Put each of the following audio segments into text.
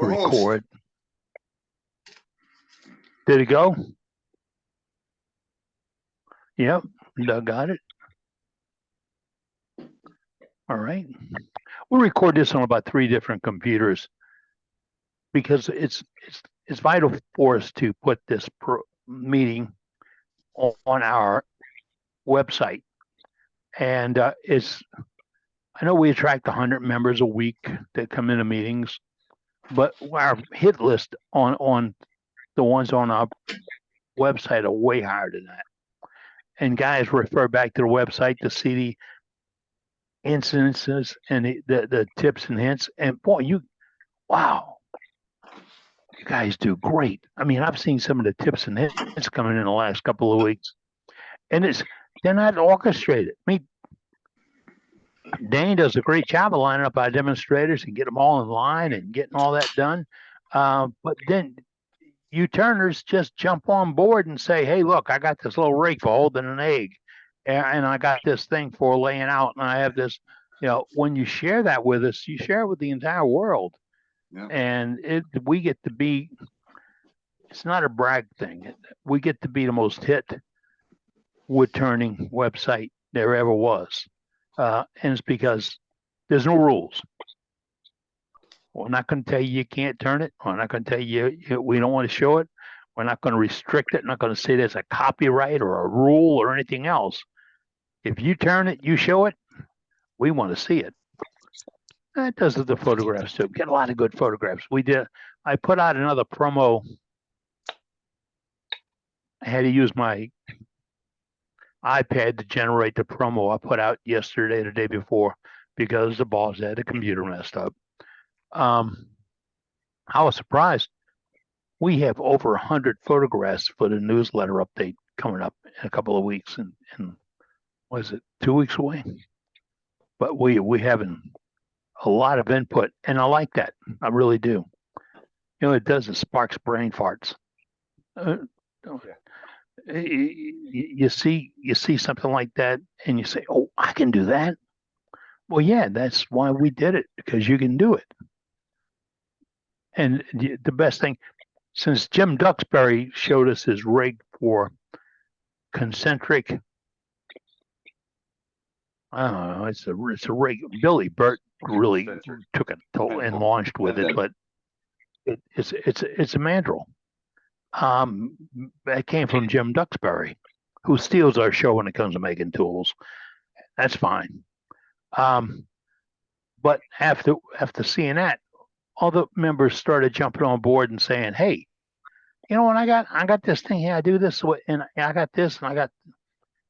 record. Did it go? Yep, Doug got it. All right. We'll record this on about 3 different computers because it's vital for us to put this meeting on our website. And I know we attract 100 members a week that come into meetings, but our hit list on the ones on our website are way higher than that. And guys refer back to the website to see the incidences and the tips and hints. And boy, wow, you guys do great. I mean, I've seen some of the tips and hints coming in the last couple of weeks, and they're not orchestrated. I mean, Dane does a great job of lining up our demonstrators and get them all in line and getting all that done. But then you turners just jump on board and say, hey, look, I got this little rig for holding an egg, and I got this thing for laying out, and I have this, when you share that with us, you share it with the entire world. Yeah. And we get to be, it's not a brag thing. We get to be the most hit wood turning website there ever was. And it's because there's no rules. We're not going to tell you can't turn it. We're not going to tell you we don't want to show it. We're not going to restrict it. We're not going to say there's a copyright or a rule or anything else. If you turn it, you show it, we want to see it. That does the photographs too. Get a lot of good photographs. I put out another promo. I had to use my iPad to generate the promo I put out yesterday, the day before, because the boss had the computer messed up. I was surprised. We have over 100 photographs for the newsletter update coming up in a couple of weeks, and was it 2 weeks away? But we having a lot of input, and I like that. I really do. It does. It sparks brain farts. You see something like that, and you say, "Oh, I can do that." Well, yeah, that's why we did it, because you can do it. And the best thing, since Jim Duxbury showed us his rig for concentric, I don't know, it's a rig. Billy Burt really took it and launched with it, but it's a mandrel. That came from Jim Duxbury, who steals our show when it comes to making tools. That's fine. But after seeing that, all the members started jumping on board and saying, "Hey, when I got this thing here, I do this, and I got this, and I got,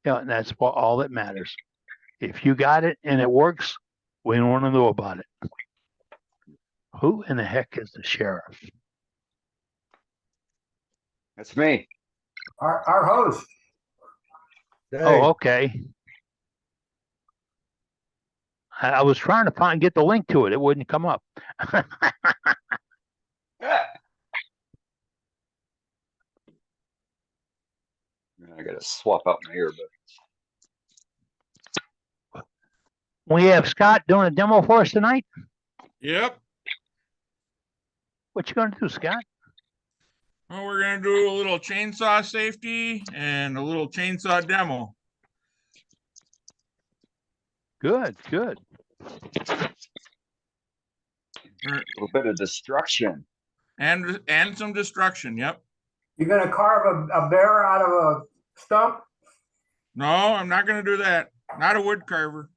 and that's all that matters. If you got it and it works, we don't want to know about it." Who in the heck is the sheriff? That's me. Our host. Hey. Oh, okay. I was trying to get the link to it. It wouldn't come up. Yeah. I got to swap out my earbuds. We have Scott doing a demo for us tonight. Yep. What you going to do, Scott? Well, we're going to do a little chainsaw safety and a little chainsaw demo. Good. A little bit of destruction. And some destruction, yep. You're going to carve a bear out of a stump? No, I'm not going to do that. Not a wood carver.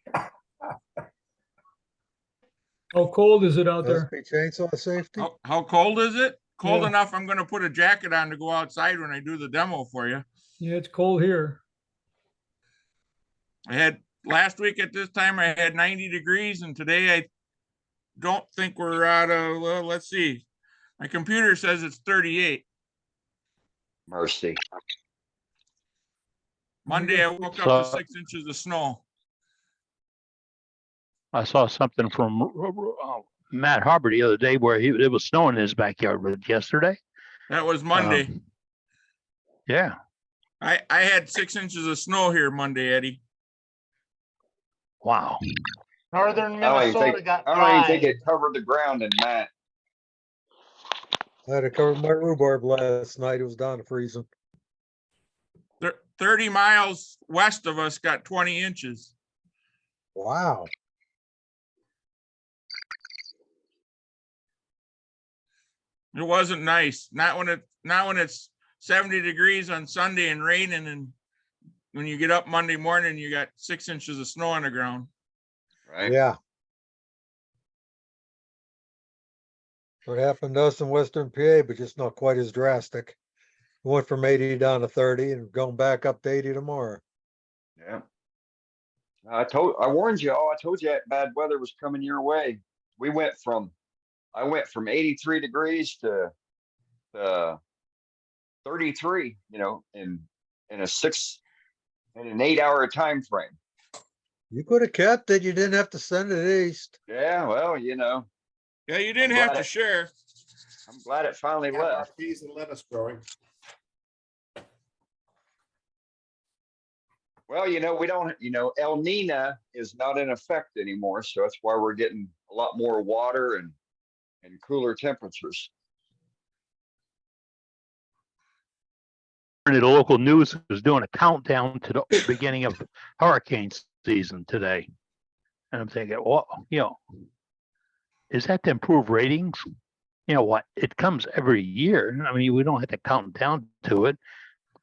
How cold is it out there? Chainsaw safety. How cold is it? Cold Yeah. enough I'm going to put a jacket on to go outside when I do the demo for you. Yeah, it's cold here. I had last week at this time I had 90 degrees, and today I don't think we're out of, well, let's see. My computer says it's 38. Mercy. Monday I woke up to 6 inches of snow. I saw something from Matt Harbor the other day where it was snowing in his backyard. Yesterday? That was Monday. Yeah. I had 6 inches of snow here Monday, Eddie. Wow. Northern I Minnesota got don't dry. even think it covered the ground in Matt. I had to cover my rhubarb last night. It was down to freezing. 30 miles west of us got 20 inches. Wow. It wasn't nice. Not when it's 70 degrees on Sunday and raining, and when you get up Monday morning, you got 6 inches of snow on the ground. Right? Yeah. What happened to us in Western PA, but just not quite as drastic. Went from 80 down to 30 and going back up to 80 tomorrow. Yeah. I warned you all. I told you that bad weather was coming your way. I went from 83 degrees to 33, in an 8-hour time frame. You could have kept it. You didn't have to send it east. Yeah, well, Yeah, you didn't I'm have glad to it- share. I'm glad it finally Have our left. peas and lettuce growing. Well, we don't, El Nino is not in effect anymore, so that's why we're getting a lot more water and cooler temperatures. The local news was doing a countdown to the beginning of hurricane season today. And I'm thinking, well, is that to improve ratings? You know what? It comes every year. I mean, we don't have to count down to it.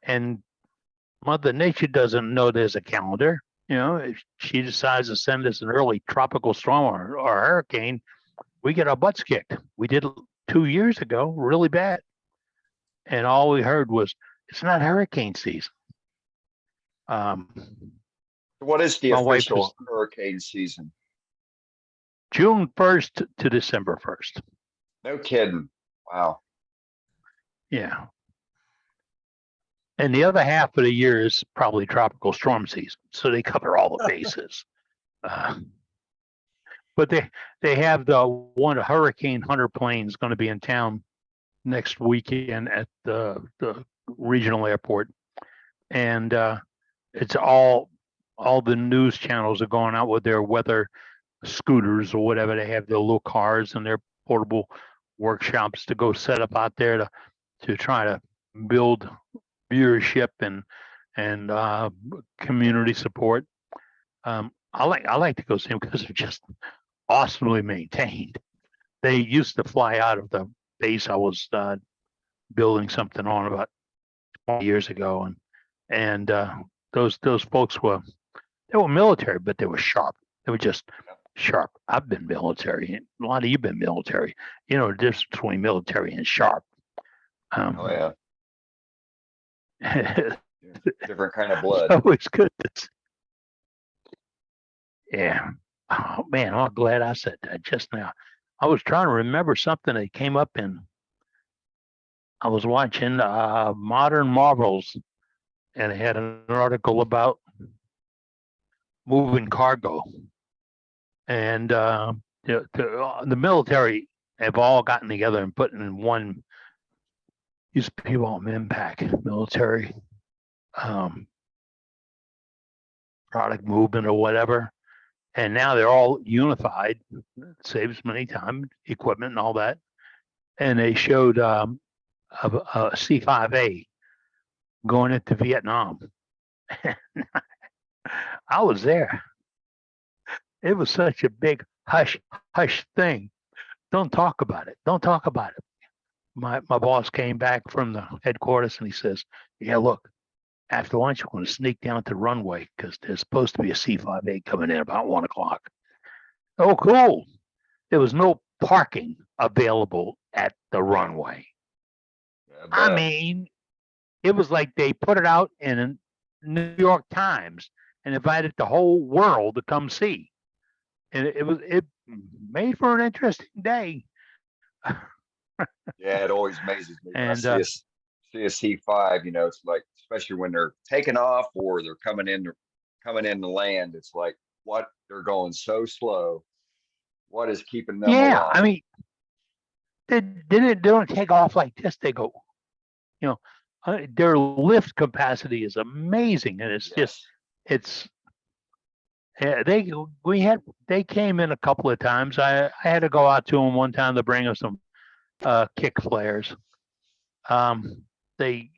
And Mother Nature doesn't know there's a calendar. If she decides to send us an early tropical storm or hurricane, we get our butts kicked. We did 2 years ago, really bad. And all we heard was, it's not hurricane season. What is the My wife official is- hurricane season? June 1st to December 1st. No kidding. Wow. Yeah. And the other half of the year is probably tropical storm season. So they cover all the bases. But they have the one Hurricane Hunter plane is going to be in town next weekend at the regional airport. And it's all the news channels are going out with their weather scooters or whatever. They have their little cars and their portable workshops to go set up out there to try to build viewership and community support. I like to go see them because they're just awesomely maintained. They used to fly out of the base I was building something on about 20 years ago, and those folks were military, but they were sharp. They were just sharp. I've been military. A lot of you've been military. You know the difference between military and sharp. Oh yeah. It's Different kind of blood. always good. Yeah. Oh man, I'm glad I said that just now. I was trying to remember something that came up in. I was watching Modern Marvels, and it had an article about moving cargo, and the military have all gotten together and put in one. Used to be called MIMPAC, military product movement or whatever, and now they're all unified. It saves money, time, equipment, and all that. And they showed a C-5A going into Vietnam. I was there. It was such a big hush thing. Don't talk about it. Don't talk about it. My boss came back from the headquarters and he says, yeah, look, after lunch, we're going to sneak down to the runway because there's supposed to be a C-5A coming in about 1 o'clock. Oh, cool. There was no parking available at the runway. Yeah, I bet. mean, it was like they put it out in a New York Times and invited the whole world to come see. And it made for an interesting day. Yeah, it always amazes me when I And, see a C5. It's like, especially when they're taking off or they're coming in to land. It's like, what, they're going so slow. What is keeping them Yeah, alive? I mean, they don't take off like this. They go, their lift capacity is amazing, and it's just Yes. they came in a couple of times. I had to go out to them one time to bring us some kick flares. They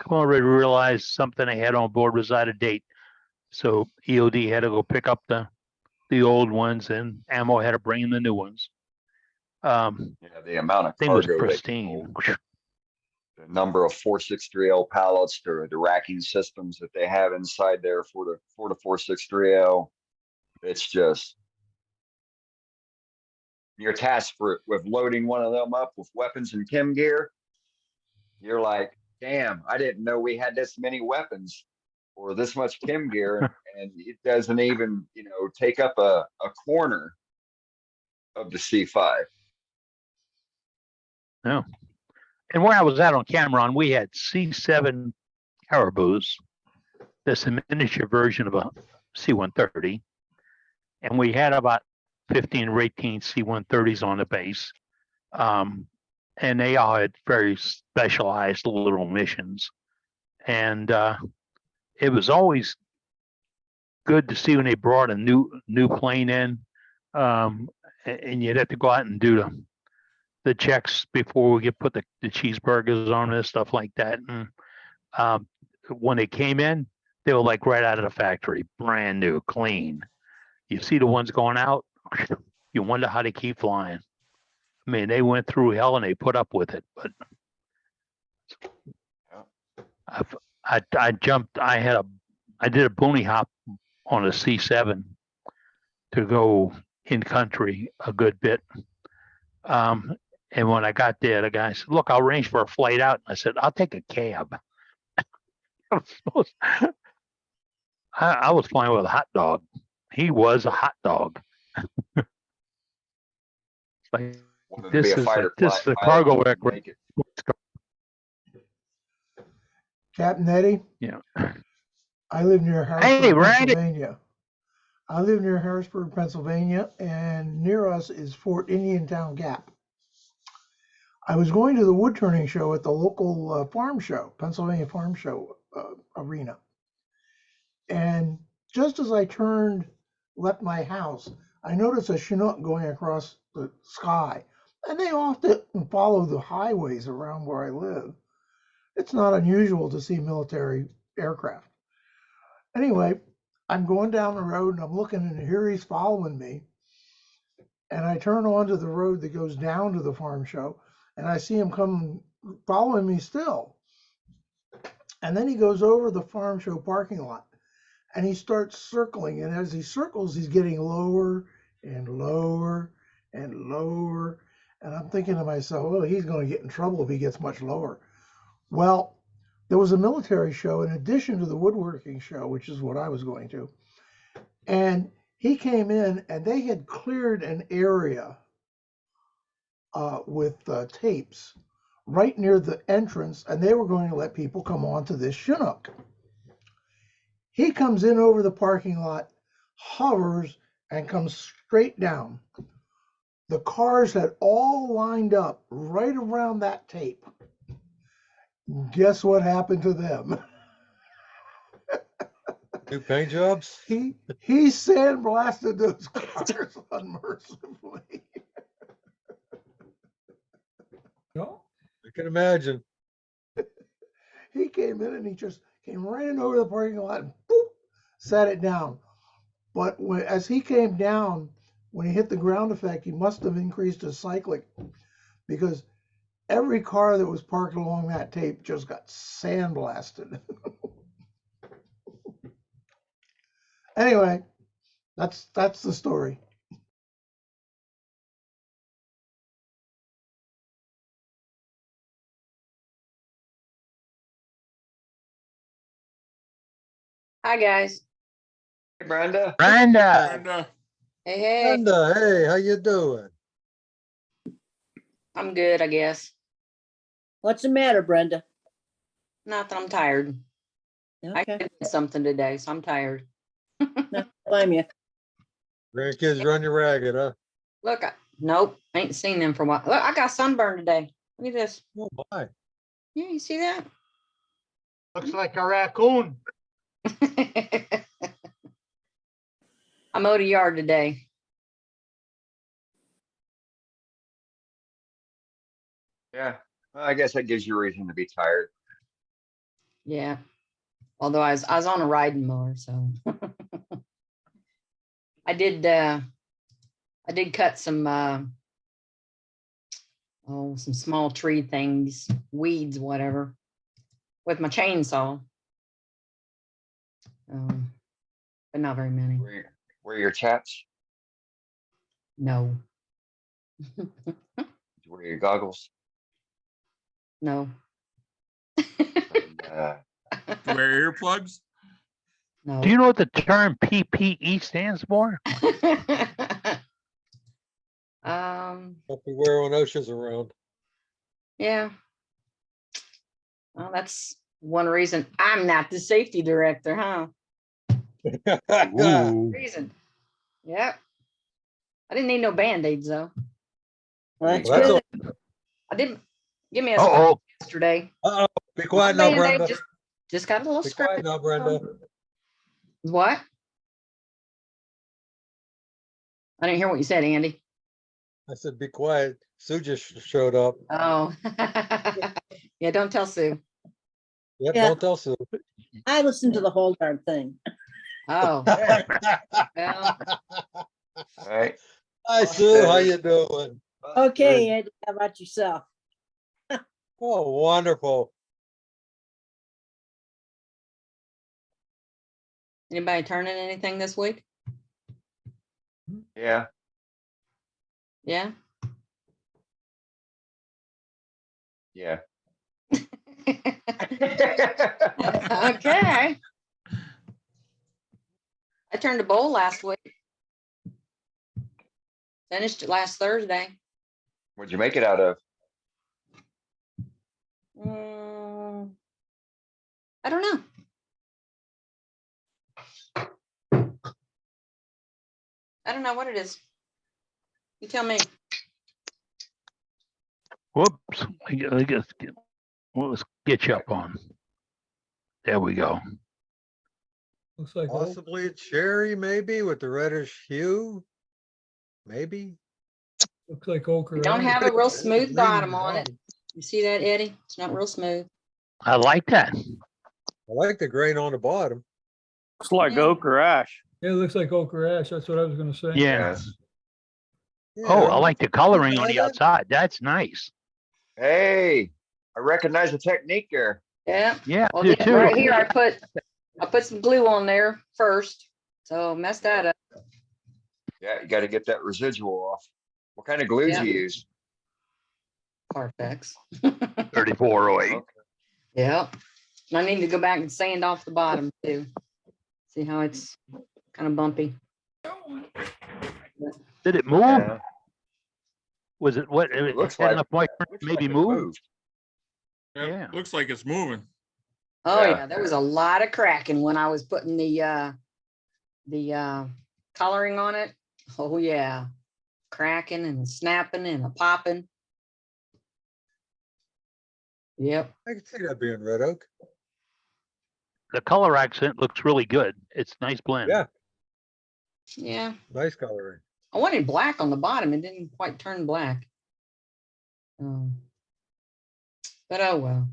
already realized something they had on board was out of date. So EOD had to go pick up the old ones, and ammo had to bring in the new ones. Yeah, the amount of Thing was cargo they pristine. hold, the number of 463L pallets, the racking systems that they have inside there for the 463L. It's just, you're tasked with loading one of them up with weapons and chem gear. You're like, damn, I didn't know we had this many weapons or this much chem gear, and it doesn't even, take up a corner of the C5. No. And where I was at on Cameron, we had C7 Caribous. That's a miniature version of a C-130. And we had about 15 or 18 C-130s on the base. And they all had very specialized little missions. And it was always good to see when they brought a new plane in. And you'd have to go out and do the checks before we get put the cheeseburgers on and stuff like that. And when they came in, they were like right out of the factory, brand new, clean. You see the ones going out, you wonder how they keep flying. I mean, they went through hell and they put up with it. But I jumped. I did a boonie hop on a C7 to go in country a good bit. And when I got there, the guy said, "Look, I'll arrange for a flight out." I said, "I'll take a cab." I was flying with a hot dog. He was a hot dog. Like, Wanted to be this a is fighter this is a pilot, cargo didn't aircraft. make it. Captain Eddie, Yeah. I live near Hey, Harrisburg, Randy. Pennsylvania. I live near Harrisburg, Pennsylvania, and near us is Fort Indiantown Gap. I was going to the wood turning show at the local farm show, Pennsylvania Farm Show arena. And just as I left my house, I noticed a Chinook going across the sky. And they often follow the highways around where I live. It's not unusual to see military aircraft. Anyway, I'm going down the road and I'm looking, and here he's following me. And I turn onto the road that goes down to the farm show, and I see him come following me still. And then he goes over the farm show parking lot and he starts circling. And as he circles, he's getting lower and lower and lower. And I'm thinking to myself, oh, he's going to get in trouble if he gets much lower. Well, there was a military show in addition to the woodworking show, which is what I was going to. And he came in and they had cleared an area with tapes right near the entrance, and they were going to let people come onto this Chinook. He comes in over the parking lot, hovers, and comes straight down. The cars had all lined up right around that tape. Guess what happened to them? New paint jobs? He sandblasted those cars unmercifully. No? I can imagine. He came in and he just came right in over the parking lot and boop, sat it down. But as he came down, when he hit the ground effect, he must have increased his cyclic, because every car that was parked along that tape just got sandblasted. Anyway, that's the story. Hi, guys. Hey, Brenda. Brenda. Brenda, Hey, hey. Brenda, hey, how you doing? I'm good, I guess. What's the matter, Brenda? Not that I'm tired. I Okay, did something today, so I'm tired. not blame you. Grandkids run you ragged, huh? Look, nope, ain't seen them for a while. Look, I got sunburned today. Look at this. Oh, my. Yeah, you see that? Looks like a raccoon. I mowed a yard today. Yeah, well, I guess that gives you a reason to be tired. Yeah. Although I was on a riding mower, so I did cut some some small tree things, weeds, whatever, with my chainsaw. But not very many. Wear your chaps, No. wear your goggles. No. And, Wear earplugs. No. Do you know what the term PPE stands for? Hope you wear when OSHA's around. Yeah. Well, that's one reason I'm not the safety director, huh? Ooh. Reason. Yep. I didn't need no band-aids though. Well, that's Well, good. I didn't give me a Uh-oh. scratch yesterday. Uh-oh, be My quiet now, Band-Aid Brenda. just got a little Be scratch. quiet now, Brenda. What? I didn't hear what you said, Andy. I said, be quiet. Sue just showed up. Oh. Yeah, don't tell Sue. Yep, Yeah. don't tell Sue. I listened to the whole darn thing. Oh. Well, right. Hi, Sue, how you doing? Okay, Ed, how about yourself? Oh, wonderful. anybody turning anything this week? Yeah. Yeah. Yeah. Okay. I turned a bowl last week. Finished it last Thursday. What'd you make it out of? I don't know. I don't know what it is. You tell me. Whoops. Let's get you up on. There we go. Looks like oak. Possibly a cherry, maybe, with the reddish hue. Maybe. Looks like ochre. We don't ash. have a real smooth Green bottom on it. bottom. You see that, Eddie? It's not real smooth. I like that. I like the grain on the bottom. Looks like Yeah. oak or ash. Yeah, it looks like ochre ash. That's what I was gonna say. Yeah. Yes. Oh, I Yeah. like the coloring on the Yeah. outside. That's nice. Hey, I recognize the technique there. Yeah. Yeah, Well, I do then too. right here, I put some glue on there first. So mess that up. Yeah, you got to get that residual off. What kind of glue do Yeah. you use? Carfex. 3408. Okay. Yeah. And I need to go back and sand off the bottom too. See how it's kind of bumpy. Did it move? Yeah. Was it what? It Looks had like- enough moisture to Looks maybe like it move? moved. Yeah. Looks like it's moving. Oh Yeah. yeah, there was a lot of cracking when I was putting the coloring on it. Oh yeah. Cracking and snapping and a popping. Yep. I can see that being red oak. The color accent looks really good. It's nice blend. Yeah. Yeah. Nice coloring. I wanted black on the bottom. It didn't quite turn black. But oh well.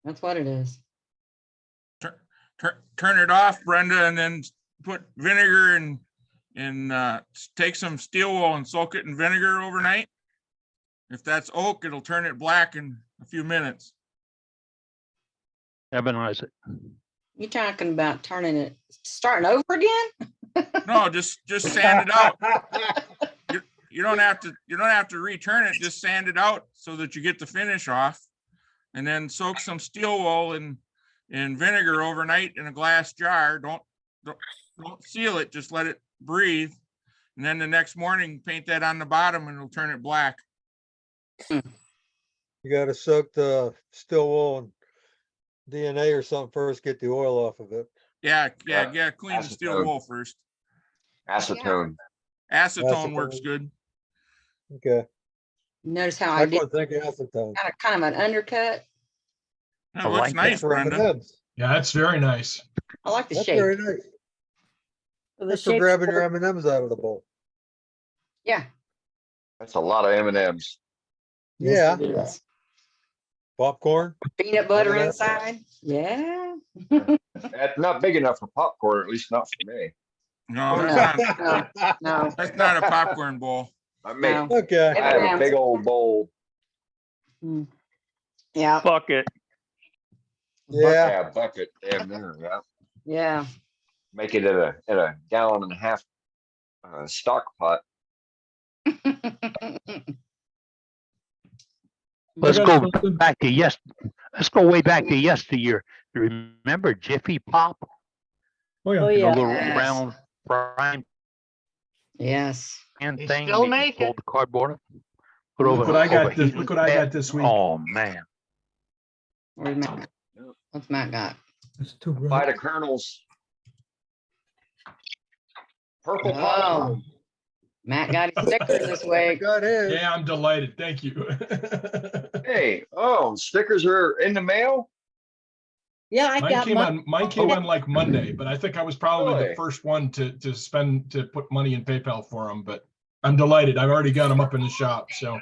That's what it is. Turn it off, Brenda, and then put vinegar and take some steel wool and soak it in vinegar overnight. If that's oak, it'll turn it black in a few minutes. Ebonize it. You talking about turning it, starting over again? No, just sand it out. You don't have to return it. Just sand it out so that you get the finish off, and then soak some steel wool in vinegar overnight in a glass jar. Don't seal it. Just let it breathe, and then the next morning paint that on the bottom, and it'll turn it black. You gotta soak the steel wool in DNA or something first, get the oil off of it. Yeah, Yeah, clean the steel acetone. kind of first. Acetone. Acetone works good. Okay. Notice how I I did couldn't think of acetone. kind of an undercut. That I looks like that. nice, For Brenda. M&Ms. Yeah, that's very nice. I like the That's shape. very nice. For the That's for shape- grabbing your M&Ms out of the bowl. Yeah. That's a lot of M&Ms. Yeah. Yes, it is. Popcorn. Peanut butter Yeah. inside. Yeah. That's not big enough for popcorn, at least not for me. No, No, that's not, no, that's not a popcorn bowl. I make, no. Okay. I have a big old bowl. Yeah, Bucket. Yeah. Yeah, bucket, damn near, yeah. yeah. Make it at a gallon and a half stock pot. Let's got go something. back to let's go way back to yesteryear. Remember Jiffy Pop? Oh, yeah. Oh, The yeah. little Yes. round frying Yes. pan They thing. still you make fold it. the cardboard up, put Look over Look what I got overheat. this. Look what I got this week. Oh man. Where's Matt? What's Matt got? It's too Buy bright. the kernels. Purple Oh, popcorn. Matt got his stickers this week. Got his. Yeah, I'm delighted. Thank you. Hey, oh, stickers are in the mail? Yeah, I got mine. Mine came on like Monday, but I think I was probably Really? the first one to put money in PayPal for them, but I'm delighted. I've already got them up in the shop, so.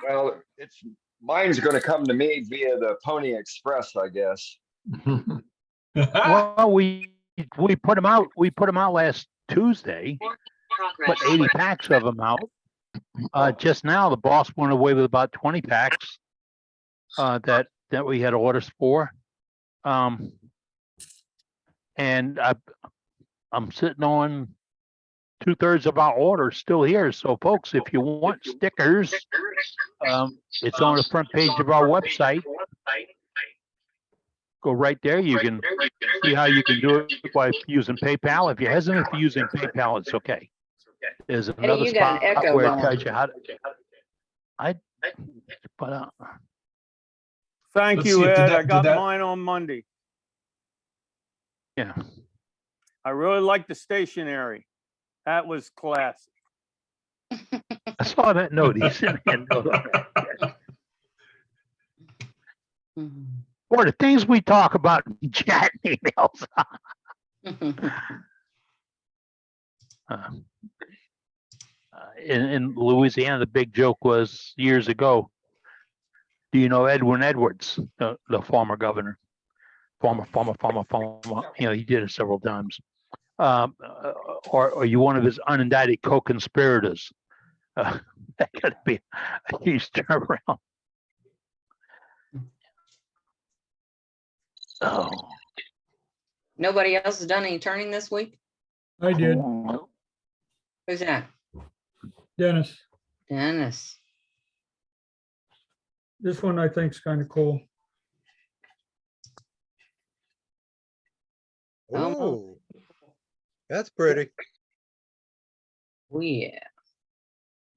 Well, mine's gonna come to me via the Pony Express, I guess. Well, we put them out. We put them out last Tuesday. Put 80 packs of them out. Just now, the boss went away with about 20 packs that we had orders for. And I'm sitting on 2/3 of our orders still here. So, folks, if you want stickers, it's on the front page of our website. Go right there. You can see how you can do it by using PayPal. If you're hesitant for using PayPal, it's okay. There's another you got spot an echo where it going. tells you how to. But Thank Let's you, see if Ed. did I got that- mine on Monday. yeah, I really like the stationery. That was classic. I saw that note. He sent me a note on that. Boy, the things we talk about in chat and emails. In Louisiana, the big joke was years ago. Do you know Edwin Edwards, the former governor? Former. You know, he did it several times. Or are you one of his unindicted co-conspirators? That could be a huge turnaround. Oh. Nobody else has done any turning this week? I did. Who's that? Dennis, Dennis. this one I think is kind of cool. Oh, that's pretty. Oh, yeah.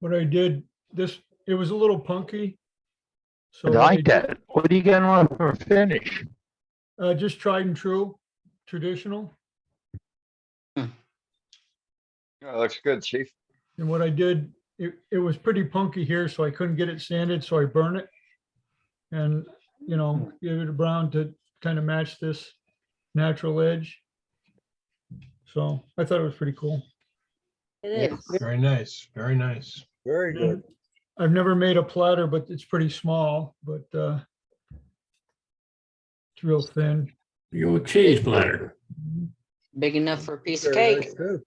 What I did, it was a little punky. So I what like did- that. What are you getting on for a finish? Just tried and true, traditional. Oh, looks good, Chief. And what I did, it was pretty punky here, so I couldn't get it sanded, so I burned it. And, you know, give it a brown to kind of match this natural edge. So I thought it was pretty cool. It is. Very nice, very nice. Very good. I've never made a platter, but it's pretty small, but it's real thin. You a cheese platter. Big enough for a piece of Very cake. nice, too.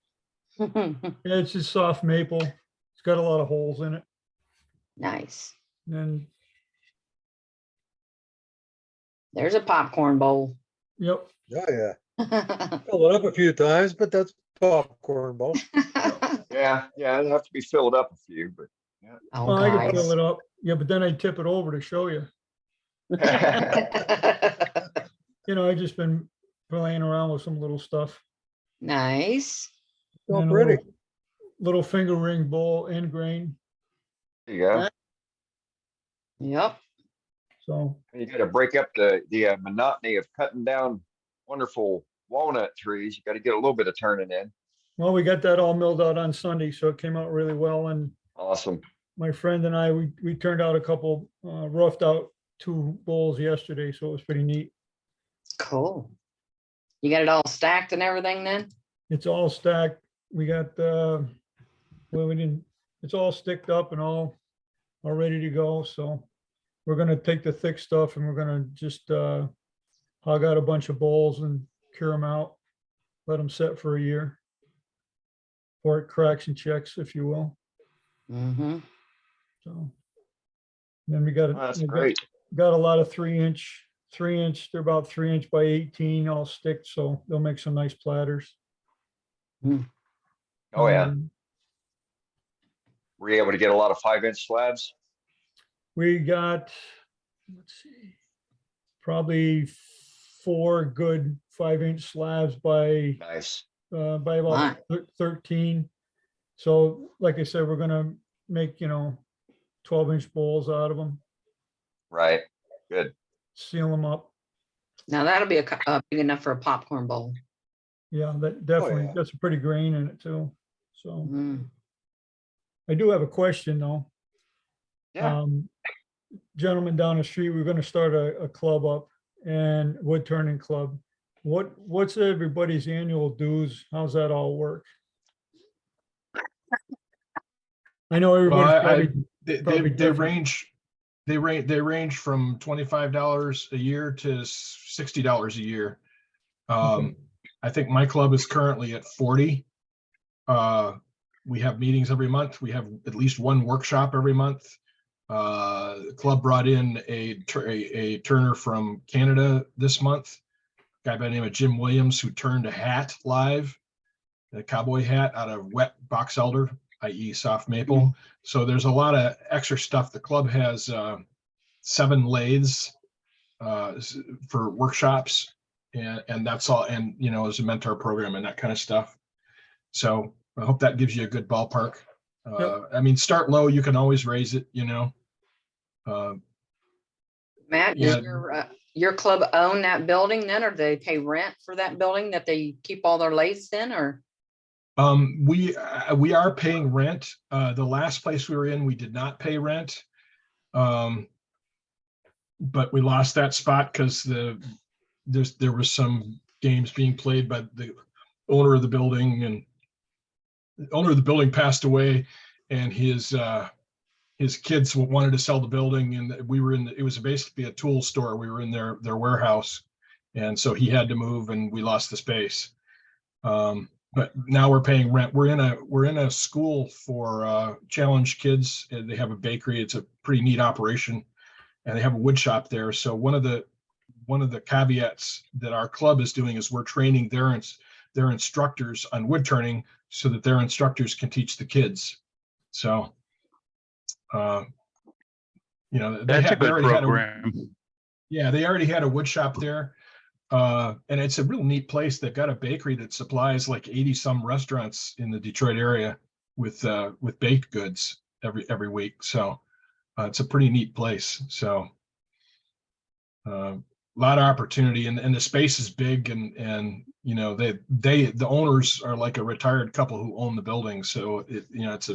Yeah, it's just soft maple. It's got a lot of holes in it. Nice. And There's a popcorn bowl. yep, Oh, yeah. Fill it up a few times, but that's popcorn bowl. Yeah, it'll have to be filled up a few, but. Oh, well, I can guys. fill it up. Yeah, but then I tip it over to show you. You know, I just been playing around with some little stuff. Nice. So And a pretty. little finger ring bowl, end grain. There you go. Yep. So You gotta break up the monotony of cutting down wonderful walnut trees. You gotta get a little bit of turning in. well, we got that all milled out on Sunday, so it came out really well. And Awesome. my friend and I, we turned out a couple roughed out 2 bowls yesterday, so it was pretty neat. Cool. You got it all stacked and everything then? It's all stacked. We got well, we didn't. It's all sticked up and all all ready to go. So we're gonna take the thick stuff and we're gonna just hog out a bunch of bowls and cure them out, let them set for a year. Or it cracks and checks, if you will. Mm-hmm. So then we got, Oh, that's we got great. got a lot of 3-inch, they're about 3-inch by 18 all sticked, so they'll make some nice platters. Oh, yeah. Were you able to get a lot of 5-inch slabs? We got, let's see, probably 4 good 5-inch slabs by Nice. by about 13. So like I said, we're gonna make, 12-inch bowls out of them, Right. Good. seal them up. Now that'll be big enough for a popcorn bowl. Yeah, that definitely, yeah. got some pretty grain in it too. So Mm. I do have a question though. Yeah. Gentleman down the street, we're gonna start a club up, and wood turning club. What's everybody's annual dues? How's that all work? I know everybody's Well, probably, They, probably they different. range from $25 a year to $60 a year. Okay. I think my club is currently at 40. We have meetings every month. We have at least one workshop every month. The club brought in a turner from Canada this month, a guy by the name of Jim Williams, who turned a hat live, a cowboy hat out of wet box elder, i.e. soft maple. So there's a lot of extra stuff. The club has 7 lathes for workshops, and that's all, and as a mentor program and that kind of stuff. So I hope that gives you a good ballpark. Yep. I mean, start low, you can always raise it, Matt, Yeah. does your club own that building then, or do they pay rent for that building that they keep all their lathes in, or? We are paying rent. The last place we were in, we did not pay rent. But we lost that spot because there was some games being played by the owner of the building, and the owner of the building passed away, and his kids wanted to sell the building, and we were it was basically a tool store. We were in their warehouse, and so he had to move, and we lost the space. But now we're paying rent. We're in a school for challenged kids. They have a bakery. It's a pretty neat operation, and they have a wood shop there. So one of the caveats that our club is doing is we're training their instructors on wood turning so that their instructors can teach the kids. So, That's a good program. They already had a wood shop there. And it's a real neat place. They've got a bakery that supplies like 80 some restaurants in the Detroit area with baked goods every week. So it's a pretty neat place. So a lot of opportunity, and the space is big, and the owners are like a retired couple who own the building. So it's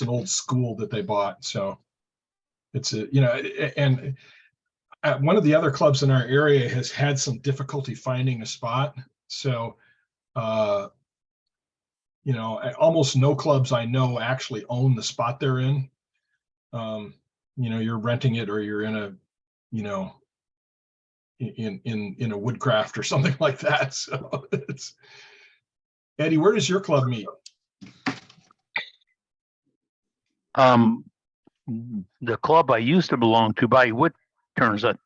an old school that they bought. So it's and one of the other clubs in our area has had some difficulty finding a spot. So, almost no clubs I know actually own the spot they're in. You're renting it, or you're in a, in a woodcraft or something like that. So it's, Eddie, where does your club meet? The club I used to belong to by wood turns out,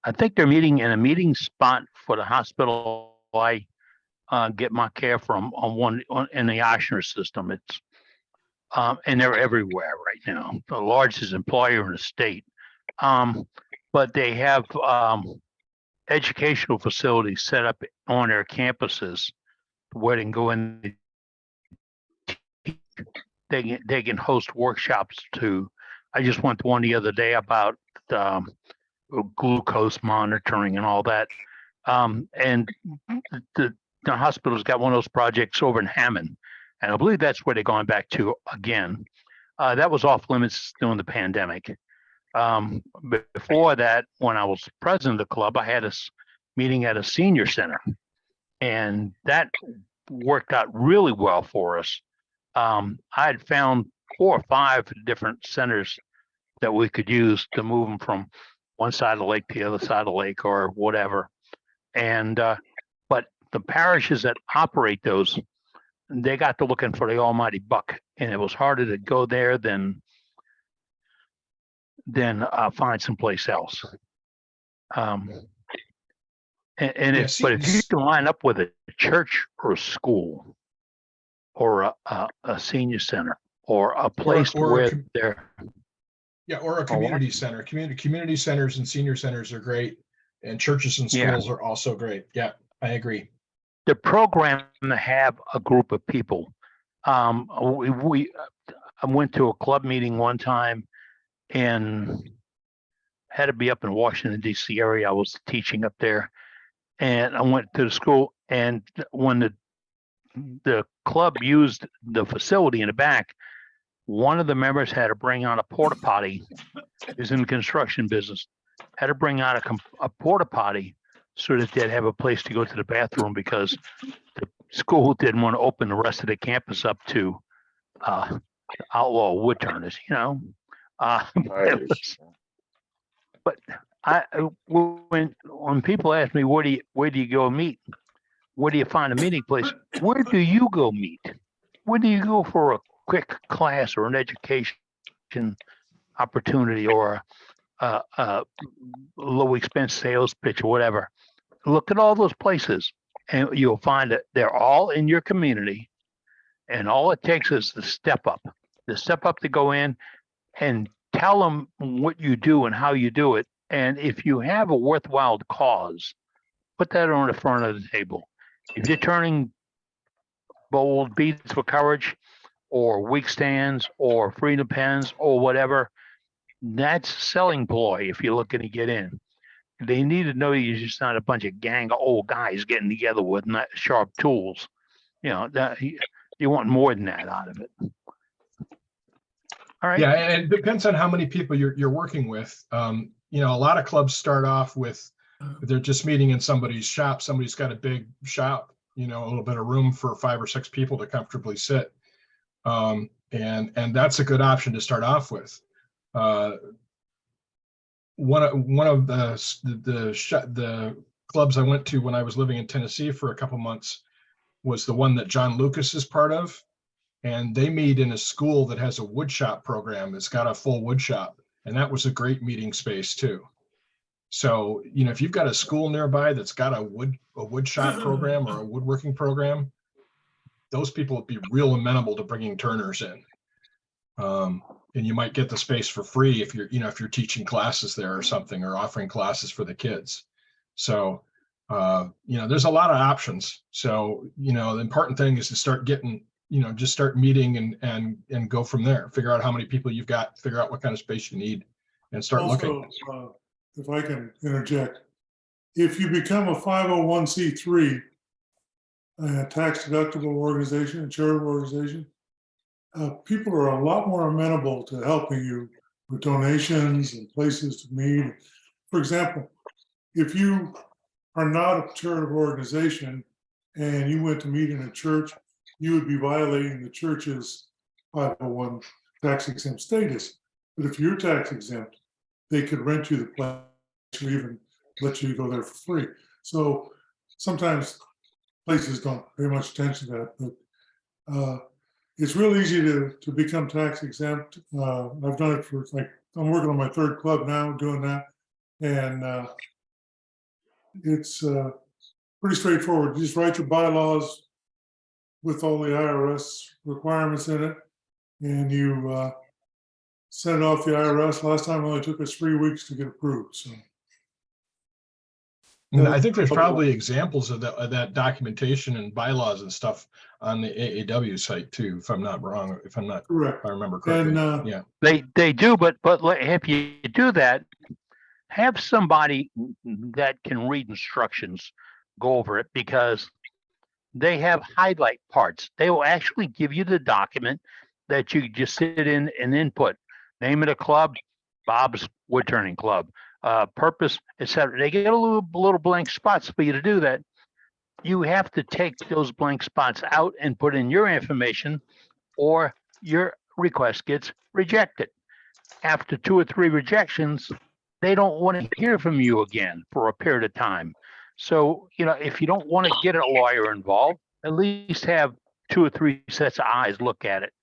I think they're meeting in a meeting spot for the hospital I get my care from in the Oshner system. It's and they're everywhere right now. The largest employer in the state, but they have educational facilities set up on their campuses where they can go in. They can host workshops too. I just went to one the other day about glucose monitoring and all that. And the hospital's got one of those projects over in Hammond, and I believe that's where they're going back to again. That was off limits during the pandemic. Before that, when I was president of the club, I had a meeting at a senior center, and that worked out really well for us. I had found 4 or 5 different centers that we could use to move them from one side of the lake to the other side of the lake or whatever. And but the parishes that operate those, they got to looking for the almighty buck, and it was harder to go there than find someplace else. And Yeah, if, but if you can line up with a church or a school or a senior center or a place where they're or a community center. Community centers and senior centers are great, and churches and schools are also great. Yeah, I agree. The program to have a group of people. I went to a club meeting one time and had to be up in Washington, D.C. area. I was teaching up there, and I went to the school, and when the club used the facility in the back, one of the members had to bring on a porta potty. He's in the construction business. Had to bring out a porta potty so that they'd have a place to go to the bathroom, because the school didn't want to open the rest of the campus up to outlaw wood turners, you know. But when people ask me, where do you go meet? Where do you find a meeting place? Where do you go meet? Where do you go for a quick class or an education opportunity or a low expense sales pitch or whatever? Look at all those places, and you'll find that they're all in your community, and all it takes is the step up to go in and tell them what you do and how you do it. And if you have a worthwhile cause, put that on the front of the table. If you're turning bold beads for courage or weak stands or freedom pens or whatever, that's a selling ploy if you're looking to get in. They need to know you're just not a bunch of gang of old guys getting together with not sharp tools. You know, that you want more than that out of it. All right. Yeah, and it depends on how many people you're working with. You know, a lot of clubs start off with, they're just meeting in somebody's shop. Somebody's got a big shop, you know, a little bit of room for 5 or 6 people to comfortably sit. And that's a good option to start off with. One of the clubs I went to when I was living in Tennessee for a couple months was the one that John Lucas is part of. And they meet in a school that has a wood shop program. It's got a full wood shop, and that was a great meeting space too. So, you know, if you've got a school nearby that's got a wood shop program or a woodworking program, those people would be real amenable to bringing turners in. And you might get the space for free if you're teaching classes there or something, or offering classes for the kids. So, you know, there's a lot of options. So, you know, the important thing is to start getting, you know, just start meeting and go from there. Figure out how many people you've got, figure out what kind of space you need, and start looking. If I can interject, if you become a 501c3, a tax deductible organization, a charitable organization, people are a lot more amenable to helping you with donations and places to meet. For example, if you are not a charitable organization and you went to meet in a church, you would be violating the church's 501 tax exempt status. But if you're tax exempt, they could rent you the place or even let you go there for free. So sometimes places don't pay much attention to that, but it's real easy to become tax exempt. I've done it for I'm working on my 3rd club now doing that. And it's pretty straightforward. You just write your bylaws with all the IRS requirements in it, and you send it off the IRS. Last time it only took us 3 weeks to get approved. So. And I think there's probably examples of that documentation and bylaws and stuff on the AAW site too, if I'm not wrong, if I remember correctly. And, yeah, they do, but if you do that, have somebody that can read instructions go over it, because they have highlight parts. They will actually give you the document that you just sit in and input. Name of the club, Bob's Wood Turning Club. Purpose, etc. They get a little blank spots for you to do that. You have to take those blank spots out and put in your information, or your request gets rejected. after 2 or 3 rejections, they don't want to hear from you again for a period of time. So, if you don't want to get a lawyer involved, at least have 2 or 3 sets of eyes look at it.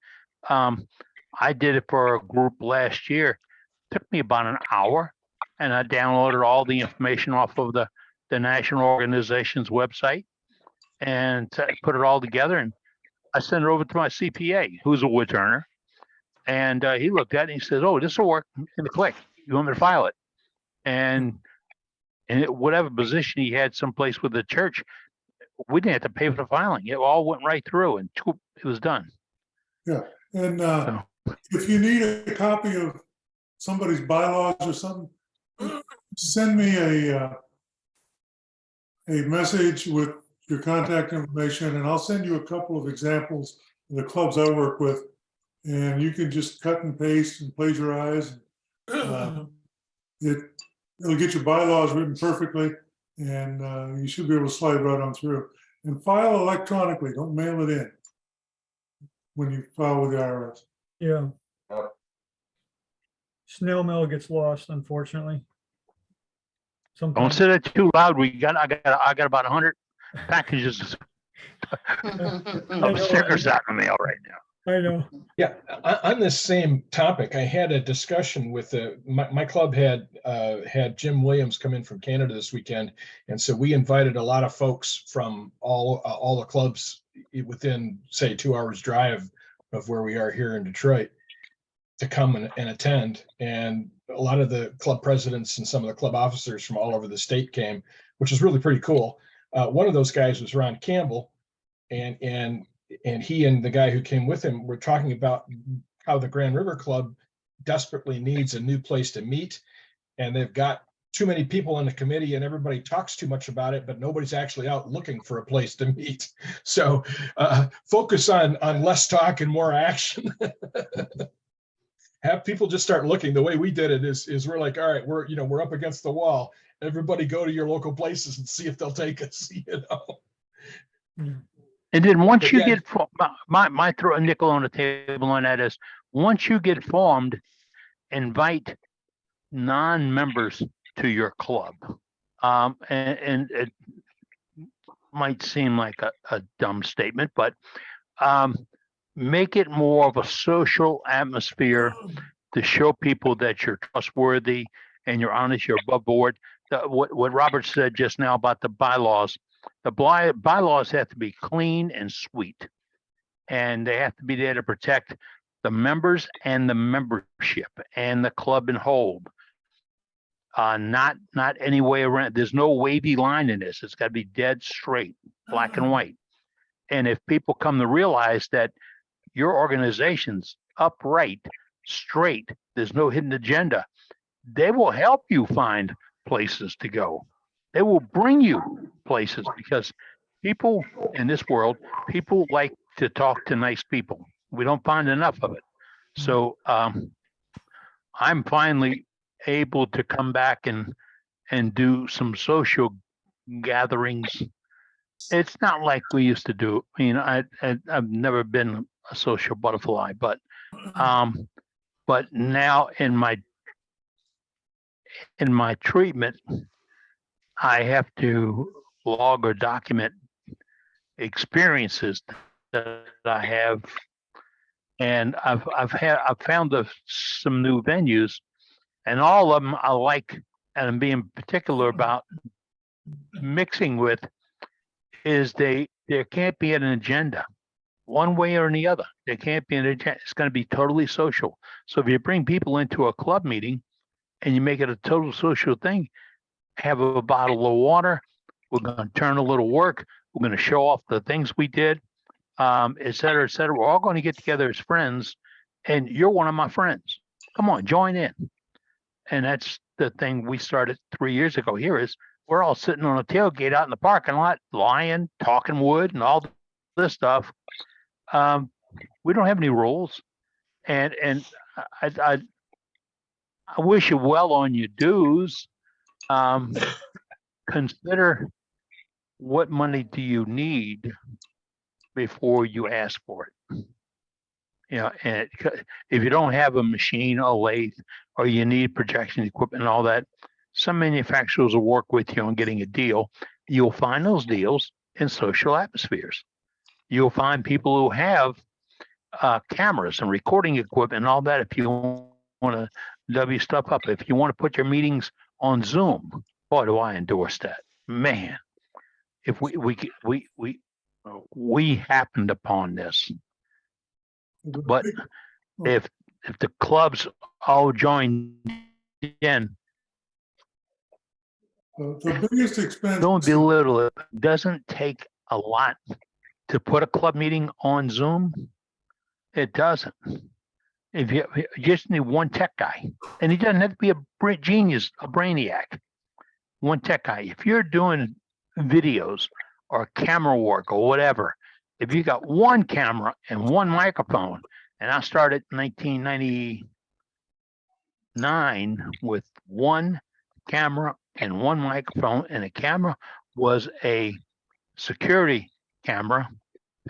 I did it for a group last year. It took me about an hour, and I downloaded all the information off of the national organization's website and put it all together. And I sent it over to my CPA, who's a wood turner. And he looked at it and he says, "Oh, this will work." And click. You want me to file it? And whatever position he had someplace with the church, we didn't have to pay for the filing. It all went right through, and it was done. Yeah, and if you need a copy of somebody's bylaws or something, send me a message with your contact information, and I'll send you a couple of examples of the clubs I work with, and you can just cut and paste and plagiarize. It'll get your bylaws written perfectly, and you should be able to slide right on through. And file electronically. Don't mail it in when you file with the IRS. Yeah. Snail mail gets lost, unfortunately. Don't Sometimes. say that too loud. I got about 100 packages of stickers out in the mail right now. I know. Yeah, on this same topic, I had a discussion with my club had Jim Williams come in from Canada this weekend, and so we invited a lot of folks from all the clubs within, say, 2 hours drive of where we are here in Detroit to come and attend. And a lot of the club presidents and some of the club officers from all over the state came, which is really pretty cool. One of those guys was Ron Campbell, and he and the guy who came with him were talking about how the Grand River Club desperately needs a new place to meet. And they've got too many people on the committee and everybody talks too much about it, but nobody's actually out looking for a place to meet. So focus on less talk and more action. Have people just start looking. The way we did it is we're like, all right, we're up against the wall. Everybody go to your local places and see if they'll take us, And then once you get, my throw a nickel on the table on that is, once you get formed, invite non-members to your club. And it might seem like a dumb statement, but make it more of a social atmosphere to show people that you're trustworthy and you're honest, you're above board. What Robert said just now about the bylaws. The bylaws have to be clean and sweet, and they have to be there to protect the members and the membership and the club and hold. Not any way around. There's no wavy line in this. It's got to be dead straight, black and white. And if people come to realize that your organization's upright, straight, there's no hidden agenda, they will help you find places to go. They will bring you places, because people in this world, people like to talk to nice people. We don't find enough of it. So I'm finally able to come back and do some social gatherings. It's not like we used to do. I mean, I've never been a social butterfly, but now in my treatment, I have to log or document experiences that I have, and I've found some new venues, and all of them I like, and I'm being particular about mixing with, is there can't be an agenda one way or the other. There can't be an agenda. It's going to be totally social. So if you bring people into a club meeting and you make it a total social thing, have a bottle of water, we're going to turn a little work, we're going to show off the things we did, et cetera, et cetera. We're all going to get together as friends, and you're one of my friends. Come on, join in. And that's the thing we started 3 years ago here, is we're all sitting on a tailgate out in the parking lot, lying, talking wood and all this stuff. We don't have any rules. And I wish you well on your dues. Consider, what money do you need before you ask for it? You know, and if you don't have a machine, a lathe, or you need projection equipment and all that, some manufacturers will work with you on getting a deal. You'll find those deals in social atmospheres. You'll find people who have cameras and recording equipment and all that. If you want to W stuff up, if you want to put your meetings on Zoom, boy, do I endorse that, man. If we happened upon this, but if the clubs all joined in, The biggest expense. don't belittle it. It doesn't take a lot to put a club meeting on Zoom. It doesn't. If you just need one tech guy, and he doesn't have to be a genius, a brainiac. One tech guy. If you're doing videos or camera work or whatever, if you got one camera and one microphone, and I started in 1999 with one camera and one microphone, and the camera was a security camera,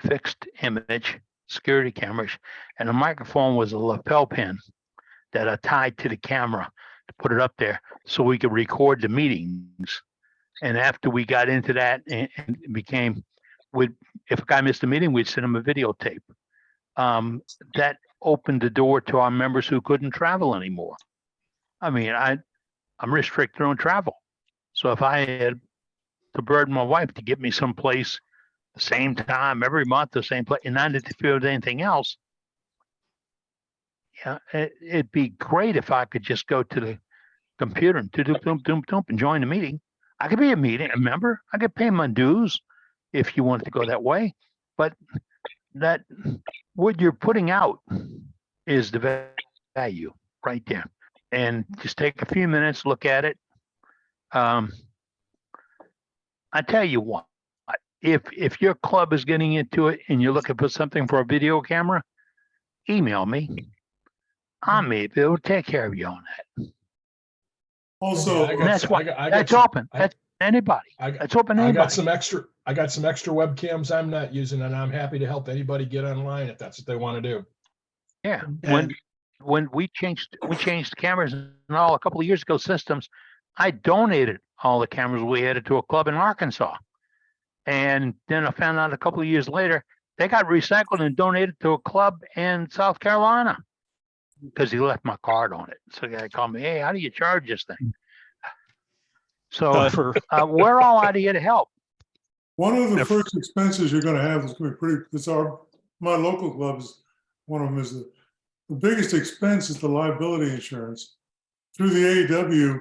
fixed image security cameras, and the microphone was a lapel pin that I tied to the camera to put it up there so we could record the meetings. And after we got into that, and it became, if a guy missed a meeting, we'd send him a videotape. That opened the door to our members who couldn't travel anymore. I mean, I'm restricted on travel. So if I had to burden my wife to get me someplace the same time every month, the same place, and not interfere with anything else, yeah, it'd be great if I could just go to the computer and and join the meeting. I could be a member. I could pay my dues if you wanted to go that way. But that what you're putting out is the value right there. And just take a few minutes, look at it. I tell you what, if your club is getting into it and you're looking for something for a video camera, email me. I may be able to take care of you on that. Also, And that's why that's open. That's anybody. That's open to I anybody. got some extra webcams I'm not using, and I'm happy to help anybody get online if that's what they want to do. Yeah. When we changed the cameras and all a couple of years ago systems, I donated all the cameras we had to a club in Arkansas. And then I found out a couple of years later, they got recycled and donated to a club in South Carolina because he left my card on it. So the guy called me, hey, how do you charge this thing? So we're all out here to help. one of the first expenses you're going to have is going to be pretty. My local club is one of them. Is the biggest expense is the liability insurance through the AEW.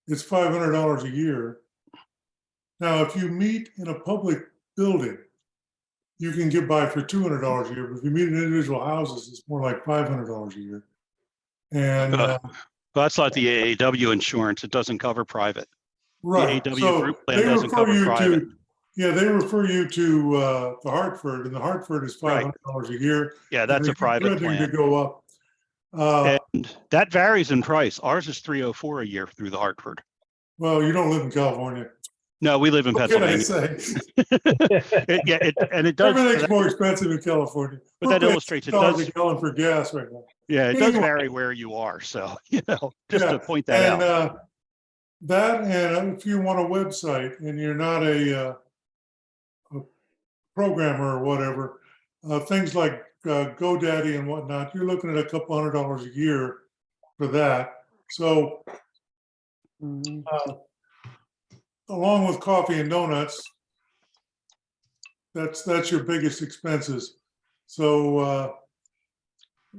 It's $500 a year. Now, if you meet in a public building, you can get by for $200 a year. But if you meet in individual houses, it's more like $500 a year. And that's not the AAW insurance. It doesn't cover private. right. The AAW So group plan they doesn't refer cover you private. to. Yeah, they refer you to the Hartford, and the Hartford is $500 a year. Yeah, that's a private To plan. go up. And that varies in price. Ours is $304 a year through the Hartford. Well, you don't live in California. No, we live in Pennsylvania. It does. Everything's more expensive in California. But that illustrates it does. $6 a gallon for gas right now. Yeah, it does vary where you are. So just to point that out. That, and if you want a website and you're not a programmer or whatever, things like GoDaddy and whatnot, you're looking at a couple $100 a year for that. So along with coffee and donuts, that's your biggest expenses. So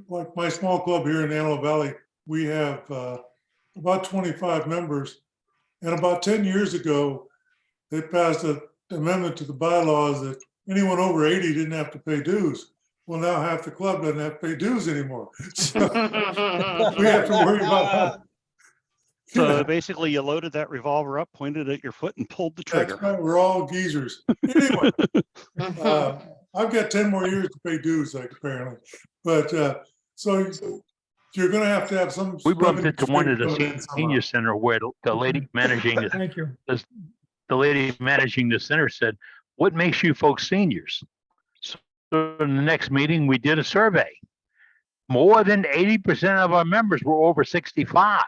like my small club here in Antelope Valley, we have about 25 members. And about 10 years ago, they passed an amendment to the bylaws that anyone over 80 didn't have to pay dues. Well, now half the club doesn't have to pay dues anymore. So we have to worry about that. So basically, you loaded that revolver up, pointed at your foot, and pulled the trigger. That's right. We're all geezers. Anyway, I've got 10 more years to pay dues, like apparently. But so you're going to have some. We bumped into one at the senior center where the lady managing the lady managing the center said, "What makes you folks seniors?" So in the next meeting, we did a survey. more than 80% of our members were over 65.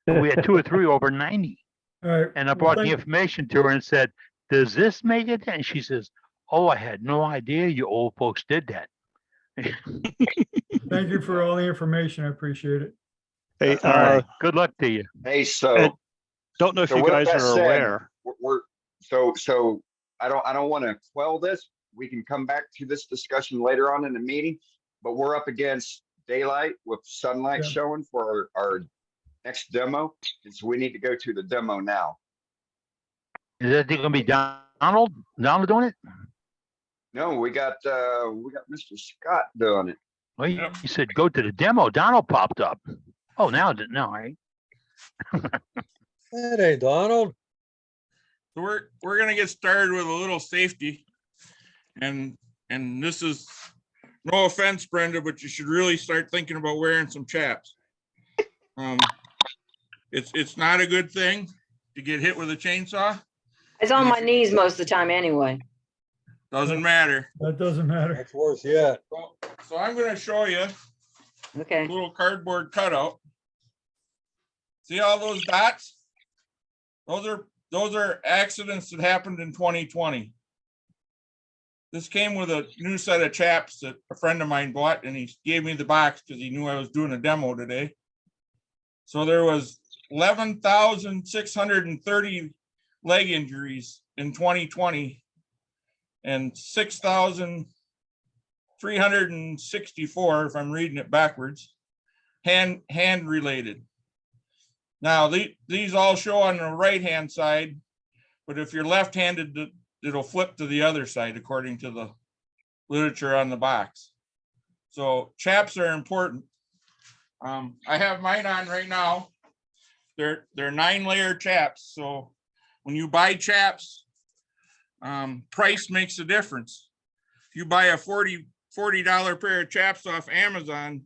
We had 2 or 3 over 90. All right. And I well, brought the information to her and said, does this make it? And she says, oh, I had no idea you old folks did that. Thank you for all the information. I appreciate it. Hey, All right. Good luck to you. Hey, and so, don't know if so you with guys that are said, aware. we're so I don't want to quell this. We can come back to this discussion later on in the meeting, but we're up against daylight with sunlight Yeah. showing for our next demo. And so we need to go to the demo now. Is that going to be Donald? Donald doing it? No, we got Mr. Scott doing it. Well, you said go to the demo. Donald popped up. Oh, now no, right? That ain't Donald. So we're gonna get started with a little safety. And this is, no offense, Brenda, but you should really start thinking about wearing some chaps. It's not a good thing to get hit with a chainsaw. It's on my knees most of the time anyway. Doesn't matter. That doesn't matter. That's worse yet. So I'm gonna show you a Okay. little cardboard cutout. See all those dots? Those are accidents that happened in 2020. This came with a new set of chaps that a friend of mine bought, and he gave me the box because he knew I was doing a demo today. So there was 11,630 leg injuries in 2020 and 6,364, if I'm reading it backwards, hand related. Now, these all show on the right-hand side, but if you're left-handed, it'll flip to the other side, according to the literature on the box. So chaps are important. I have mine on right now. They're 9-layer chaps. So when you buy chaps, price makes a difference. If you buy a $40 pair of chaps off Amazon,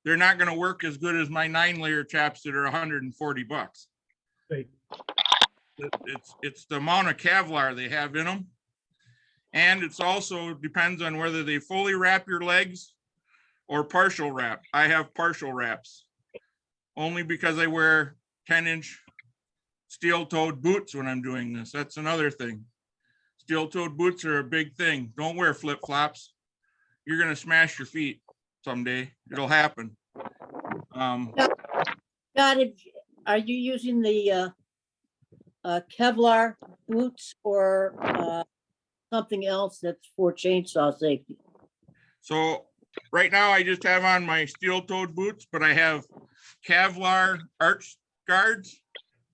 they're not going to work as good as my 9-layer chaps that are $140. Right. It's the amount of Kevlar they have in them. And it's also depends on whether they fully wrap your legs or partial wrap. I have partial wraps only because I wear 10-inch steel-toed boots when I'm doing this. That's another thing. Steel-toed boots are a big thing. Don't wear flip-flops. You're going to smash your feet someday. It'll happen. Scott, are you using the Kevlar boots or something else that's for chainsaw safety? So right now I just have on my steel-toed boots, but I have Kevlar arch guards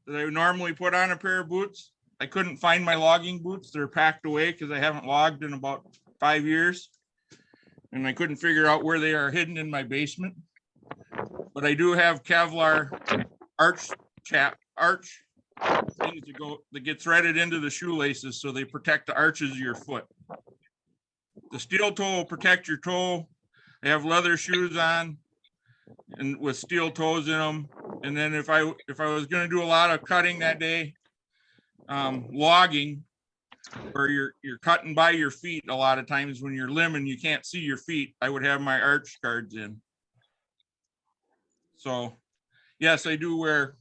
that I would normally put on a pair of boots. I couldn't find my logging boots. They're packed away because I haven't logged in about 5 years. And I couldn't figure out where they are hidden in my basement. But I do have Kevlar arch things that get threaded into the shoelaces so they protect the arches of your foot. The steel toe will protect your toe. I have leather shoes on and with steel toes in them. And then if I was going to do a lot of cutting that day, logging, where you're cutting by your feet a lot of times when you're limbing, you can't see your feet, I would have my arch guards in. So yes, I do wear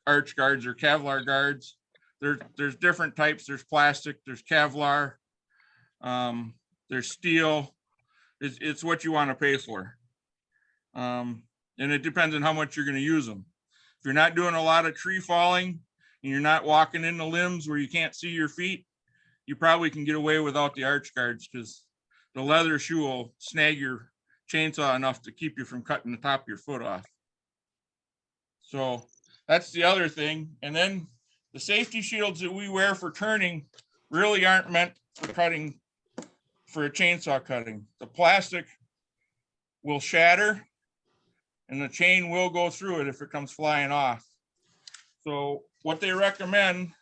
arch guards or Kevlar guards. There's different types. There's plastic, there's Kevlar, there's steel. It's what you want to pay for. And it depends on how much you're going to use them. If you're not doing a lot of tree falling and you're not walking into limbs where you can't see your feet, you probably can get away without the arch guards because the leather shoe will snag your chainsaw enough to keep you from cutting the top of your foot off. So that's the other thing. And then the safety shields that we wear for turning really aren't meant for cutting, for a chainsaw cutting. The plastic will shatter and the chain will go through it if it comes flying off. So what they recommend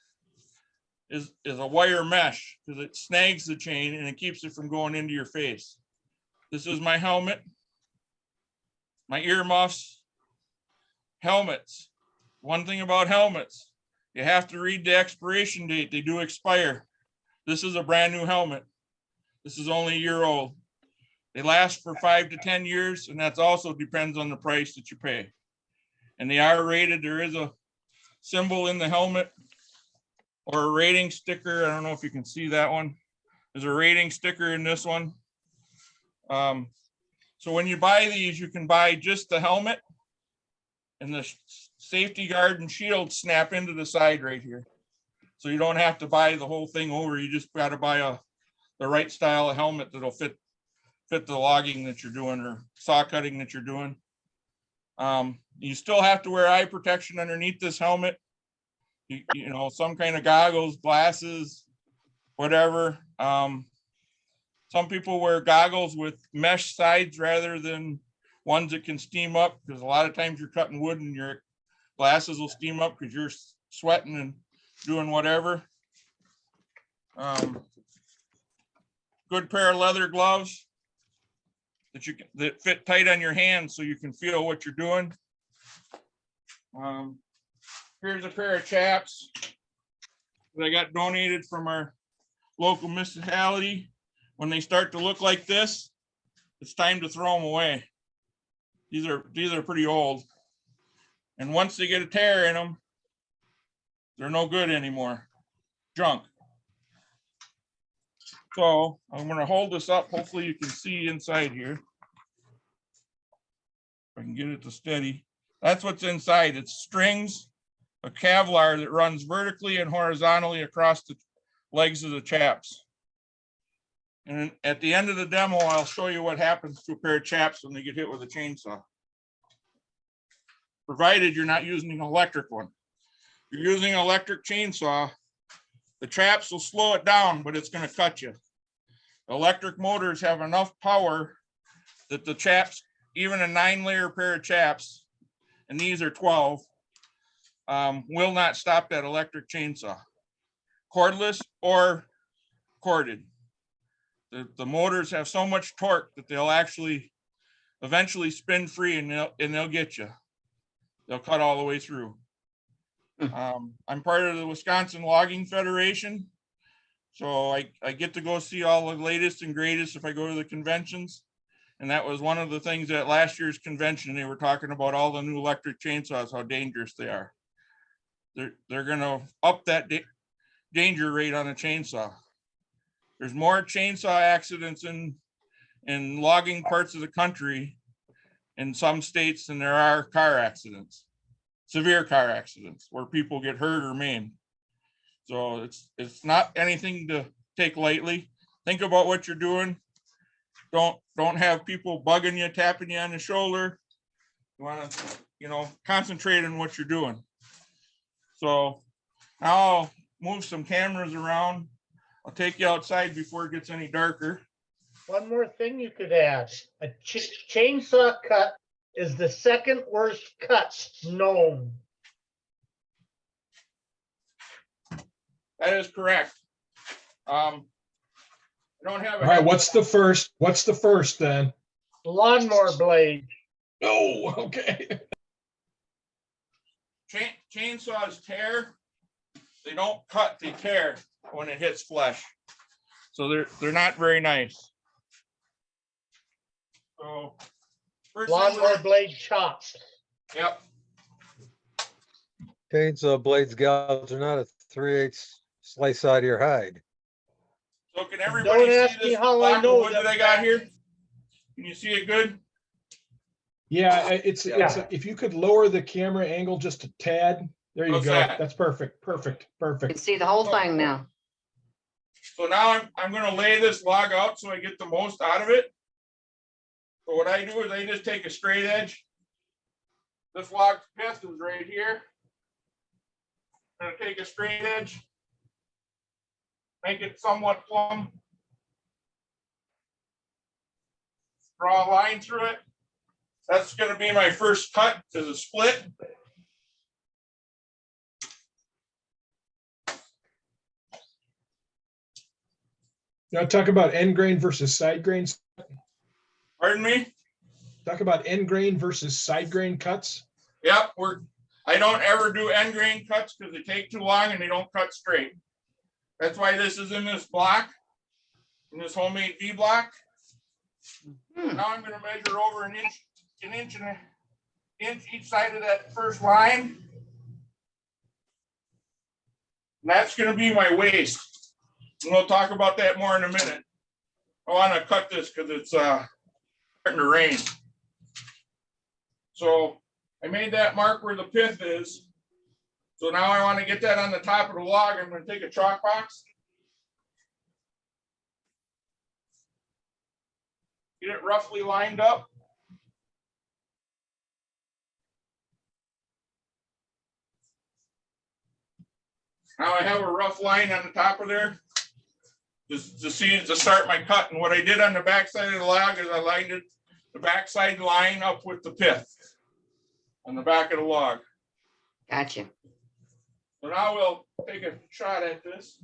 is a wire mesh because it snags the chain and it keeps it from going into your face. This is my helmet, my earmuffs, helmets. One thing about helmets, you have to read the expiration date. They do expire. This is a brand new helmet. This is only a year old. They last for 5 to 10 years, and that's also depends on the price that you pay. And they are rated. There is a symbol in the helmet or a rating sticker. I don't know if you can see that one. There's a rating sticker in this one. So when you buy these, you can buy just the helmet, and the safety guard and shield snap into the side right here. So you don't have to buy the whole thing over. You just got to buy the right style of helmet that'll fit the logging that you're doing or saw cutting that you're doing. You still have to wear eye protection underneath this helmet. You know, some kind of goggles, glasses, whatever. Some people wear goggles with mesh sides rather than ones that can steam up, because a lot of times you're cutting wood and your glasses will steam up because you're sweating and doing whatever. Good pair of leather gloves that fit tight on your hands so you can feel what you're doing. Here's a pair of chaps that I got donated from our local municipality. When they start to look like this, it's time to throw them away. These are pretty old. And once they get a tear in them, they're no good anymore. Junk. So I'm going to hold this up. Hopefully you can see inside here. If I can get it to steady. That's what's inside. It's strings of Kevlar that runs vertically and horizontally across the legs of the chaps. And at the end of the demo, I'll show you what happens to a pair of chaps when they get hit with a chainsaw. Provided you're not using an electric one. If you're using an electric chainsaw, the chaps will slow it down, but it's going to cut you. Electric motors have enough power that the chaps, even a 9-layer pair of chaps, and these are 12, will not stop that electric chainsaw. Cordless or corded. The motors have so much torque that they'll actually eventually spin free, and they'll get you. They'll cut all the way through. I'm part of the Wisconsin Logging Federation, so I get to go see all the latest and greatest if I go to the conventions. And that was one of the things at last year's convention. They were talking about all the new electric chainsaws, how dangerous they are. They're going to up that danger rate on a chainsaw. There's more chainsaw accidents in logging parts of the country in some states than there are car accidents, severe car accidents where people get hurt or maimed. So it's not anything to take lightly. Think about what you're doing. Don't have people bugging you, tapping you on the shoulder. You want to, concentrate on what you're doing. So now I'll move some cameras around. I'll take you outside before it gets any darker. One more thing you could add. A chainsaw cut is the second worst cut known. That is correct. I don't have. All right, what's the first? What's the first then? Lawnmower blade. Oh, okay. Chainsaws tear. They don't cut, they tear when it hits flesh. So they're not very nice. So lawnmower blade chops. Yep. Chainsaw blades gouge are not a 3/8 slice out of your hide. So can everybody Don't ask see me this how I block know of wood that I got here? Can you see it good? Yeah, it's if you could lower the camera angle just a tad. There you How's go. that? That's perfect. You can see the whole thing now. So now I'm going to lay this log out so I get the most out of it. So what I do is I just take a straight edge. This log's pith is right here. I'm going to take a straight edge, make it somewhat plumb, draw a line through it. That's going to be my first cut to the split. Now talk about end grain versus side grain. Pardon me? Talk about end grain versus side grain cuts. Yep, I don't ever do end grain cuts because they take too long and they don't cut straight. That's why this is in this block, in this homemade V block. Now I'm gonna measure over an inch and inch each side of that first line. And that's gonna be my waist. And we'll talk about that more in a minute. I wanna cut this because it's starting to rain. So I made that mark where the pith is. So now I want to get that on the top of the log. I'm going to take a chalk box. Get it roughly lined up. Now I have a rough line on the top of there. Just to start my cut. And what I did on the back side of the log is I lined it, the backside line up with the pith on the back of the log. Gotcha. So now we'll take a shot at this.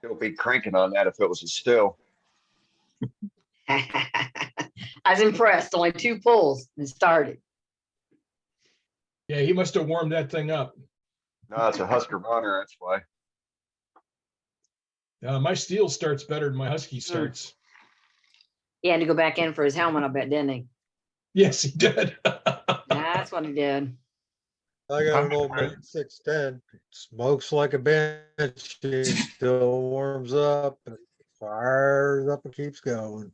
He'll be cranking on that if it was a still. I was impressed. Only 2 pulls and started. Yeah, he must have warmed that thing up. No, it's a Husker runner, that's why. My steel starts better than my Husky starts. He had to go back in for his helmet, I bet, didn't he? Yes, he did. That's what he did. I got an old man 610. Smokes like a bench. He still warms up and fires up and keeps going.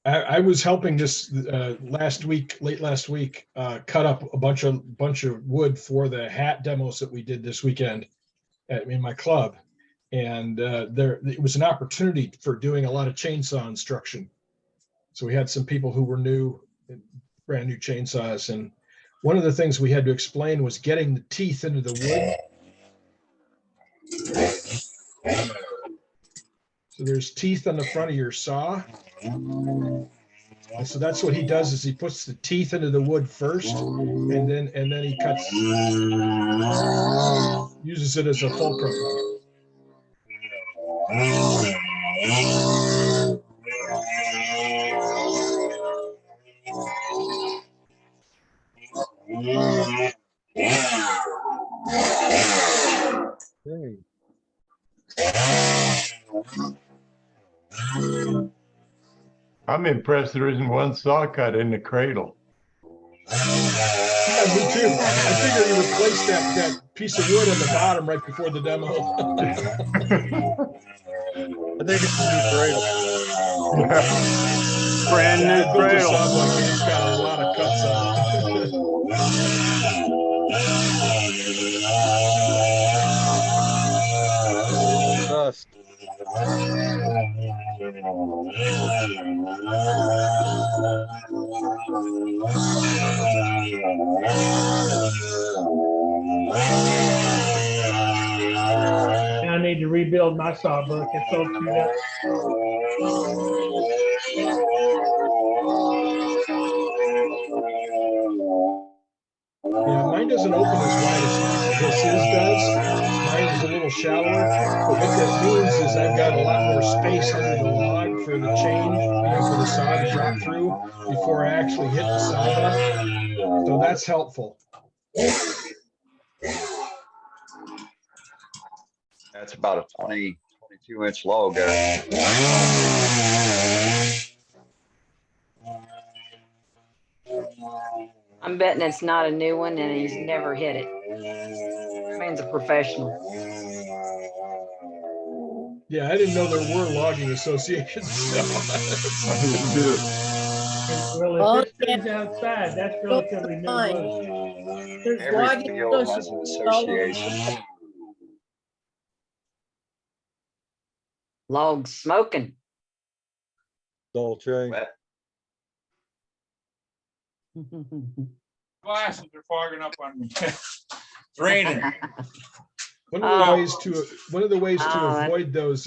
I was helping just late last week, cut up a bunch of wood for the hat demos that we did this weekend in my club, and it was an opportunity for doing a lot of chainsaw instruction. So we had some people who were brand new chainsaws, and one of the things we had to explain was getting the teeth into the wood. So there's teeth on the front of your saw. And so that's what he does is he puts the teeth into the wood first, and then he cuts, uses it as a fulcrum. Hey. I'm impressed there isn't one saw cut in the cradle. Yeah, me too. I figured he replaced that piece of wood on the bottom right before the demo. I think it's a new cradle. Brand new cradle. He's got a lot of cuts on it. Dust. I need to rebuild my sawbuck. It's so chewed up. Yeah, mine doesn't open as wide as his does. Mine is a little shallower. But what that means is I've got a lot more space under the log for the chain, for the saw to drop through before I actually hit the sawbuck. So that's helpful. That's about a 22-inch log there. I'm betting it's not a new one and he's never hit it. Man's a professional. Yeah, I didn't know there were logging associations. Well, if this thing's outside, that's relatively new. There's Every logging field has an association. Log smoking. Dull chain. Glasses are fogging up on me. It's raining. One of the ways to avoid those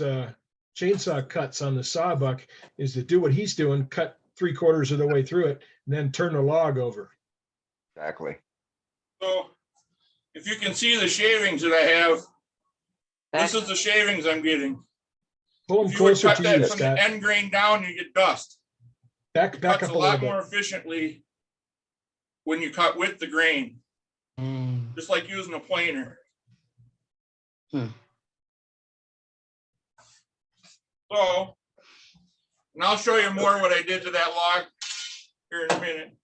chainsaw cuts on the sawbuck is to do what he's doing, cut 3/4 of the way through it, and then turn the log over. Exactly. So if you can see the shavings that I have, this is the shavings I'm getting. Pull them If you would closer cut to that you, from the Scott. end grain down, you get dust. Back It cuts up a a lot little more bit. efficiently when you cut with the grain, just like using a planer. So, and I'll show you more what I did to that log here in a minute.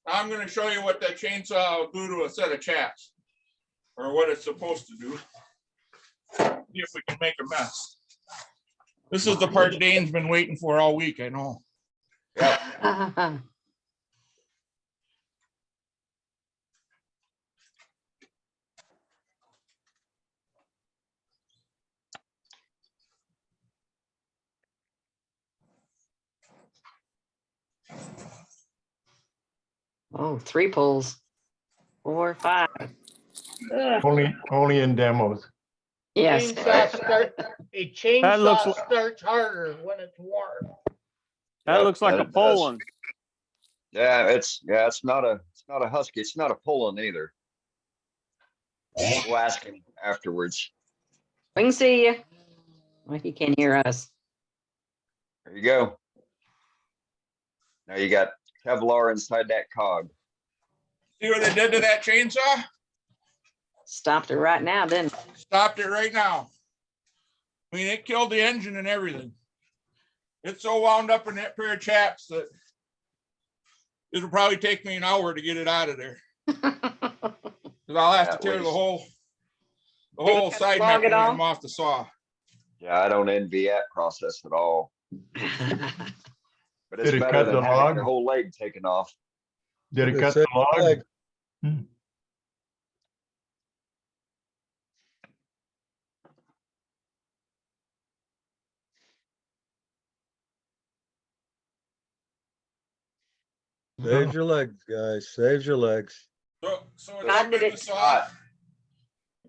Now I'm going to show you what that chainsaw will do to a set of chaps, or what it's supposed to do. See if we can make a mess. This is the part Dane's been waiting for all week, I know. Yep. Oh, 3 pulls. 4, 5. Ugh. Only in demos. Yes. A chainsaw starts harder when it's warm. That looks like a Poland. Yeah, it's not a husky. It's not a Poland either. We'll ask him afterwards. We can see you. Well, he can't hear us. There you go. Now you got Kevlar inside that cog. See what they did to that chainsaw? Stopped it right now, didn't it? Stopped it right now. I mean, it killed the engine and everything. It's so wound up in that pair of chaps that it'll probably take me an hour to get it out of there. Because I'll have to tear the whole side mechanism off the saw. Yeah, I don't envy that process at all. But it's Did it better cut than the having log? your whole leg taken off. Did it cut the log? Save your legs, guys. Save your legs. So it's up in the saw.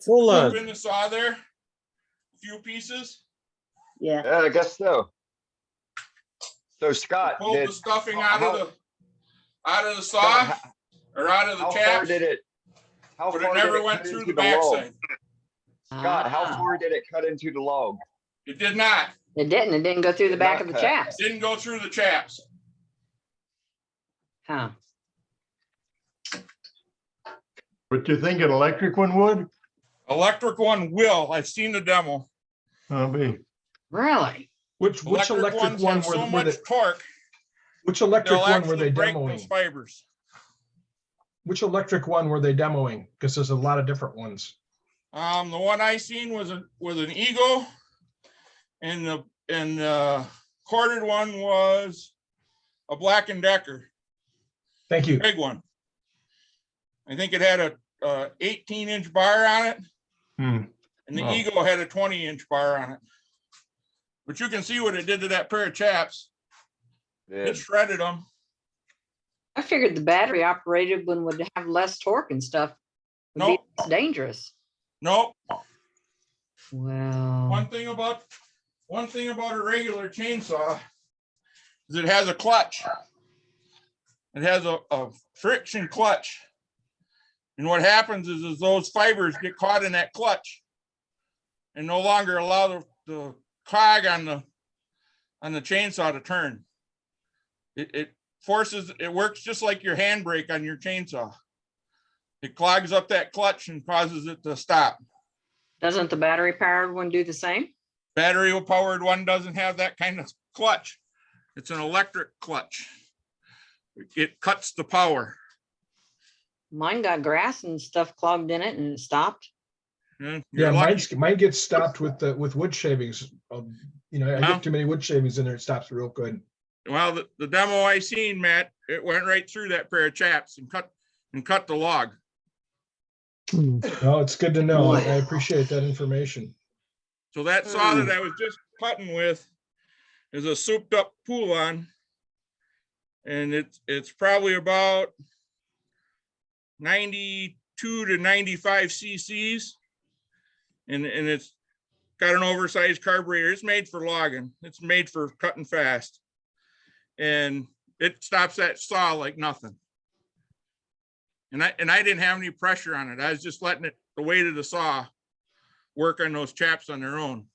Hold Up on. in the saw there. A few pieces. Yeah. Yeah, I guess so. So Scott, Pulled the stuffing out of the saw or out of the how chaps. far did it? How but far it never did it went cut through into the log? backside. Scott, how far did it cut into the log? It did not. It didn't. It didn't go through the back of the chaps. Didn't go through the chaps. Huh. But you think an electric one would? Electric one will. I've seen the demo. I'll be. Really? Which electric ones one have were, so were much they, torque. which electric They'll one were they actually break those demoing? fibers. Which electric one were they demoing? Because there's a lot of different ones. The one I seen was an Eagle, and the corded one was a Black & Decker. Thank you. Big one. I think it had a 18-inch bar on it, and the Wow. Eagle had a 20-inch bar on it. But you can see what it did to that pair of chaps. It shredded them. I figured the battery operated one would have less torque and stuff. Would be less dangerous. Nope. Well. One thing about a regular chainsaw is it has a clutch. It has a friction clutch. And what happens is those fibers get caught in that clutch and no longer allow the cog on the chainsaw to turn. It works just like your handbrake on your chainsaw. It clogs up that clutch and causes it to stop. Doesn't the battery powered one do the same? Battery powered one doesn't have that kind of clutch. It's an electric clutch. It cuts the power. Mine got grass and stuff clogged in it and it stopped. Yeah, mine gets stopped with wood shavings. You know, I get too many wood shavings in there, it stops real good. Well, the demo I seen, Matt, it went right through that pair of chaps and cut the log. No, it's good to know. I appreciate that information. So that saw that I was just cutting with is a souped up Poulon, and it's probably about 92 to 95 cc's, and it's got an oversized carburetor. It's made for logging. It's made for cutting fast, and it stops that saw like nothing. And I didn't have any pressure on it. I was just letting the weight of the saw work on those chaps on their own.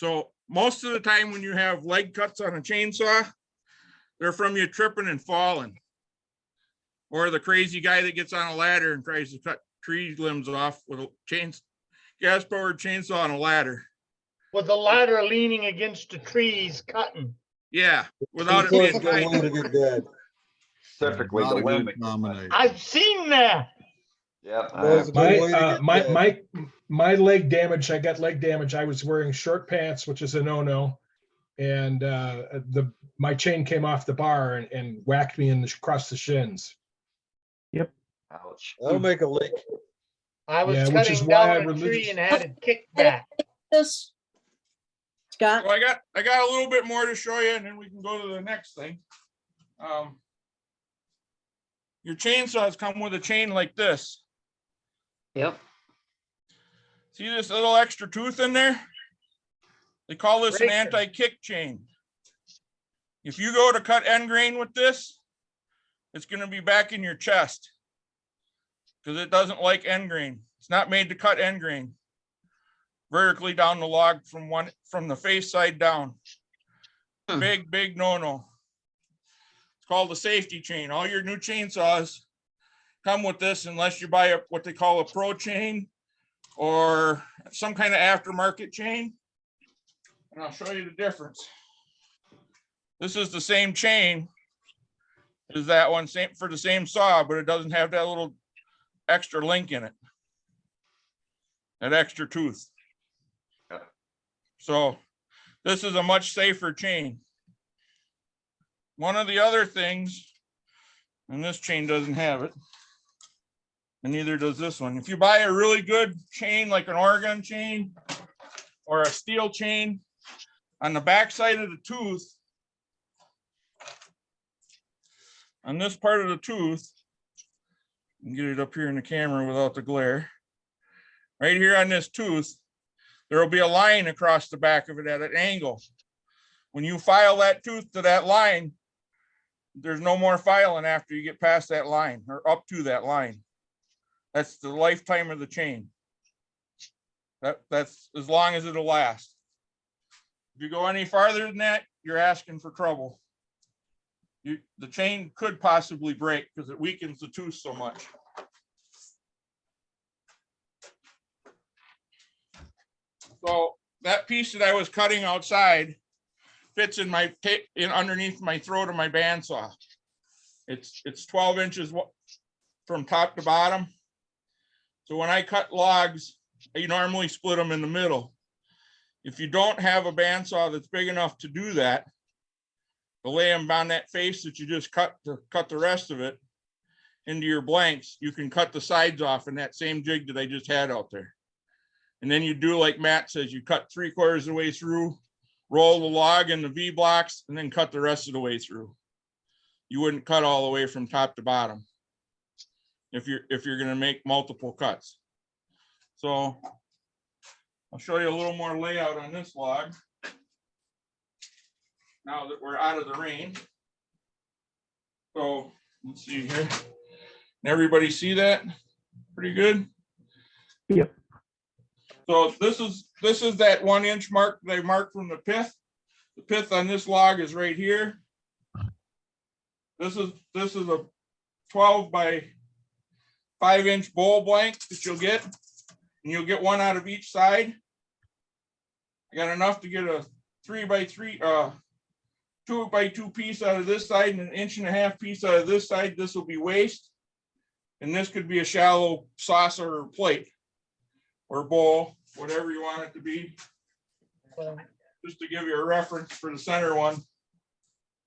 So most of the time when you have leg cuts on a chainsaw, they're from you tripping and falling. Or the crazy guy that gets on a ladder and tries to cut tree limbs off with a gas powered chainsaw on a ladder. With the ladder leaning against the trees, cutting. Yeah, without it being tight. Way to get dead. Specifically the Not a limb. good combination. I've seen that. Yep. Always a good way to get dead. My leg damage, I got leg damage. I was wearing short pants, which is a no-no. And my chain came off the bar and whacked me across the shins. Ouch. That'll make a leak. I was Yeah, which is cutting why down I a tree and had it kicked back. This, Scott, So I got a little bit more to show you, and then we can go to the next thing. Your chainsaws come with a chain like this. Yep. See this little extra tooth in there? They call this an Breaker. anti-kick chain. If you go to cut end grain with this, it's going to be back in your chest because it doesn't like end grain. It's not made to cut end grain vertically down the log from the face side down. Big no-no. It's called a safety chain. All your new chainsaws come with this unless you buy what they call a pro chain or some kind of aftermarket chain. And I'll show you the difference. This is the same chain as that one, same for the same saw, but it doesn't have that little extra link in it. That extra tooth. So this is a much safer chain. One of the other things, and this chain doesn't have it, and neither does this one. If you buy a really good chain, like an Oregon chain or a steel chain, on the back side of the tooth, on this part of the tooth, you can get it up here in the camera without the glare. Right here on this tooth, there will be a line across the back of it at an angle. When you file that tooth to that line, there's no more filing after you get past that line or up to that line. That's the lifetime of the chain. That's as long as it'll last. If you go any farther than that, you're asking for trouble. The chain could possibly break because it weakens the tooth so much. So that piece that I was cutting outside fits in underneath my throat of my bandsaw. It's 12 inches from top to bottom. So when I cut logs, I normally split them in the middle. If you don't have a bandsaw that's big enough to do that, to lay them on that face that you just cut to cut the rest of it into your blanks, you can cut the sides off in that same jig that I just had out there. And then you do like Matt says, you cut 3/4 of the way through, roll the log in the V blocks, and then cut the rest of the way through. You wouldn't cut all the way from top to bottom if you're going to make multiple cuts. So I'll show you a little more layout on this log now that we're out of the rain. So let's see here. Can everybody see that? Pretty good. Yep. So this is that 1 inch mark they marked from the pith. The pith on this log is right here. This is a 12 by 5 inch bowl blank that you'll get, and you'll get one out of each side. I got enough to get a 3 by 3, 2 by 2 piece out of this side and an 1.5 inch piece out of this side. This will be waste, and this could be a shallow saucer or plate or bowl, whatever you want it to be. Just to give you a reference for the center one,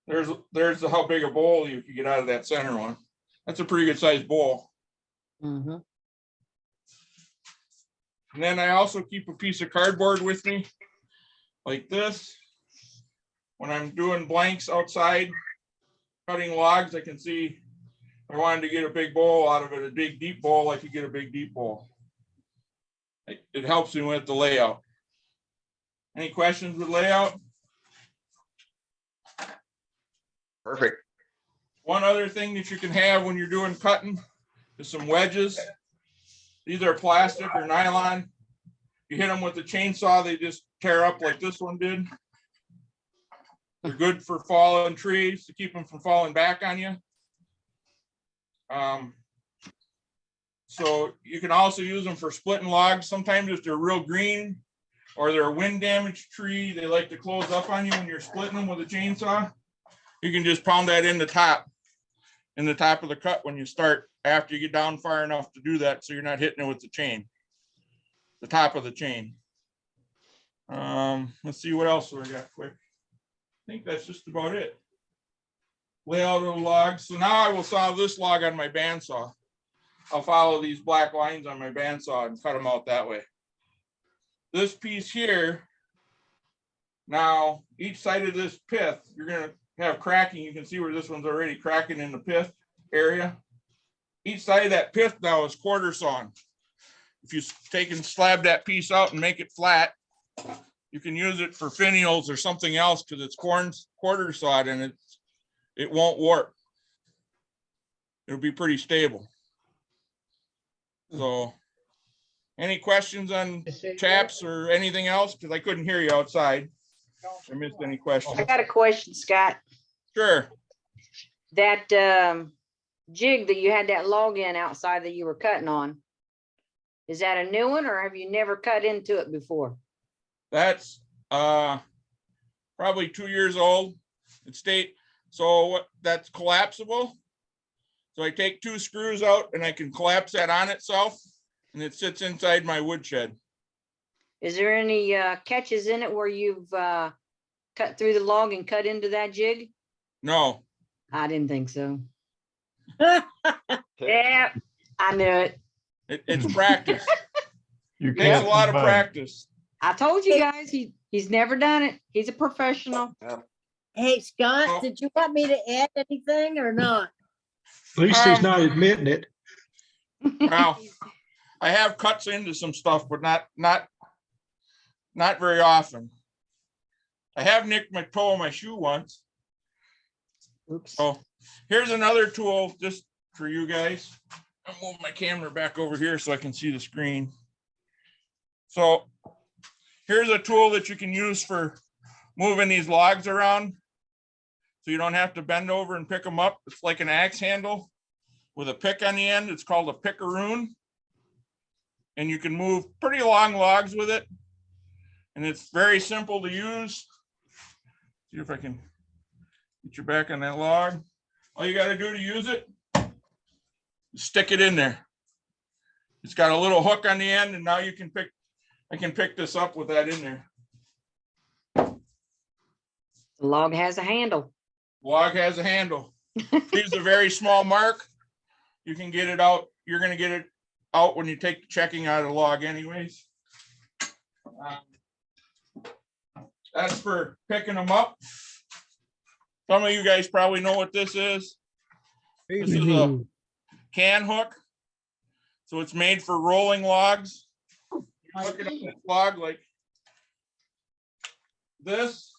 there's how big a bowl you could get out of that center one. That's a pretty good sized bowl. Mm-hmm. And then I also keep a piece of cardboard with me like this. When I'm doing blanks outside, cutting logs, I can see if I wanted to get a big bowl out of it, a big deep bowl, I could get a big deep bowl. It helps me with the layout. Any questions with layout? Perfect. One other thing that you can have when you're doing cutting is some wedges. These are plastic or nylon. you hit them with a chainsaw, they just tear up like this one did. They're good for falling trees to keep them from falling back on you. So you can also use them for splitting logs. Sometimes if they're real green or they're a wind damaged tree, they like to close up on you when you're splitting them with a chainsaw. You can just pound that in the top of the cut when you start, after you get down far enough to do that, so you're not hitting it with the chain, the top of the chain. Let's see what else we got quick. I think that's just about it. Layout of the logs. So now I will saw this log on my bandsaw. I'll follow these black lines on my bandsaw and cut them out that way. This piece here, now each side of this pith, you're going to have cracking. You can see where this one's already cracking in the pith area. Each side of that pith now is quarter sawn. If you take and slab that piece out and make it flat, you can use it for finials or something else because it's quarter sawed and it won't warp. It'll be pretty stable. So, any questions on chaps or anything else? Because I couldn't hear you outside. I missed any questions. I got a question, Scott. Sure. That jig that you had that log in outside that you were cutting on, is that a new one or have you never cut into it before? That's probably 2 years old. That's collapsible. So I take 2 screws out and I can collapse that on itself and it sits inside my woodshed. Is there any catches in it where you've cut through the log and cut into that jig? No. I didn't think so. Yeah, I knew it. It's practice. You Takes a lot of practice. I told you guys, he's never done it. He's a professional. Hey, Scott, did you want me to add anything or not? At least he's not admitting it. Well, I have cuts into some stuff, but not very often. I have nicked my toe in my shoe once. Oops. So here's another tool just for you guys. I'll move my camera back over here so I can see the screen. So here's a tool that you can use for moving these logs around. So you don't have to bend over and pick them up. It's like an axe handle with a pick on the end. It's called a pickaroon. And you can move pretty long logs with it. And it's very simple to use. See if I can get you back on that log. All you got to do to use it, stick it in there. It's got a little hook on the end, and now I can pick this up with that in there. The log has a handle. Log has a handle. Use a very small mark. You can get it out. You're going to get it out when you take the checking out of the log anyways. That's for picking them up. Some of you guys probably know what this is. This is a can hook. So it's made for rolling logs. You hook it on this log like this.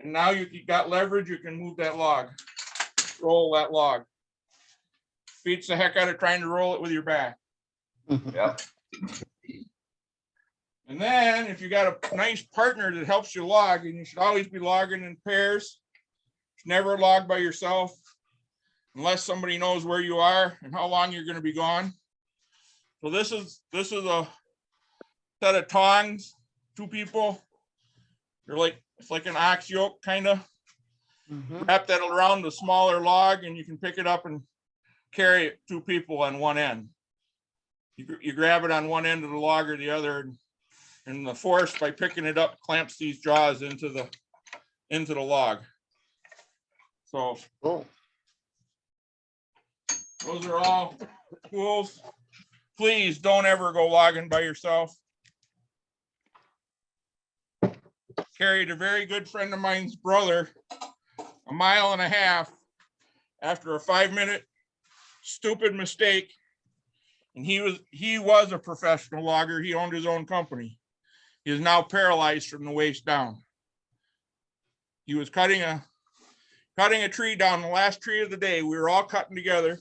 And now you got leverage, you can move that log, roll that log. Beats the heck out of trying to roll it with your back. Yep. And then if you got a nice partner that helps you log, and you should always be logging in pairs, never log by yourself unless somebody knows where you are and how long you're going to be gone. So this is a set of tongs, 2 people. They're like, it's like an ox yoke kind of. Wrap that around the smaller log and you can pick it up and carry it 2 people on one end. You grab it on one end of the log or the other, and the force by picking it up clamps these jaws into the log. So cool. Those are all tools. Please don't ever go logging by yourself. Carried a very good friend of mine's brother 1.5 miles after a 5-minute stupid mistake. And he was a professional logger. He owned his own company. He is now paralyzed from the waist down. He was cutting a tree down, the last tree of the day. We were all cutting together.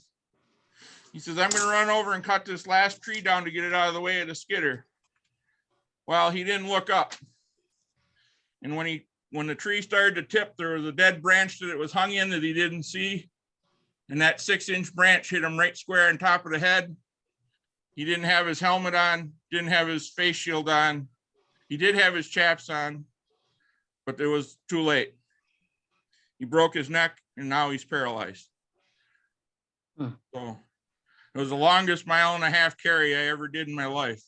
He says, I'm going to run over and cut this last tree down to get it out of the way of the skidder. Well, he didn't look up. And when the tree started to tip, there was a dead branch that it was hung in that he didn't see. And that 6-inch branch hit him right square on top of the head. He didn't have his helmet on, didn't have his face shield on. He did have his chaps on, but it was too late. He broke his neck and now he's paralyzed. So it was the longest 1.5-mile carry I ever did in my life.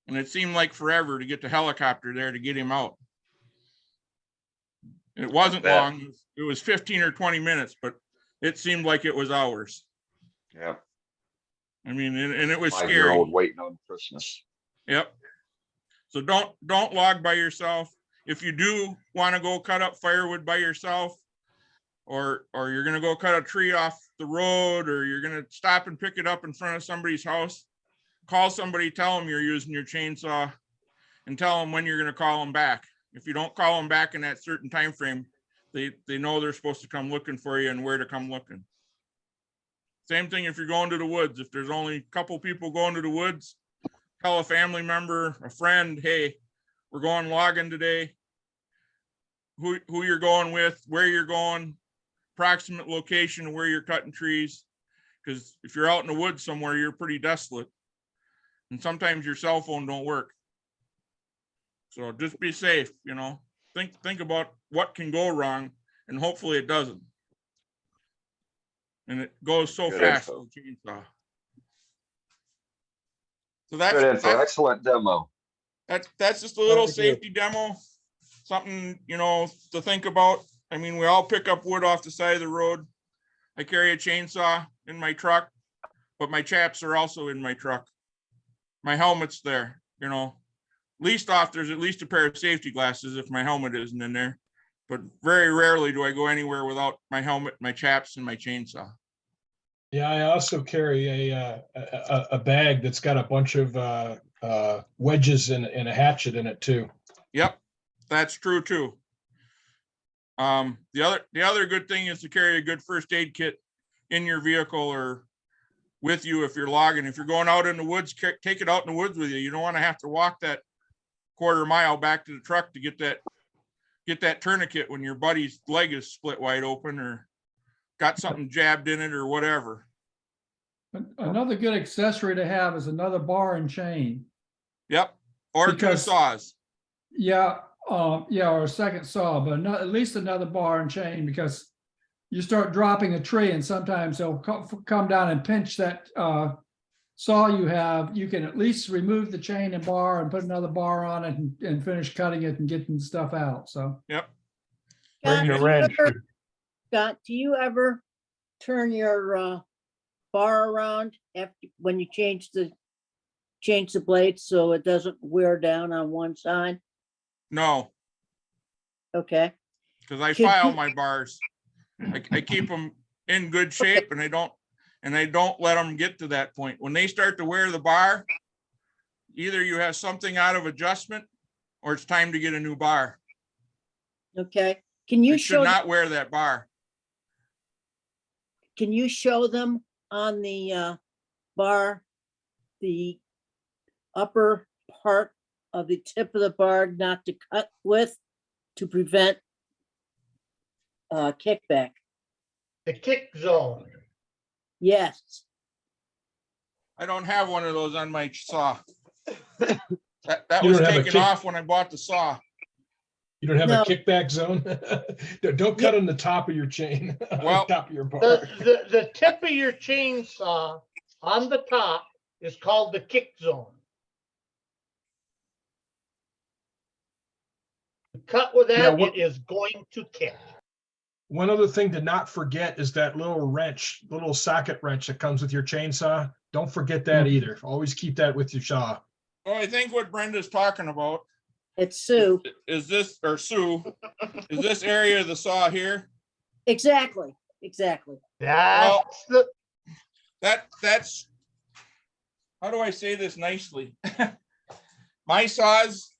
And it seemed like forever to get the helicopter there to get him out. It wasn't long. It was 15 or 20 minutes, but it seemed like it was hours. Yeah. I mean, and it was 5-year-old scary. waiting on Christmas. Yep. So don't log by yourself. If you do want to go cut up firewood by yourself, or you're going to go cut a tree off the road, or you're going to stop and pick it up in front of somebody's house, call somebody, tell them you're using your chainsaw, and tell them when you're going to call them back. If you don't call them back in that certain time frame, they know they're supposed to come looking for you and where to come looking. Same thing if you're going to the woods. If there's only a couple people going to the woods, tell a family member, a friend, hey, we're going logging today. Who you're going with, where you're going, approximate location of where you're cutting trees. Because if you're out in the woods somewhere, you're pretty desolate. And sometimes your cell phone don't work. So just be safe, you know. Think about what can go wrong, and hopefully it doesn't. And it goes so Good fast info. with the chainsaw. So Good info. Excellent demo. that's just a little Thank you. safety demo, something, you know, to think about. I mean, we all pick up wood off the side of the road. I carry a chainsaw in my truck, but my chaps are also in my truck. My helmet's there, you know. Least off, there's at least a pair of safety glasses if my helmet isn't in there. But very rarely do I go anywhere without my helmet, my chaps, and my chainsaw. Yeah, I also carry a bag that's got a bunch of wedges and a hatchet in it too. Yep, that's true too. The other good thing is to carry a good first aid kit in your vehicle or with you if you're logging. If you're going out in the woods, take it out in the woods with you. You don't want to have to walk that 1/4 mile back to the truck to get that tourniquet when your buddy's leg is split wide open or got something jabbed in it or whatever. Another good accessory to have is another bar and chain. Yep, or Because- 2 saws. Yeah, or a second saw, but at least another bar and chain, because you start dropping a tree and sometimes they'll come down and pinch that saw you have. You can at least remove the chain and bar and put another bar on it and finish cutting it and getting stuff out. So. Yep. Bring the wrench. Scott, do you ever turn your bar around when you change the blade so it doesn't wear down on one side? No, Okay. because I Should file you- my bars. I keep them in good shape and I don't let them get to that point. When they start to wear the bar, either you have something out of adjustment or it's time to get a new bar. Okay. Can you You should not wear that bar. Can you show them on the bar, the upper part of the tip of the bar not to cut with to prevent kickback? The kick zone. Yes. I don't have one of those on my saw. That You was don't have a taken kick- off when I bought the saw. You don't have No. a kickback zone? Don't cut on the top of your chain, on Well, the top of your bar. The tip of your chainsaw on the top is called the kick zone. Cut with Yeah, that, what- it is going to kick. One other thing to not forget is that little wrench, little socket wrench that comes with your chainsaw. Don't forget that either. Always keep that with your saw. Well, I think what Brenda's talking about It's Sue. is this, or Sue, is this area of the saw here? Exactly. That's That's, how do I say this nicely? My saws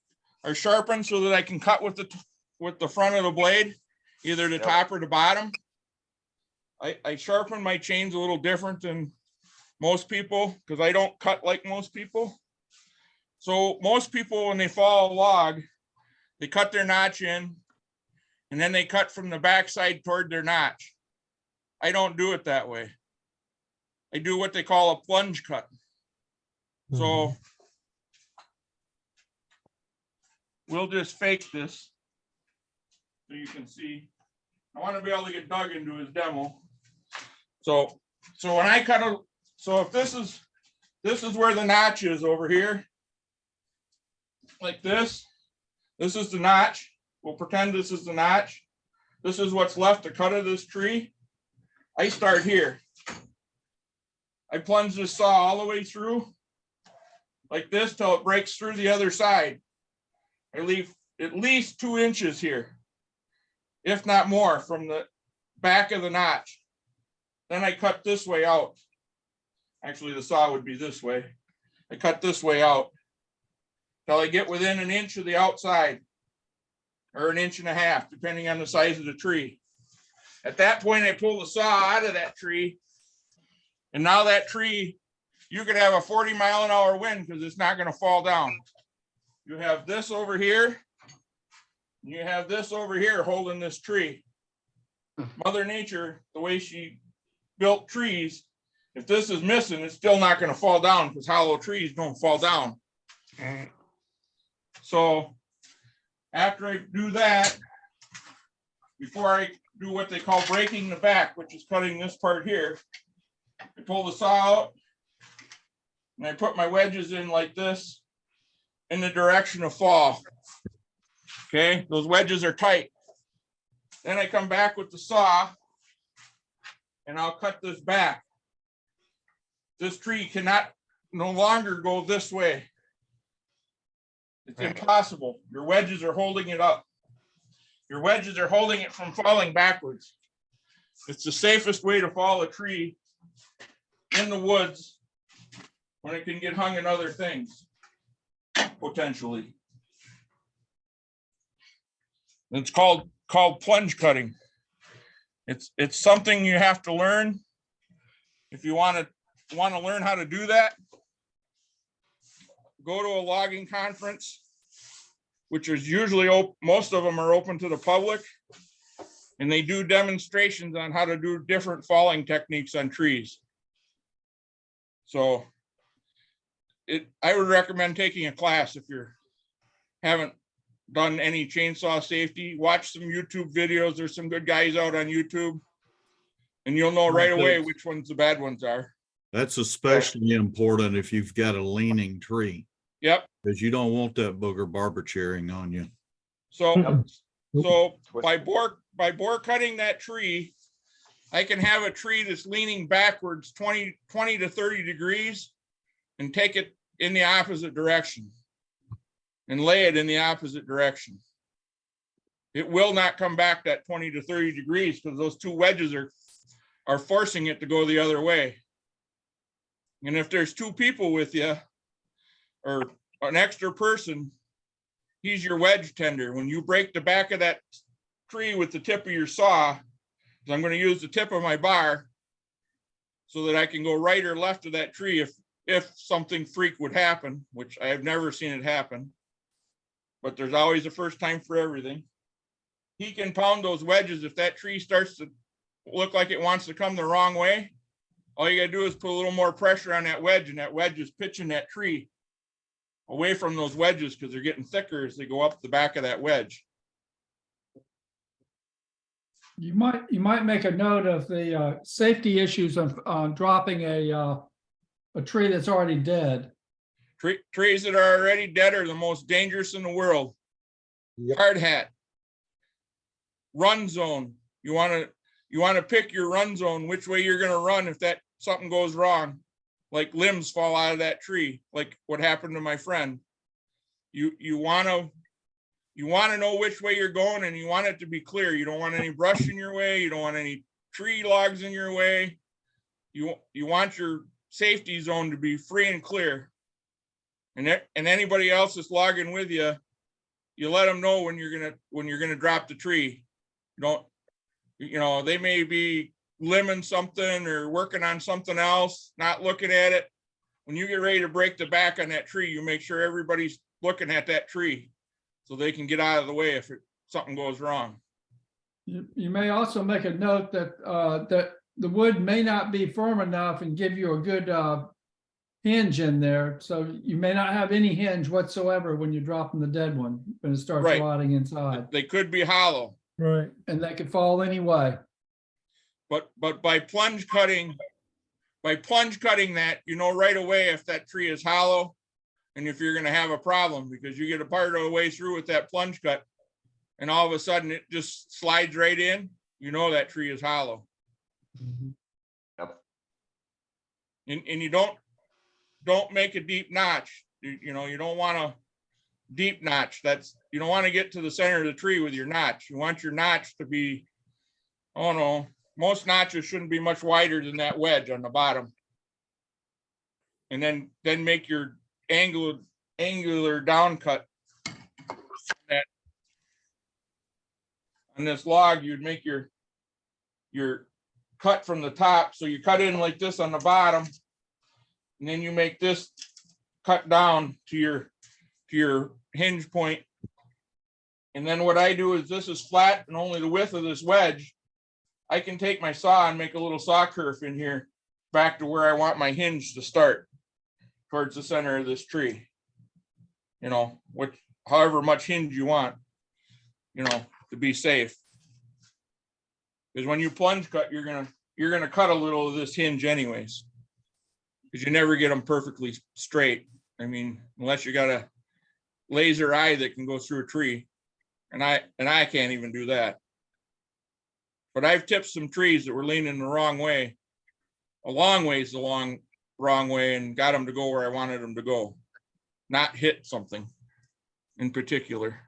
are sharpened so that I can cut with the front of the blade, either the Yep. top or the bottom. I sharpen my chains a little different than most people because I don't cut like most people. So most people, when they fall a log, they cut their notch in and then they cut from the backside toward their notch. I don't do it that way. I do what they call a plunge cut. So we'll just fake this so you can see. I want to be able to get Doug into his demo. So when I cut a, so if this is where the notch is over here, like this is the notch. We'll pretend this is the notch. This is what's left to cut of this tree. I start here. I plunge this saw all the way through like this till it breaks through the other side. I leave at least 2 inches here, if not more, from the back of the notch. Then I cut this way out. Actually, the saw would be this way. I cut this way out till I get within 1 inch of the outside, or 1.5 inches, depending on the size of the tree. At that point, I pull the saw out of that tree. And now that tree, you could have a 40-mile-an-hour wind because it's not going to fall down. You have this over here. You have this over here holding this tree. Mother Nature, the way she built trees, if this is missing, it's still not going to fall down because hollow trees don't fall down. So after I do that, before I do what they call breaking the back, which is cutting this part here, I pull the saw out and I put my wedges in like this in the direction of fall. Okay, those wedges are tight. Then I come back with the saw and I'll cut this back. This tree cannot no longer go this way. It's impossible. Your wedges are holding it up. Your wedges are holding it from falling backwards. It's the safest way to fall a tree in the woods when it can get hung in other things, potentially. It's called plunge cutting. It's something you have to learn. If you want to learn how to do that, go to a logging conference, which is usually most of them are open to the public, and they do demonstrations on how to do different falling techniques on trees. So I would recommend taking a class if you haven't done any chainsaw safety. Watch some YouTube videos. There's some good guys out on YouTube, and you'll know right away which ones the bad ones are. That's especially important if you've got a leaning tree. Yep. Because you don't want that booger barber chairing on you. So by bore cutting that tree, I can have a tree that's leaning backwards 20 to 30 degrees and take it in the opposite direction and lay it in the opposite direction. It will not come back that 20 to 30 degrees because those 2 wedges are forcing it to go the other way. And if there's 2 people with you or an extra person, he's your wedge tender. When you break the back of that tree with the tip of your saw, I'm going to use the tip of my bar so that I can go right or left of that tree if something freak would happen, which I have never seen it happen, but there's always a first time for everything. He can pound those wedges. If that tree starts to look like it wants to come the wrong way, all you gotta do is put a little more pressure on that wedge, and that wedge is pitching that tree away from those wedges because they're getting thicker as they go up the back of that wedge. You might make a note of the safety issues of dropping a tree that's already dead. Trees that are already dead are the most dangerous in the world. Yep. Hard hat, run zone. You want to pick your run zone, which way you're going to run if that something goes wrong, like limbs fall out of that tree, like what happened to my friend. You want to know which way you're going, and you want it to be clear. You don't want any brush in your way. You don't want any tree logs in your way. You want your safety zone to be free and clear. And anybody else that's logging with you, you let them know when you're gonna drop the tree. They may be limbing something or working on something else, not looking at it. when you get ready to break the back on that tree, you make sure everybody's looking at that tree so they can get out of the way if something goes wrong. You may also make a note that that the wood may not be firm enough and give you a good hinge in there. So you may not have any hinge whatsoever when you're dropping the dead one, when it starts Right. rotting inside. They could be hollow. Right. And they could fall anyway. But by plunge cutting that, you know right away if that tree is hollow and if you're going to have a problem, because you get a part of the way through with that plunge cut and all of a sudden it just slides right in, you know that tree is hollow. Yep. And you don't make a deep notch. You know, you don't want a deep notch. You don't want to get to the center of the tree with your notch. You want your notch to be, oh no, most notches shouldn't be much wider than that wedge on the bottom. And then make your angular down cut. That on this log, you'd make your cut from the top. So you cut in like this on the bottom, and then you make this cut down to your hinge point. And then what I do is, this is flat and only the width of this wedge. I can take my saw and make a little saw curve in here back to where I want my hinge to start towards the center of this tree. You know, however much hinge you want, you know, to be safe. Because when you plunge cut, you're gonna cut a little of this hinge anyways, because you never get them perfectly straight. I mean, unless you got a laser eye that can go through a tree, and I can't even do that. But I've tipped some trees that were leaning the wrong way, a long ways wrong way, and got them to go where I wanted them to go, not hit something in particular.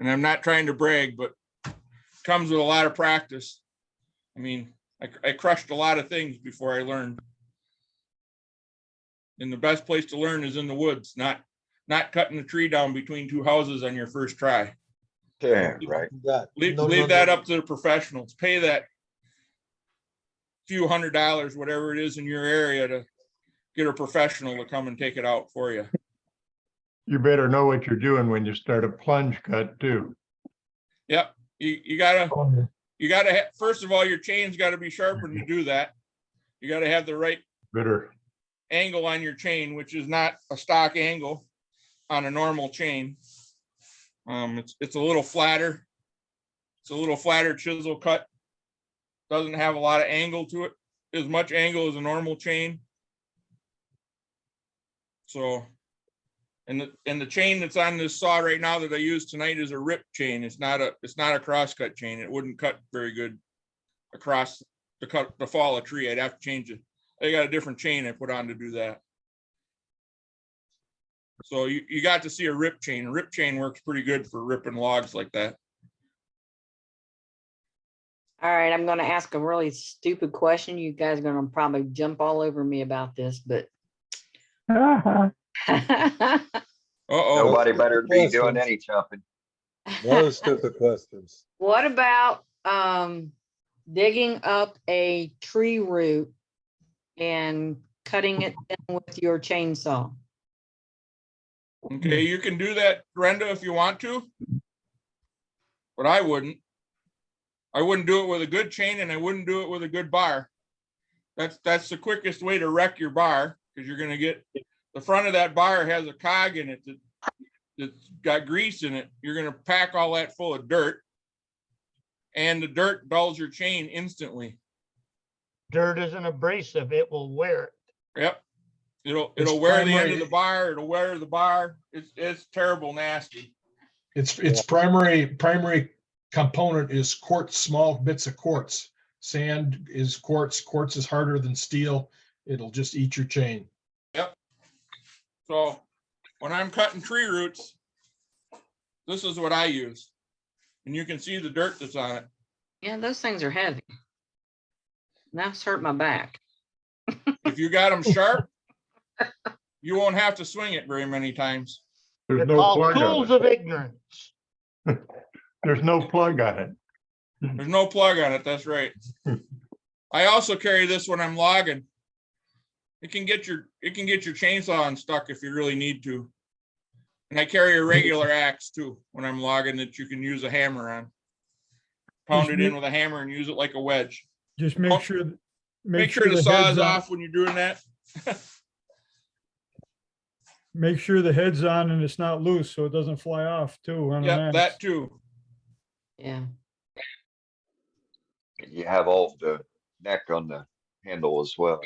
And I'm not trying to brag, but it comes with a lot of practice. I mean, I crushed a lot of things before I learned. And the best place to learn is in the woods, not cutting the tree down between two houses on your first try. Yeah, right. Leave that up to the professionals. Pay that few $100s, whatever it is in your area, to get a professional to come and take it out for you. You better know what you're doing when you start a plunge cut too. Yep. You gotta first of all, your chain's got to be sharp when you do that. You got to have the right angle on your chain, which is not a stock angle on a normal chain. It's a little flatter. It's a little flatter chisel cut. Doesn't have a lot of angle to it, as much angle as a normal chain. So, and the chain that's on this saw right now that I use tonight is a rip chain. It's not a crosscut chain. It wouldn't cut very good across to fall a tree. I'd have to change it. I got a different chain I put on to do that. So you got to see a rip chain. A rip chain works pretty good for ripping logs like that. All right, I'm going to ask a really stupid question. You guys are going to probably jump all over me about this, but Nobody better be doing any jumping. No stupid questions. what about digging up a tree root and cutting it in with your chainsaw? Okay, you can do that, Brenda, if you want to, but I wouldn't. I wouldn't do it with a good chain, and I wouldn't do it with a good bar. That's the quickest way to wreck your bar, because you're going to get the front of that bar has a cog in it that's got grease in it. You're going to pack all that full of dirt, and the dirt dulls your chain instantly. Dirt is an abrasive. It will wear it. Yep. It'll wear the end of the bar. It'll wear the bar. It's terrible, nasty. Its primary component is quartz, small bits of quartz. Sand is quartz. Quartz is harder than steel. It'll just eat your chain. Yep. So when I'm cutting tree roots, this is what I use. And you can see the dirt that's on it. Yeah, those things are heavy. That's hurt my back. If you got them sharp, you won't have to swing it very many times. There's no plug Tools on of ignorance. it. There's no plug on it. There's no plug on it. That's right. I also carry this when I'm logging. It can get your chainsaw unstuck if you really need to. And I carry a regular axe too when I'm logging that you can use a hammer on. Pound it in with a hammer and use it like a wedge. Just Make sure the saw is off when you're doing that. Make sure the head's on and it's not loose so it doesn't fly off too. On an Yep, axe. that too. Yeah. You have all the neck on the handle as well.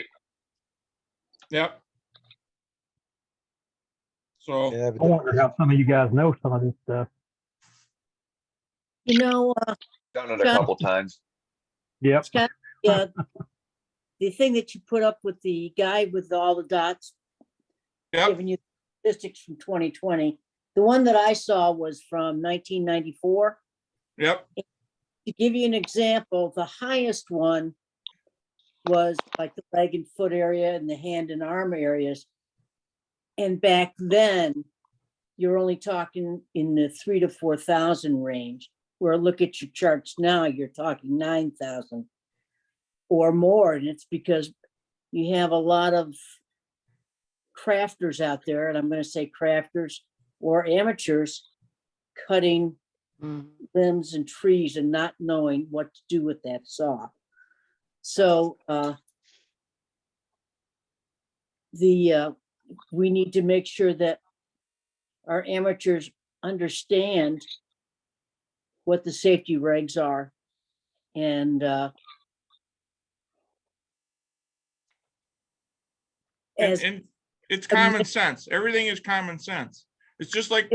Yep. So Yeah, I but wonder how some of you guys know some of this stuff. You know, Done it a Scott- couple times. Yep. Scott, the thing that you put up with the guy with all the dots, yep. giving you statistics from 2020. The one that I saw was from 1994. Yep. To give you an example, the highest one was like the leg and foot area and the hand and arm areas. And back then, you're only talking in the 3,000 to 4,000 range. Where look at your charts now, you're talking 9,000 or more. And it's because you have a lot of crafters out there, and I'm going to say crafters or amateurs cutting limbs and trees and not knowing what to do with that saw. So we need to make sure that our amateurs understand what the safety regs are. And and it's common sense. Everything is common sense. It's just like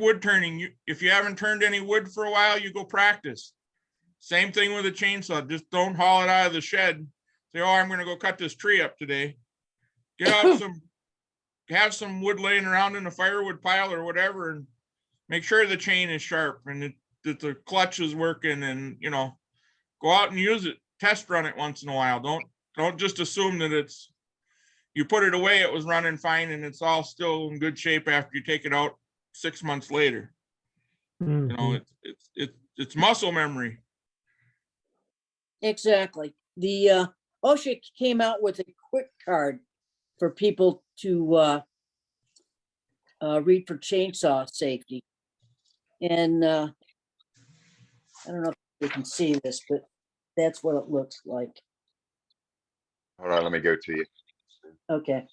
wood turning. If you haven't turned any wood for a while, you go practice. Same thing with a chainsaw. Just don't haul it out of the shed. Say, oh, I'm going to go cut this tree up today. Get out have some wood laying around in a firewood pile or whatever, and make sure the chain is sharp and that the clutch is working, and go out and use it. Test run it once in a while. Don't just assume that you put it away, it was running fine and it's all still in good shape after you take it out 6 months later. It's muscle memory. Exactly. The OSHA came out with a quick card for people to read for chainsaw safety. And I don't know if you can see this, but that's what it looks like. Hold on, let me go to you. Okay.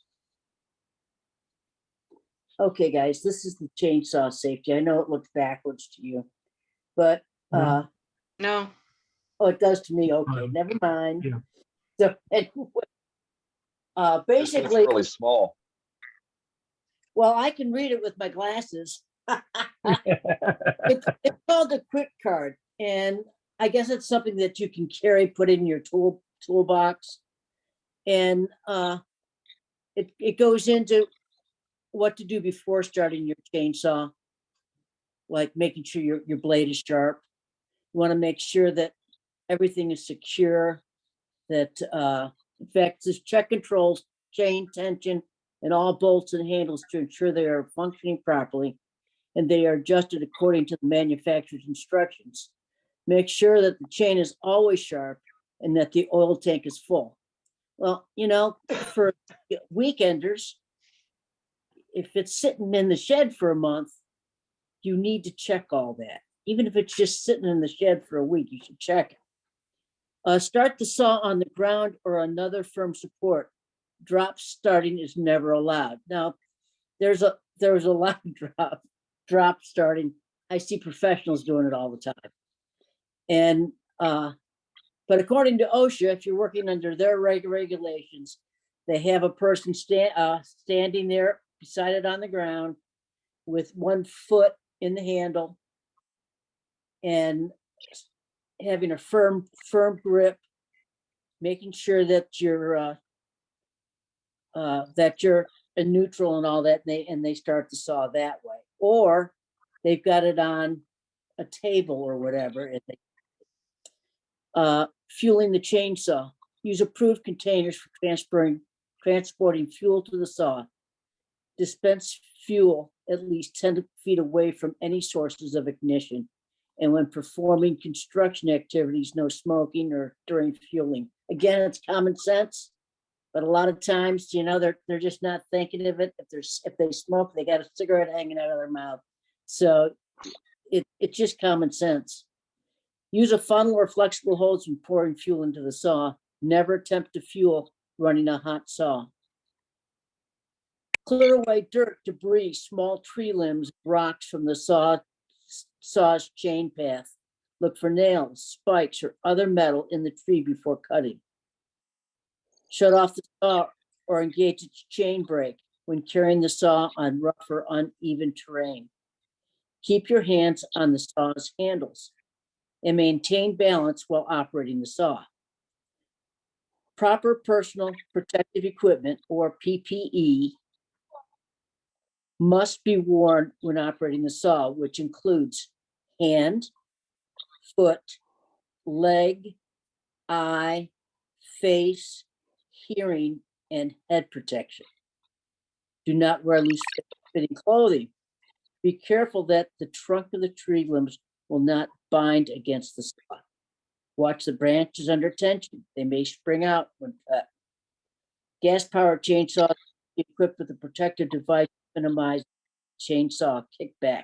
Okay, guys, this is the chainsaw safety. I know it looks backwards to you, but No. oh, it does to me. Okay, never mind. Yeah. So anyway, It's basically, really small. well, I can read it with my glasses. It's called a quick card, and I guess it's something that you can carry, put in your toolbox, and it goes into what to do before starting your chainsaw, like making sure your blade is sharp. You want to make sure that everything is secure, that in fact, this check controls chain tension and all bolts and handles to ensure they are functioning properly and they are adjusted according to the manufacturer's instructions. Make sure that the chain is always sharp and that the oil tank is full. Well, for weekenders, if it's sitting in the shed for a month, you need to check all that. Even if it's just sitting in the shed for a week, you should check it. Start the saw on the ground or another firm support. Drop starting is never allowed. Now, there's a lot of drop starting. I see professionals doing it all the time. And but according to OSHA, if you're working under their regulations, they have a person standing there beside it on the ground with 1 foot in the handle and having a firm grip, making sure that you're in neutral and all that, and they start the saw that way. Or they've got it on a table or whatever, and they fueling the chainsaw. Use approved containers for transporting fuel to the saw. Dispense fuel at least 10 feet away from any sources of ignition. And when performing construction activities, no smoking or during fueling. Again, it's common sense. But a lot of times, you know, they're just not thinking of it. If they smoke, they got a cigarette hanging out of their mouth. So it's just common sense. Use a funnel or flexible hose when pouring fuel into the saw. Never attempt to fuel running a hot saw. Clear away dirt, debris, small tree limbs, rocks from the saw's chain path. Look for nails, spikes, or other metal in the tree before cutting. Shut off the saw or engage its chain brake when carrying the saw on rough or uneven terrain. Keep your hands on the saw's handles and maintain balance while operating the saw. Proper personal protective equipment, or PPE, must be worn when operating the saw, which includes hand, foot, leg, eye, face, hearing, and head protection. Do not wear loose fitting clothing. Be careful that the trunk of the tree limbs will not bind against the saw. Watch the branches under tension. They may spring out when cut. Gas-powered chainsaws equipped with a protective device to minimize chainsaw kickback.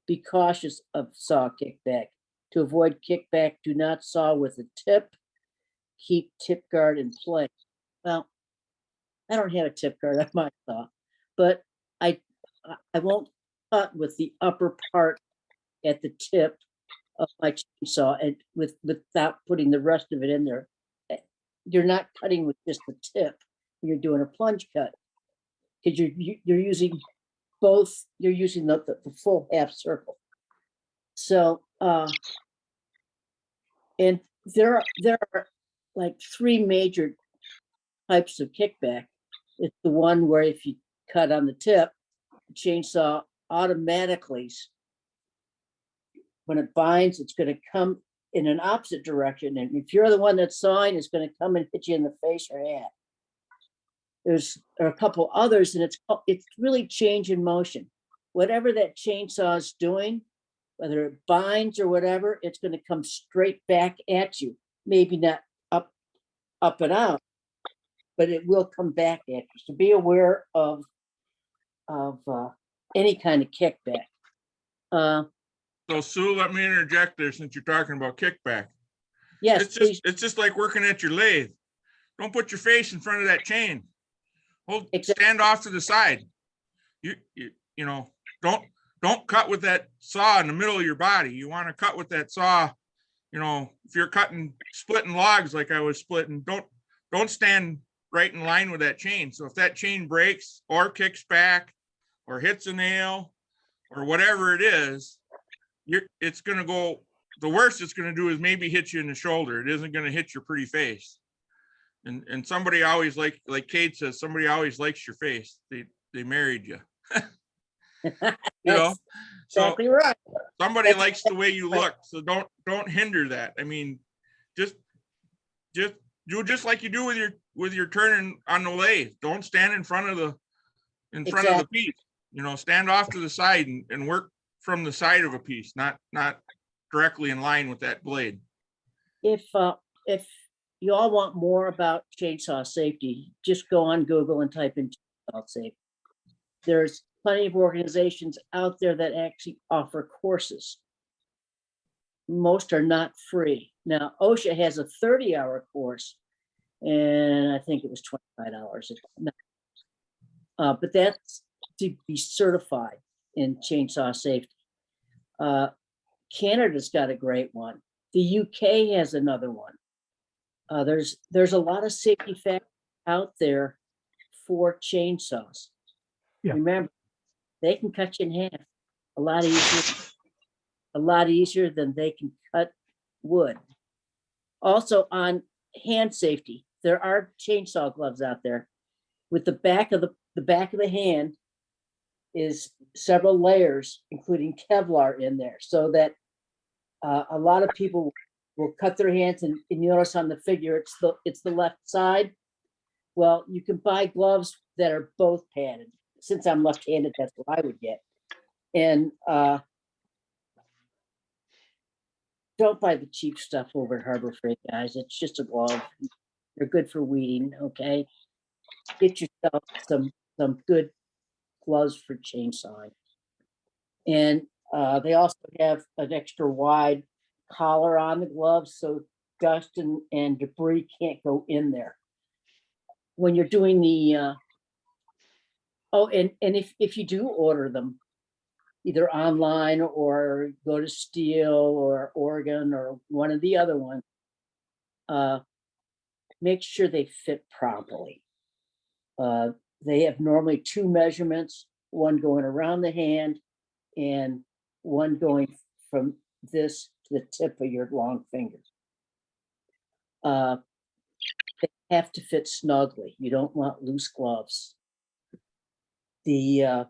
Be cautious of saw kickback. To avoid kickback, do not saw with a tip. Keep tip guard in place. Well, I don't have a tip guard on my saw, but I won't cut with the upper part at the tip of my chainsaw and without putting the rest of it in there. You're not cutting with just the tip when you're doing a plunge cut, because you're using both. You're using the full half circle. So and there are like three major types of kickback. It's the one where if you cut on the tip, the chainsaw automatically, when it binds, it's going to come in an opposite direction. And if you're the one that's sawing, it's going to come and hit you in the face or head. There are a couple others, and it's really change in motion. Whatever that chainsaw is doing, whether it binds or whatever, it's going to come straight back at you. Maybe not up and out, but it will come back at you. So be aware of any kind of kickback. So Sue, let me interject there since you're talking about kickback. Yes, it's just like working at your lathe. Don't put your face in front of that chain. Stand off to the side. You know, don't cut with that saw in the middle of your body. You want to cut with that saw, you know, if you're splitting logs like I was splitting, don't stand right in line with that chain. So if that chain breaks or kicks back or hits a nail or whatever it is, it's going to go, the worst it's going to do is maybe hit you in the shoulder. It isn't going to hit your pretty face. And somebody always like Kate says, somebody always likes your face. They married you. You know, exactly right. Somebody likes the way you look, so don't hinder that. I mean, just do just like you do with your turning on the lathe. Don't stand in front of the piece. You know, stand off to the side and work from the side of a piece, not directly in line with that blade. If you all want more about chainsaw safety, just go on Google and type in chainsaw safety. There's plenty of organizations out there that actually offer courses. Most are not free. Now, OSHA has a 30-hour course, and I think it was $25. But that's to be certified in chainsaw safety. Canada's got a great one. The UK has another one. There's a lot of safety factors out there for chainsaws. Yeah. Remember, they can cut you in half a lot easier than they can cut wood. Also, on hand safety, there are chainsaw gloves out there with the back of the hand is several layers, including Kevlar in there, so that a lot of people will cut their hands, and you notice on the figure it's the left side. Well, you can buy gloves that are both padded. Since I'm left-handed, that's what I would get. And don't buy the cheap stuff over at Harbor Freight, guys. It's just a glove. They're good for weeding, okay? get yourself some good gloves for chainsawing. And they also have an extra wide collar on the gloves, so dust and debris can't go in there. When you're doing the, and if you do order them, either online or go to Steel or Oregon or one of the other ones, make sure they fit properly. They have normally two measurements, one going around the hand and one going from this to the tip of your long finger. They have to fit snugly. You don't want loose gloves. The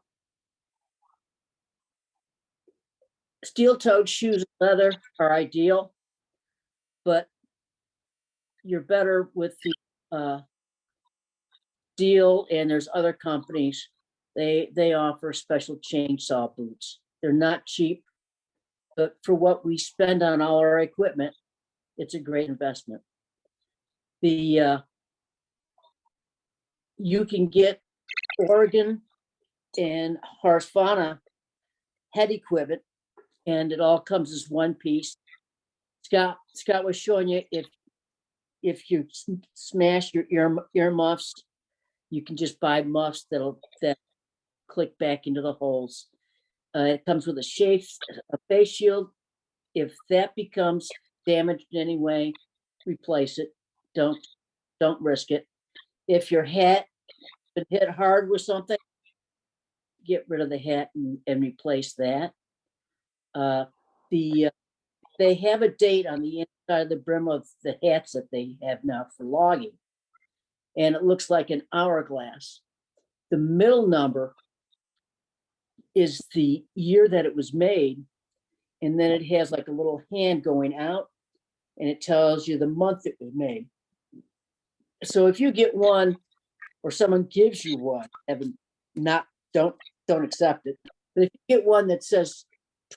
steel-toed shoes and leather are ideal, but you're better with the Steel, and there's other companies. They offer special chainsaw boots. They're not cheap, but for what we spend on all our equipment, it's a great investment. The you can get Oregon and Husqvarna head equipment, and it all comes as one piece. Scott was showing you if you smash your earmuffs, you can just buy muffs that click back into the holes. It comes with a face shield. If that becomes damaged in any way, replace it. Don't risk it. If your hat been hit hard with something, get rid of the hat and replace that. They have a date on the inside of the brim of the hats that they have now for logging, and it looks like an hourglass. The middle number is the year that it was made, and then it has like a little hand going out, and it tells you the month it was made. So if you get one, or someone gives you one, don't accept it. But if you get one that says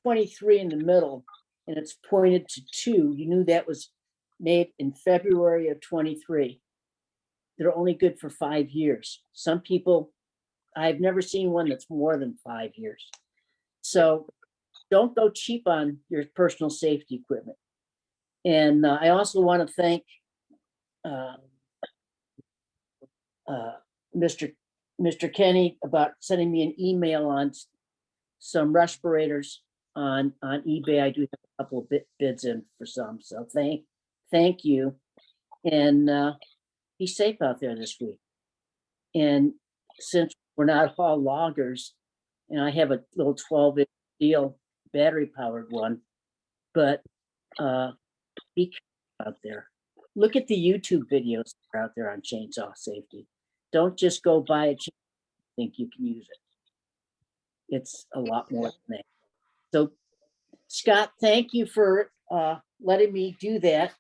23 in the middle and it's pointed to 2, you knew that was made in February of 23. They're only good for 5 years. Some people, I've never seen one that's more than 5 years. So don't go cheap on your personal safety equipment. And I also want to thank Mr. Kenny about sending me an email on some respirators on eBay. I do have a couple of bids in for some, so thank you. And be safe out there this week. And since we're not all loggers, and I have a little 12-inch steel battery powered one, but be careful out there. Look at the YouTube videos that are out there on chainsaw safety. Don't just go buy a chainsaw and think you can use it. It's a lot more than that. So, Scott, thank you for letting me do that.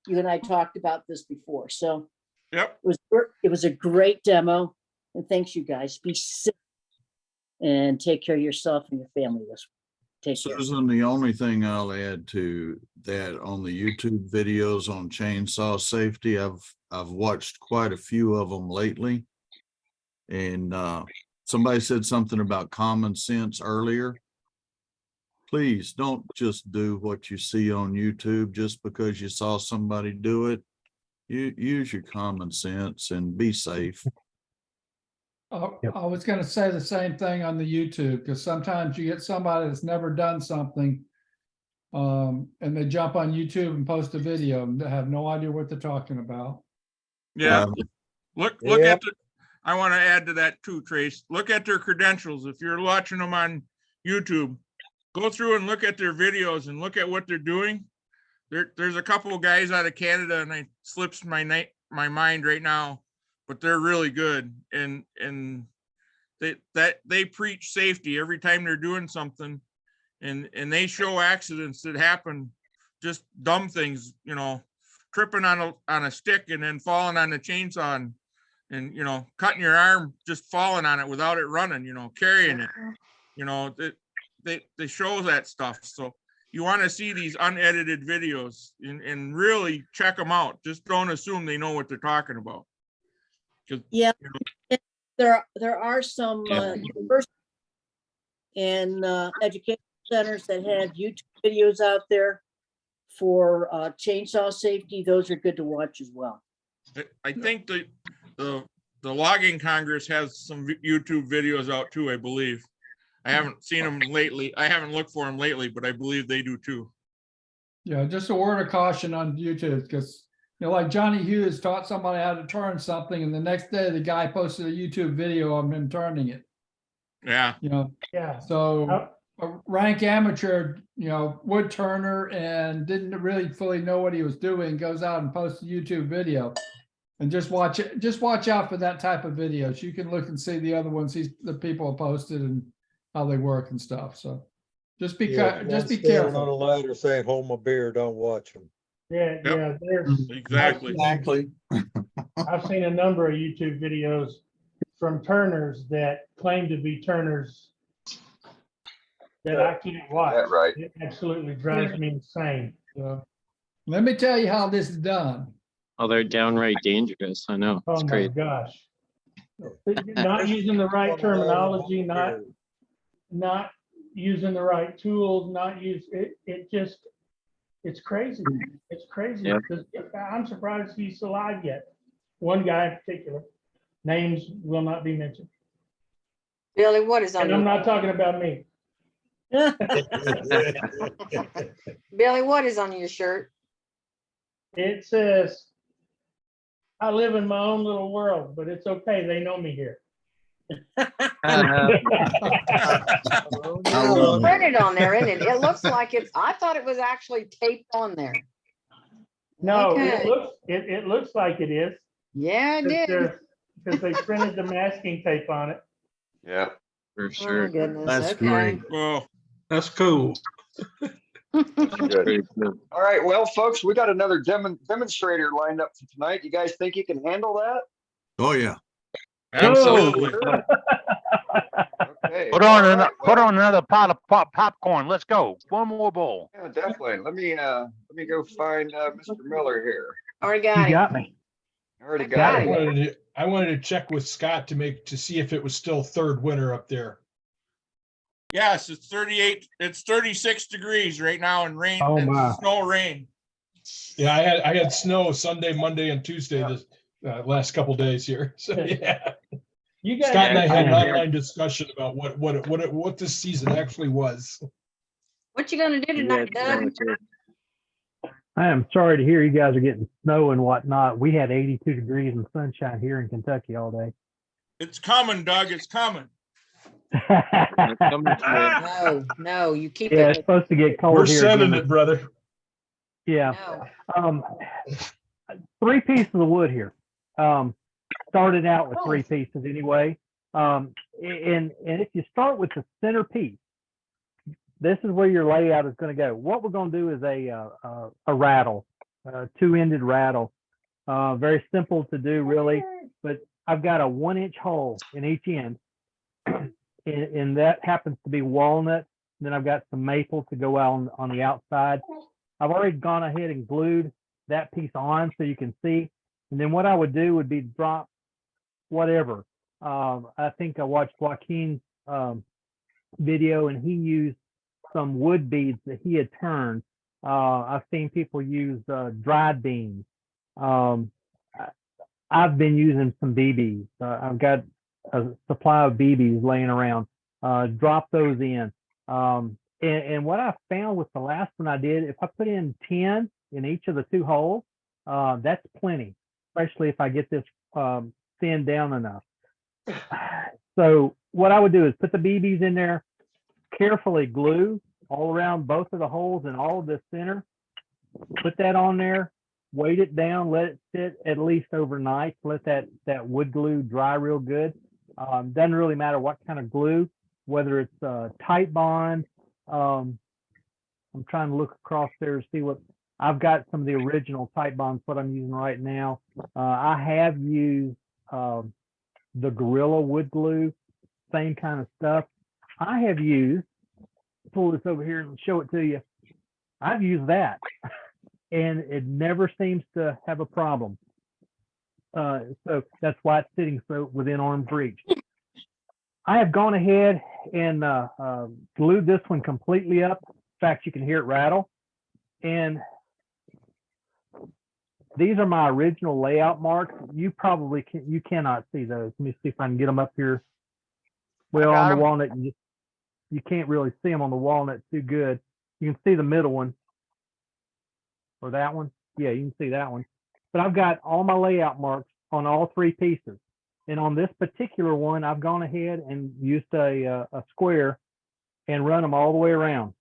You and I talked about this before, so yep, it was a great demo, and thanks, you guys. Be safe and take care of yourself and your family this week. Take care. Susan, the only thing I'll add to that, on the YouTube videos on chainsaw safety, I've watched quite a few of them lately, and somebody said something about common sense earlier. Please don't just do what you see on YouTube just because you saw somebody do it. You use your common sense and be safe. I was going to say the same thing on the YouTube, because sometimes you get somebody that's never done something and they jump on YouTube and post a video and they have no idea what they're talking about. Yeah. Look at I want to add to that too, Trace. Look at their credentials. If you're watching them on YouTube, go through and look at their videos and look at what they're doing. There's a couple of guys out of Canada, and it slips my mind right now, but they're really good. And they preach safety every time they're doing something, and they show accidents that happen, just dumb things, tripping on a stick and then falling on the chainsaw and cutting your arm, just falling on it without it running, carrying it, they show that stuff. So you want to see these unedited videos and really check them out. Just don't assume they know what they're talking about. Yeah, there are some universities and education centers that have YouTube videos out there for chainsaw safety. Those are good to watch as well. I think the Logging Congress has some YouTube videos out too, I believe. I haven't seen them lately. I haven't looked for them lately, but I believe they do too. Yeah, just a word of caution on YouTube, because like Johnny Hughes taught somebody how to turn something, and the next day the guy posted a YouTube video of him turning it. Yeah. Yeah. So a rank amateur, wood turner, and didn't really fully know what he was doing, goes out and posts a YouTube video. And just watch it. Just watch out for that type of videos. You can look and see the other ones the people have posted and how they work and stuff. So just be careful. On a ladder saying, "Hold my beer," don't watch them. Yeah, Yep. there's Exactly. I've seen a number of YouTube videos from turners that claim to be turners that I can't watch. That right. It absolutely drives me insane. So, let me tell you how this is done. Oh, they're downright dangerous. I know. It's Oh my great. gosh. Not using the right terminology, not using the right tools, it's crazy. It's crazy. Yeah. Because I'm surprised he's alive yet. One guy in particular, names will not be mentioned. Billy, what is on And your I'm not talking about me. Billy, what is on your shirt? It says, I live in my own little world, but it's okay. They know me here. It's printed on there, isn't it? It looks like I thought it was actually taped on there. No, Okay. it looks like it is. Yeah, it did. Because they printed the masking tape on it. Yeah. For sure. Oh, goodness. That's Okay. great. Well, That's cool. Good. All right, well, folks, we got another demonstrator lined up for tonight. You guys think you can handle that? Oh, yeah. absolutely. Okay. Put on another pot of popcorn. Let's go. One more bowl. Yeah, definitely. Let me go find Mr. Miller here. Already got You it. got me. Already got got it. I wanted to check with Scott to see if it was still third winter up there. Yes, it's 38. It's 36 degrees right now and rain. Oh, and my. snow rain. Yeah, I had snow Sunday, Monday, and Tuesday this last couple days here. So yeah, You guys, Scott and I had an Yeah. online discussion about what this season actually was. What you gonna do tonight, Doug? I am sorry to hear you guys are getting snow and whatnot. We had 82 degrees and sunshine here in Kentucky all day. It's coming, Doug. It's coming. No, you keep Yeah, it's it. supposed to get cold We're here. sending again. it, brother. Yeah. No. 3 pieces of wood here. Started out with 3 pieces anyway. And if you start with the center piece, this is where your layout is going to go. What we're going to do is a rattle, a 2-ended rattle. Very simple to do, really. But I've got a 1-inch hole in each end, and that happens to be walnut. Then I've got some maple to go out on the outside. I've already gone ahead and glued that piece on so you can see. And then what I would do would be drop whatever. I think I watched Joaquin's video, and he used some wood beads that he had turned. I've seen people use dried beans. I've been using some BBs. I've got a supply of BBs laying around. Drop those in. And what I found with the last one I did, if I put in 10 in each of the 2 holes, that's plenty, especially if I get this thinned down enough. So what I would do is put the BBs in there, carefully glue all around both of the holes and all of the center. Put that on there, weight it down, let it sit at least overnight, let that wood glue dry real good. Doesn't really matter what kind of glue, whether it's tight bond. I'm trying to look across there to see what I've got. Some of the original tight bonds, what I'm using right now. I have used the Gorilla wood glue, same kind of stuff. I have used, pull this over here and show it to you. I've used that, and it never seems to have a problem. So that's why it's sitting so within arm's reach. I have gone ahead and glued this one completely up. In fact, you can hear it rattle. And these are my original layout marks. You probably you cannot see those. Let me see if I can get them up here. Well, on the walnut, you can't really see them on the walnut too good. You can see the middle one or that one. Yeah, you can see that one. But I've got all my layout marks on all three pieces. And on this particular one, I've gone ahead and used a square and run them all the way around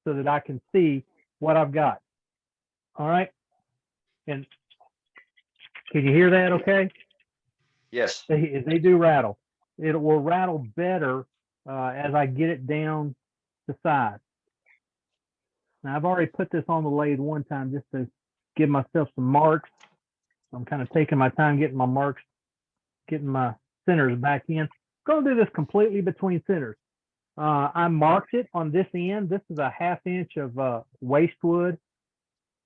so that I can see what I've got. All right. And can you hear that okay? Yes. They do rattle. It will rattle better as I get it down the side. Now, I've already put this on the lathe one time just to give myself some marks. I'm kind of taking my time getting my marks, getting my centers back in. I'm going to do this completely between centers. I marked it on this end. This is a 1/2 inch of waste wood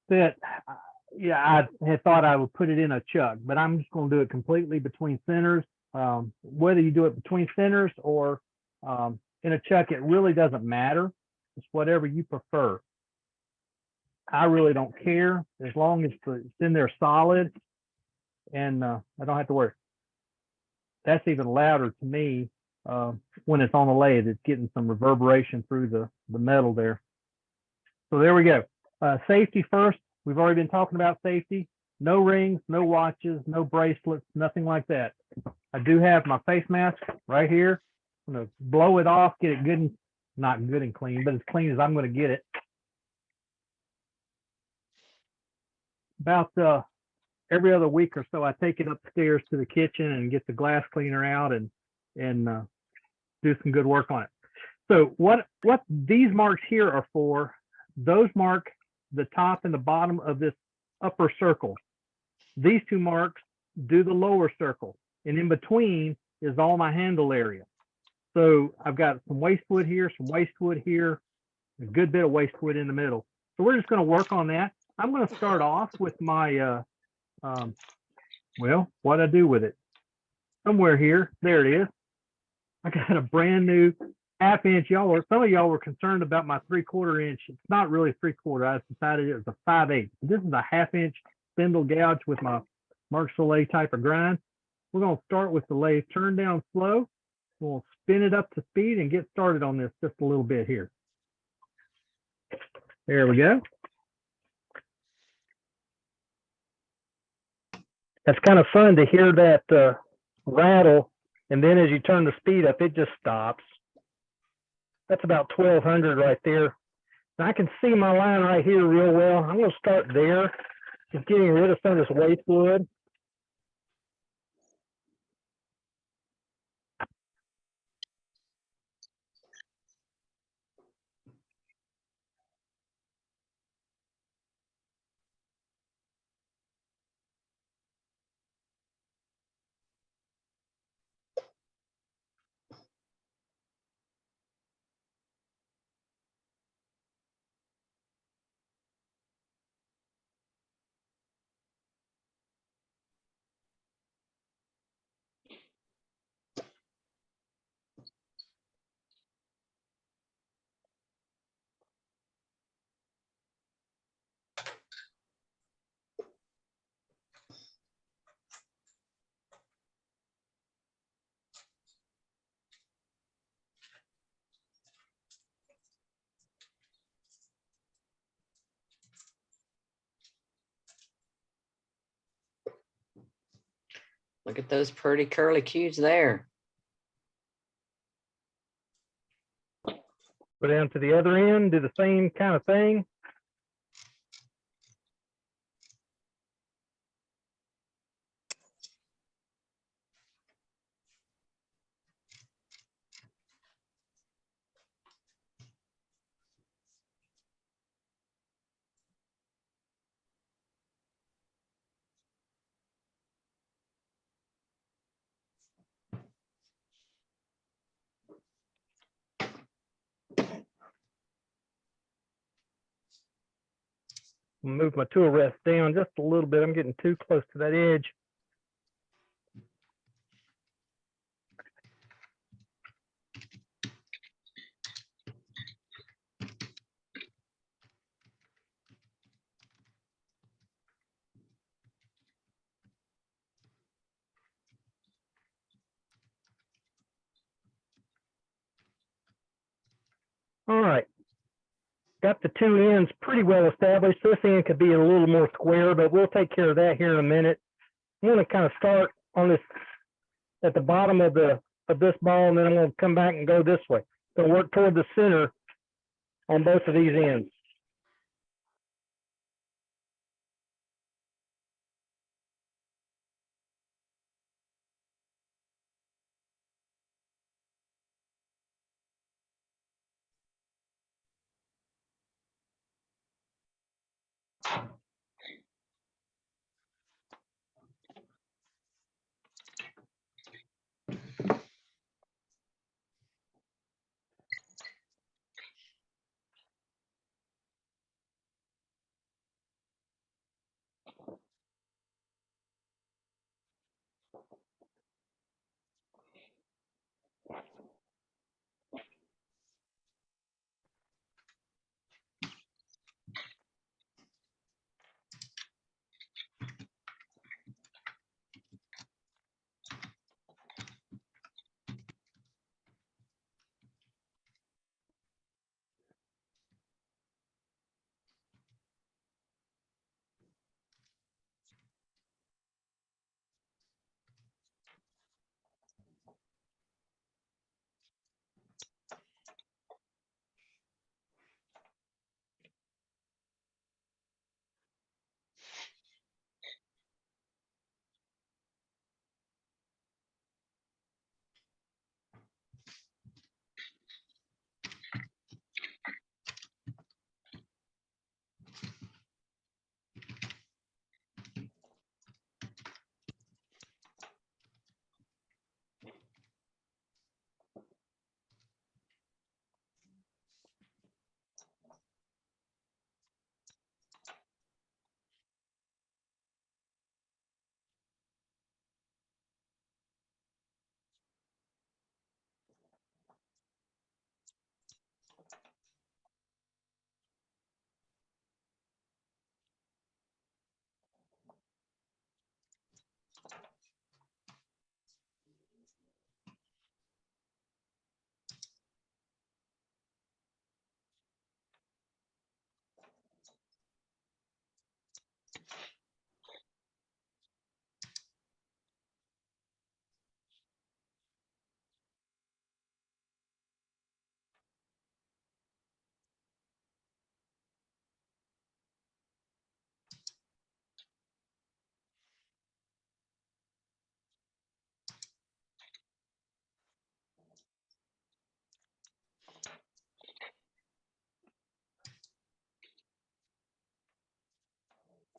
that, yeah, I had thought I would put it in a chuck, but I'm just going to do it completely between centers. Whether you do it between centers or in a chuck, it really doesn't matter. It's whatever you prefer. I really don't care as long as it's in there solid and I don't have to worry. That's even louder to me when it's on the lathe. It's getting some reverberation through the metal there. So there we go. Safety first. We've already been talking about safety. No rings, no watches, no bracelets, nothing like that. I do have my face mask right here. I'm going to blow it off, get it good and not good and clean, but as clean as I'm going to get it. About every other week or so, I take it upstairs to the kitchen and get the glass cleaner out and do some good work on it. So what these marks here are for, those mark the top and the bottom of this upper circle. These two marks do the lower circle, and in between is all my handle area. So I've got some waste wood here, some waste wood here, a good bit of waste wood in the middle. So we're just going to work on that. I'm going to start off with my, well, what I do with it. Somewhere here, there it is. I got a brand new 1/2 inch. Some of y'all were concerned about my 3/4 inch. It's not really 3/4. I decided it was a 5/8. This is a 1/2 inch spindle gouge with my Mark-Soleil type of grind. We're going to start with the lathe turn down slow. We'll spin it up to speed and get started on this just a little bit here. There we go. That's kind of fun to hear that rattle, and then as you turn the speed up, it just stops. That's about 1200 right there. And I can see my line right here real well. I'm going to start there, just getting rid of some of this waste wood. Look at those pretty curly cues there. Go down to the other end, do the same kind of thing. Move my tool rest down just a little bit. I'm getting too close to that edge. All right. Got the two ends pretty well established. This end could be a little more square, but we'll take care of that here in a minute. I'm going to kind of start on this at the bottom of this ball, and then I'm going to come back and go this way. So work toward the center on both of these ends.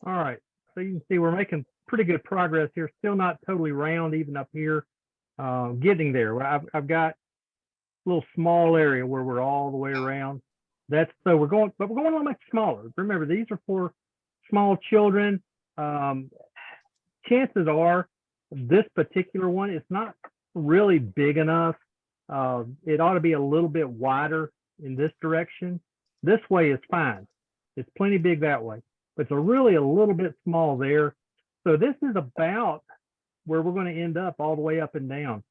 All right, so you can see we're making pretty good progress here. Still not totally round, even up here. Getting there. I've got a little small area where we're all the way around. That's so we're going, but we're going a little much smaller. Remember, these are for small children. Chances are this particular one is not really big enough. It ought to be a little bit wider in this direction. This way is fine. It's plenty big that way, but it's really a little bit small there. So this is about where we're going to end up all the way up and down.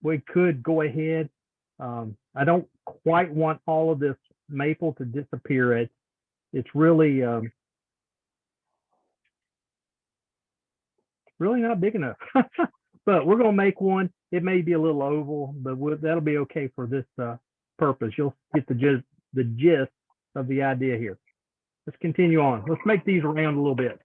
We could go ahead. I don't quite want all of this maple to disappear. It's really really not big enough. But we're going to make one. It may be a little oval, but that'll be okay for this purpose. You'll get the gist of the idea here. Let's continue on. Let's make these round a little bit.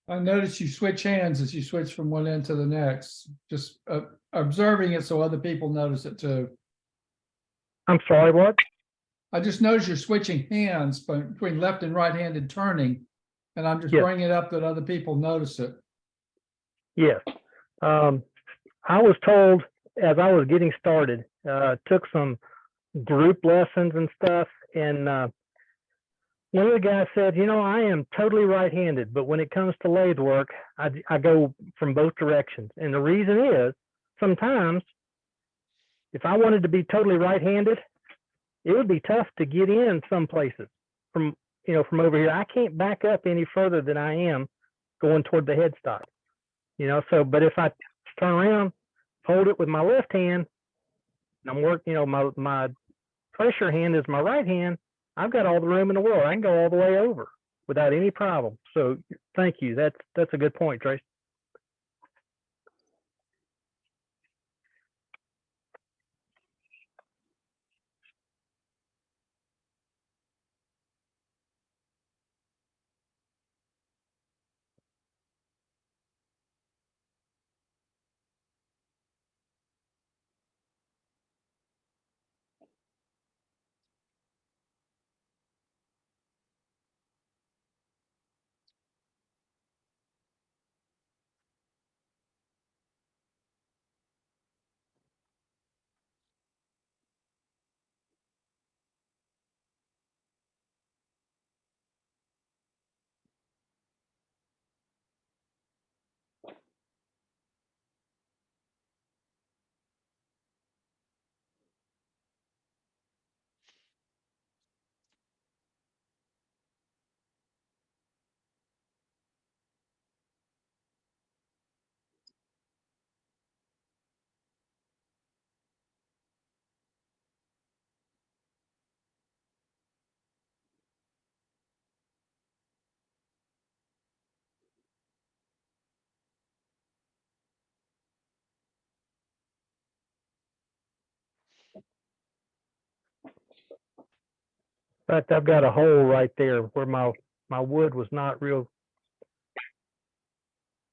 I noticed you switch hands as you switch from one end to the next, just observing it so other people notice it too. I'm sorry, what? I just noticed you're switching hands between left and right-handed turning, and I'm just Yes. bringing it up that other people notice it. Yes. I was told as I was getting started, took some group lessons and stuff, and one of the guys said, you know, I am totally right-handed, but when it comes to lathe work, I go from both directions. And the reason is sometimes if I wanted to be totally right-handed, it would be tough to get in some places from, you know, from over here. I can't back up any further than I am going toward the headstock, you know, so, but if I turn around, hold it with my left hand, and I'm working, you know, my pressure hand is my right hand, I've got all the room in the world. I can go all the way over without any problem. So thank you. That's a good point, Trace. In fact, I've got a hole right there where my wood was not real.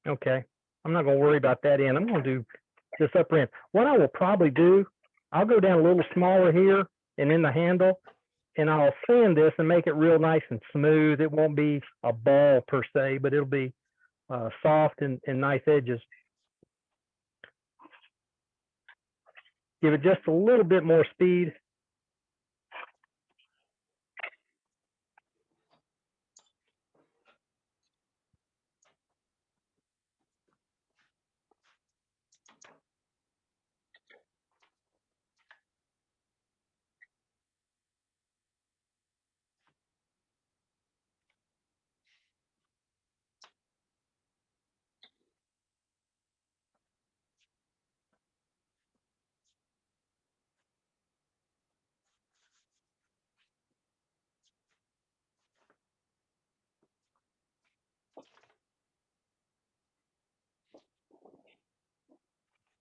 Okay. I'm not going to worry about that end. I'm going to do this upper end. What I will probably do, I'll go down a little smaller here and in the handle, and I'll sand this and make it real nice and smooth. It won't be a ball per se, but it'll be soft and nice edges. Give it just a little bit more speed.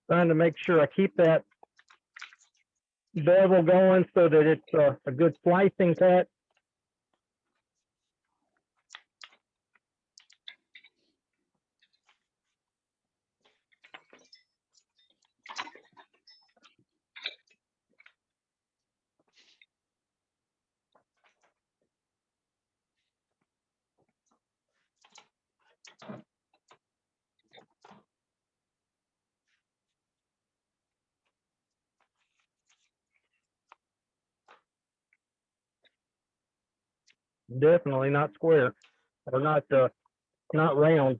Trying to make sure I keep that bevel going so that it's a good slicing cut. Definitely not square or not round.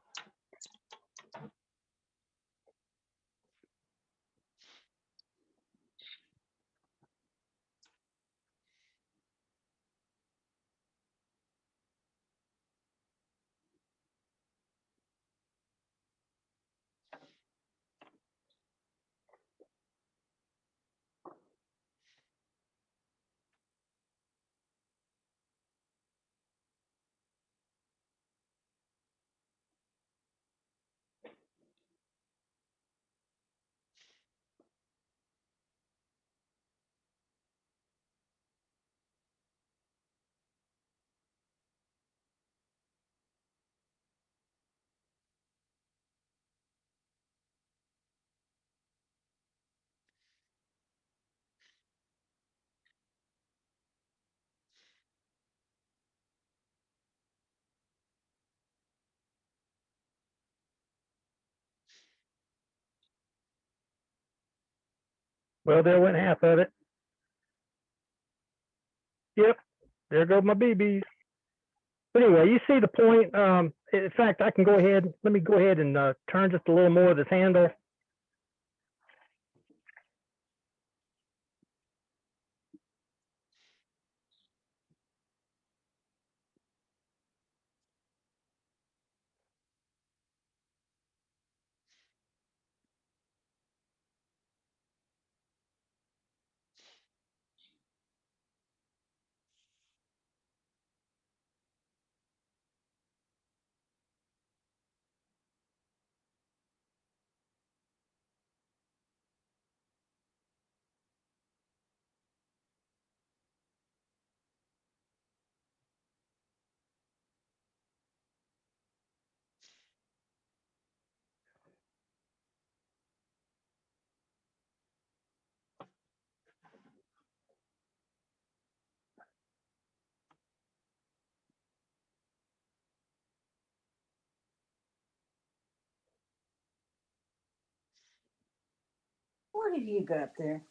Well, there went half of it. Yep, there go my BBs. But anyway, you see the point. In fact, I can go ahead. Let me go ahead and turn just a little more of this handle. What have you got there?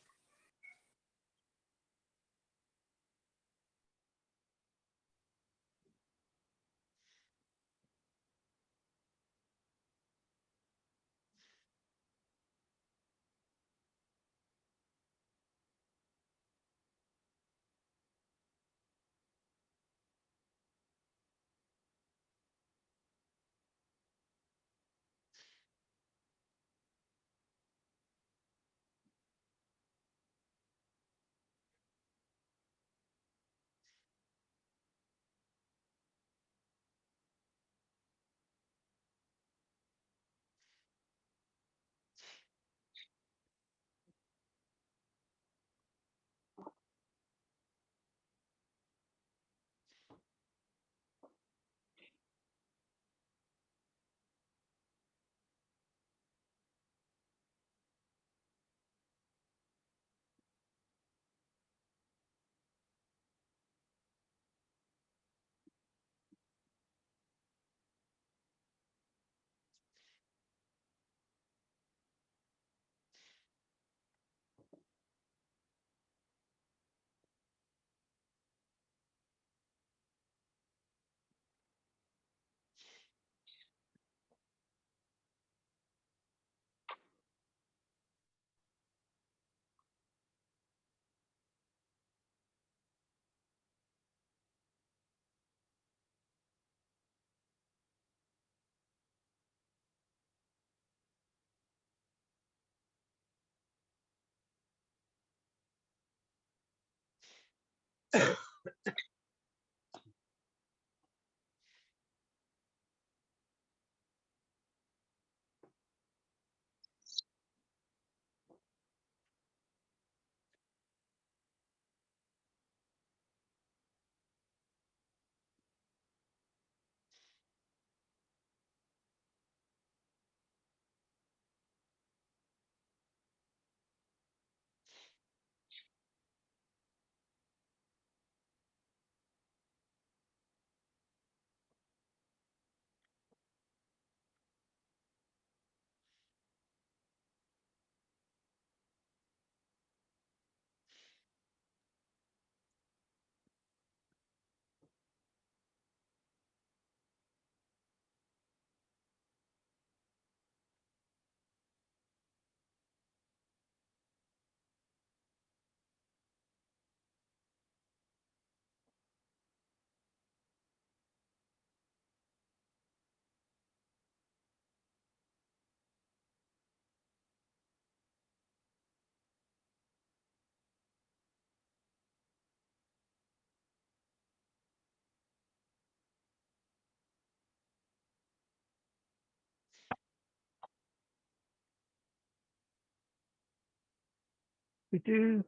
We do.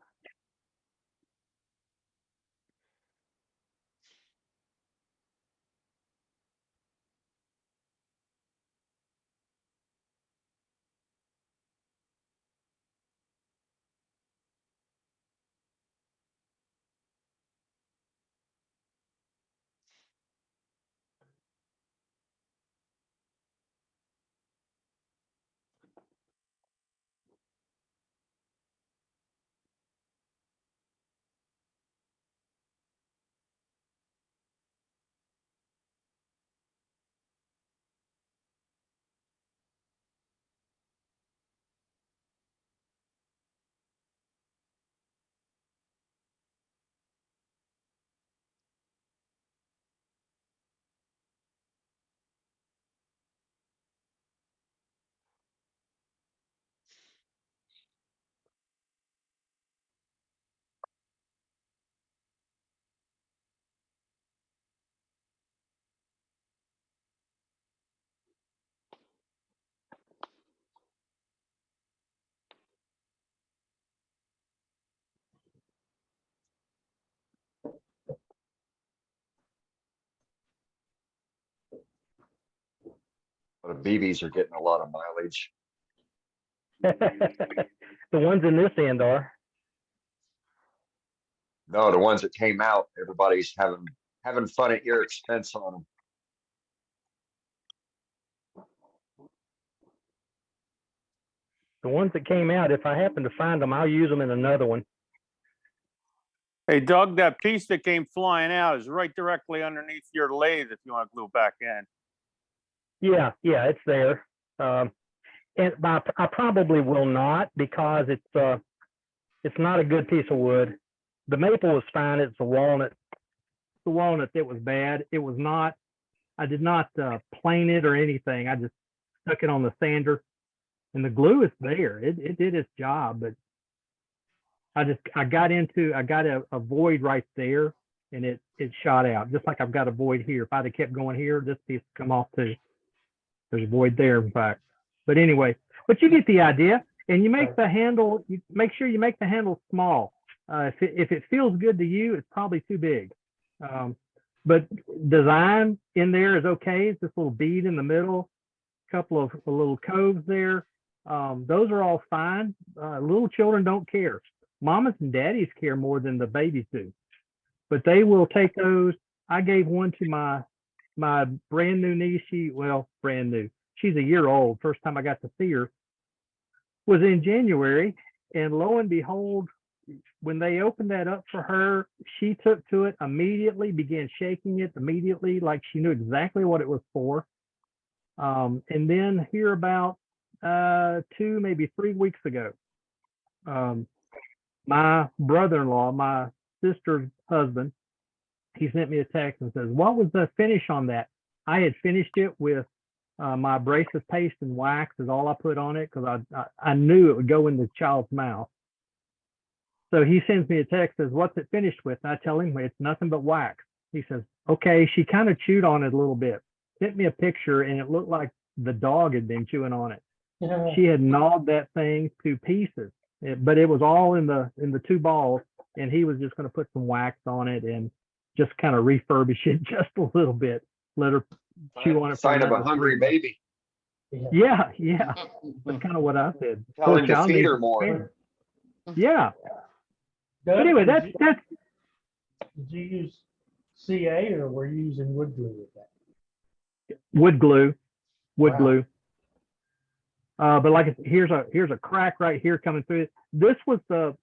BBs are getting a lot of mileage. The ones in this end are. No, the ones that came out, everybody's having fun at your expense on them. The ones that came out, if I happen to find them, I'll use them in another one. Hey, Doug, that piece that came flying out is right directly underneath your lathe if you want to glue back in. Yeah, it's there. And I probably will not, because it's not a good piece of wood. The maple was fine. It's the walnut. The walnut that was bad. It was not. I did not plane it or anything. I just stuck it on the sander, and the glue is there. It did its job, but I got a void right there, and it shot out, just like I've got a void here. If I'd have kept going here, this piece would come off too. There's a void there, in fact. But anyway, but you get the idea, and you make the handle. You make sure you make the handle small. If it feels good to you, it's probably too big. But design in there is okay. It's this little bead in the middle, a couple of little coves there. Those are all fine. Little children don't care. Mamas and daddies care more than the babies do. But they will take those. I gave one to my brand new niece. Brand new. She's a year old. First time I got to see her was in January. And lo and behold, when they opened that up for her, she took to it immediately, began shaking it immediately, like she knew exactly what it was for. And then here about 2, maybe 3 weeks ago, my brother-in-law, my sister's husband, he sent me a text and says, "What was the finish on that?" I had finished it with my abrasive paste and wax is all I put on it, because I knew it would go in the child's mouth. So he sends me a text, says, "What's it finished with?" And I tell him it's nothing but wax. He says, "Okay." She kind of chewed on it a little bit, sent me a picture, and it looked like the dog had been chewing on it. Yeah. She had gnawed that thing to pieces, but it was all in the 2 balls, and he was just going to put some wax on it and just kind of refurbish it just a little bit, let her chew on it. Sign of a hungry baby. Yeah. That's kind of what I said. Tell him to feed her more. Yeah. Doug, But anyway, did that's Did you use CA or were you using wood glue with that? wood glue. Wow. Glue. But like here's a crack right here coming through it. This was the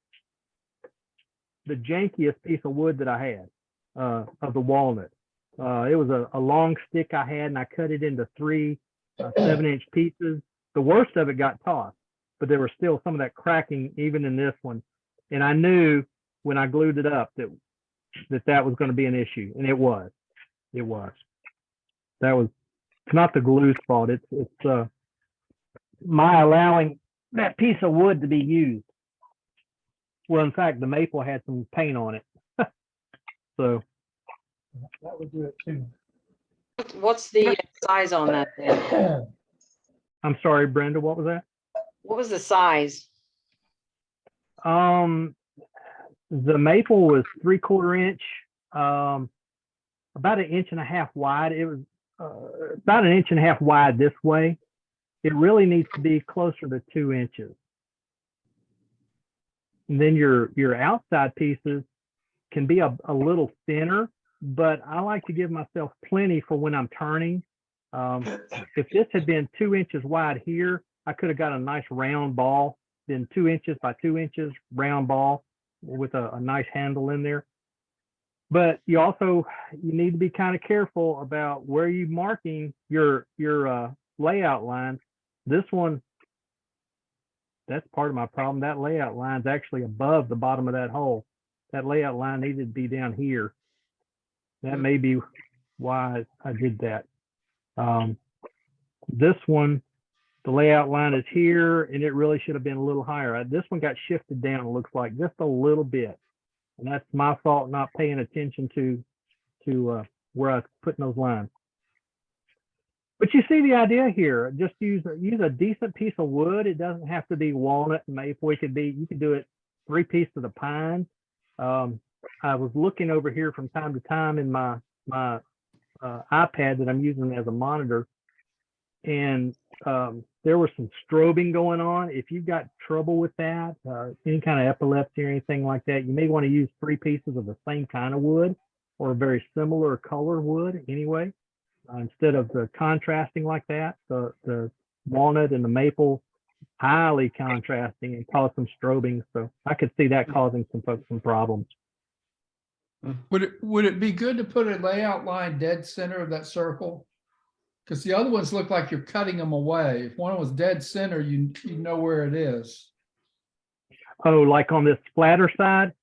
jankiest piece of wood that I had of the walnut. It was a long stick I had, and I cut it into 3 7-inch pieces. The worst of it got tossed, but there was still some of that cracking even in this one. And I knew when I glued it up that was going to be an issue, and it was. It was. It's not the glue's fault. It's my allowing that piece of wood to be used. Well, in fact, the maple had some paint on it. So That would do it too. What's the size on that then? I'm sorry, Brenda, what was that? What was the size? The maple was 3/4 inch, about 1.5 inches wide. It was about 1.5 inches wide this way. It really needs to be closer to 2 inches. And then your outside pieces can be a little thinner, but I like to give myself plenty for when I'm turning. If this had been 2 inches wide here, I could have got a nice round ball, then 2 inches by 2 inches round ball with a nice handle in there. But you need to be kind of careful about where you're marking your layout lines. This one, that's part of my problem. That layout line's actually above the bottom of that hole. That layout line needed to be down here. That may be why I did that. This one, the layout line is here, and it really should have been a little higher. This one got shifted down, it looks like, just a little bit. And that's my fault not paying attention to where I was putting those lines. But you see the idea here. Just use a decent piece of wood. It doesn't have to be walnut and maple. You could do it 3 pieces of pine. I was looking over here from time to time in my iPad that I'm using as a monitor. and there was some strobing going on. If you've got trouble with that, any kind of epilepsy or anything like that, you may want to use 3 pieces of the same kind of wood or a very similar color wood anyway, instead of the contrasting like that. The walnut and the maple, highly contrasting and cause some strobing. So I could see that causing some folks some problems. Would it be good to put a layout line dead center of that circle? Because the other ones look like you're cutting them away. If one was dead center, you know where it is. Oh, like on this flatter side?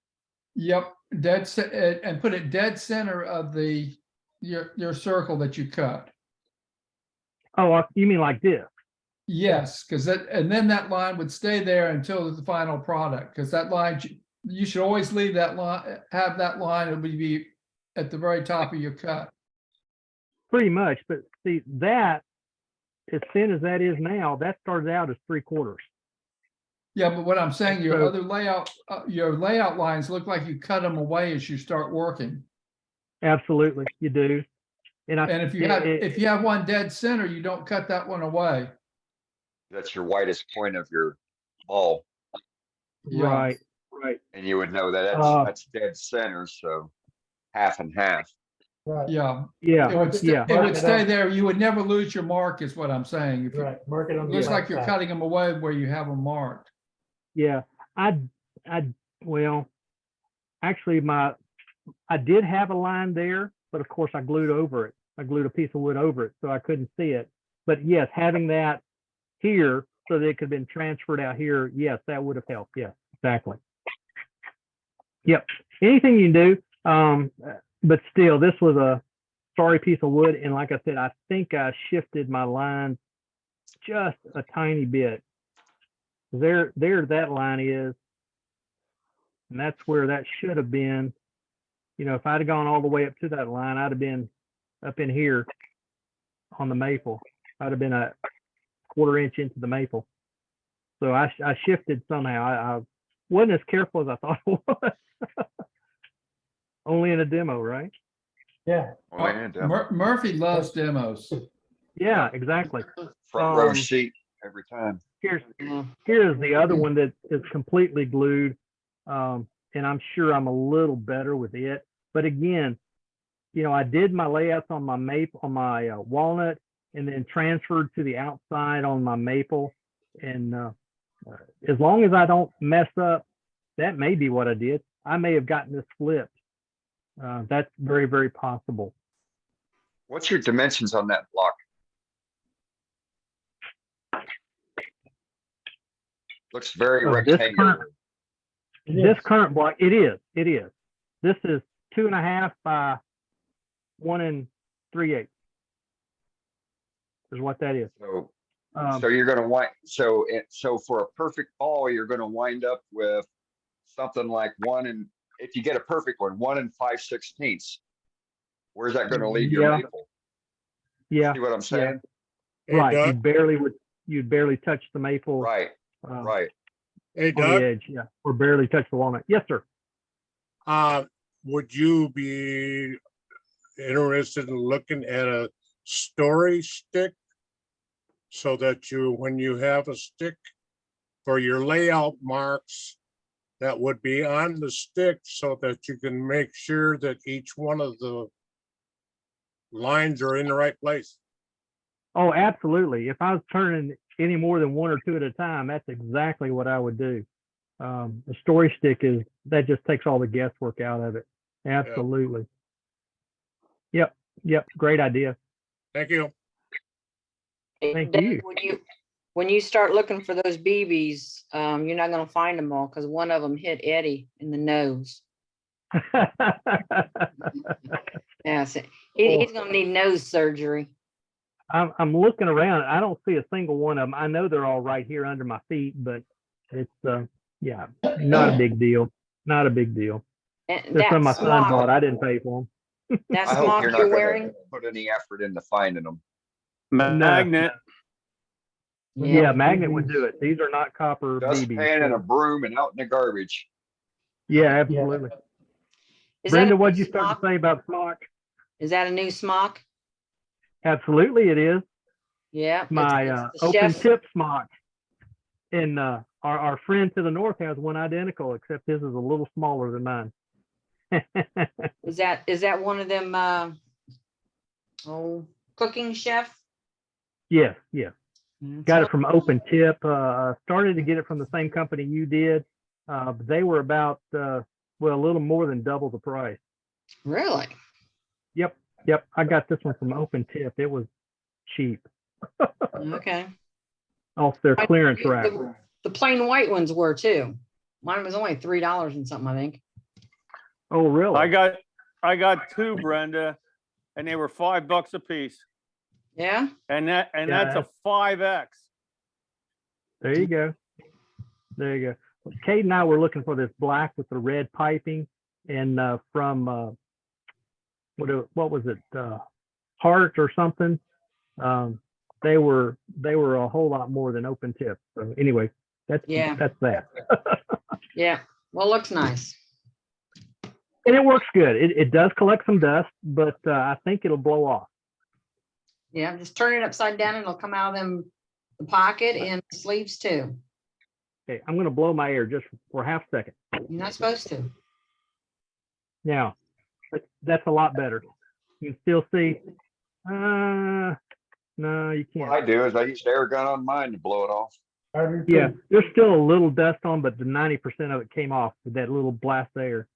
Yep, and put it dead center of your circle that you cut. Oh, you mean like this? Yes, because and then that line would stay there until the final product. Because that line, you should always leave that line, have that line. It would be at the very top of your cut. Pretty much, but see that, as thin as that is now, that started out as 3/4. Yeah, but what I'm saying, your other layout, your layout lines look like you cut them away as you start working. Absolutely, you do. And if you have one dead center, you don't cut that one away. That's your widest point of your ball. Right. And you would know that that's dead center, so half and half. Right. Yeah. It would stay there. You would never lose your mark, is what I'm saying. Right. Mark it on It the looks like left you're side. cutting them away where you have them marked. Yeah, well, actually I did have a line there, but of course I glued over it. I glued a piece of wood over it so I couldn't see it. But yes, having that here so that it could have been transferred out here, yes, that would have helped. Yes, exactly. Yep, anything you can do. But still, this was a sorry piece of wood. And like I said, I think I shifted my line just a tiny bit. There that line is, and that's where that should have been. You know, if I'd have gone all the way up to that line, I'd have been up in here on the maple. I'd have been a 1/4 inch into the maple. So I shifted somehow. I wasn't as careful as I thought I was. Only in a demo, right? Yeah. Murphy loves demos. Yeah, exactly. Front row seat every time. Here's the other one that is completely glued, and I'm sure I'm a little better with it. But again, you know, I did my layouts on my maple, on my walnut, and then transferred to the outside on my maple. And as long as I don't mess up, that may be what I did. I may have gotten this flipped. That's very, very possible. What's your dimensions on that block? Looks very rectangular. This current block, it is. This is 2.5 by 1 3/8 is what that is. So you're going to wind. So for a perfect ball, you're going to wind up with something like 1 and, if you get a perfect one, 1 5/16. Where's that going to leave your maple? Yeah. See what I'm saying? Hey, Right. Doug. You'd barely touch the maple. Right. Hey, On Doug. the edge, yeah, or barely touch the walnut. Yes, sir. Would you be interested in looking at a story stick so that when you have a stick for your layout marks, that would be on the stick so that you can make sure that each one of the lines are in the right place? Oh, absolutely. If I was turning any more than 1 or 2 at a time, that's exactly what I would do. The story stick that just takes all the guesswork out of it. Absolutely. Yep. Great idea. Thank you. Thank Dave, you. When you start looking for those BBs, you're not going to find them all because one of them hit Eddie in the nose. Yeah, so he's going to need nose surgery. I'm looking around. I don't see a single one of them. I know they're all right here under my feet, but it's not a big deal. Not a big deal. They're from my son bought. I didn't pay for them. That I hope smock you're not you're going wearing. to put any effort into finding them. Magnet. Yeah, magnet would do it. These are not copper BBs. Dustpan and a broom and out in the garbage. Yeah, absolutely. Brenda, what'd you start to say about smock? Is that a new smock? Absolutely, it is. Yeah. My it's the open chef. tip smock. And our friend to the north has one identical, except his is a little smaller than mine. Is that one of them cooking chef? Yes, yes. Got it from Open Tip. Started to get it from the same company you did. But they were about a little more than double the price. Really? Yep. I got this one from Open Tip. It was cheap. Okay. Off their clearance rack. The plain white ones were too. Mine was only $3 and something, I think. Oh, really? I got two, Brenda, and they were $5 a piece. Yeah. And that's a 5X. There you go. Kate and I were looking for this black with the red piping, and from what was it, Heart or something. They were a whole lot more than Open Tip. So anyway, that's that. Yeah. Well, looks nice. And it works good. It does collect some dust, but I think it'll blow off. Yeah, just turn it upside down and it'll come out of the pocket and the sleeves too. Okay, I'm going to blow my air just for half a second. You're not supposed to. Now, that's a lot better. You can still see. No, you can't. What I do is I use the air gun on mine to blow it off. Yeah, there's still a little dust on, but the 90% of it came off with that little blast of air.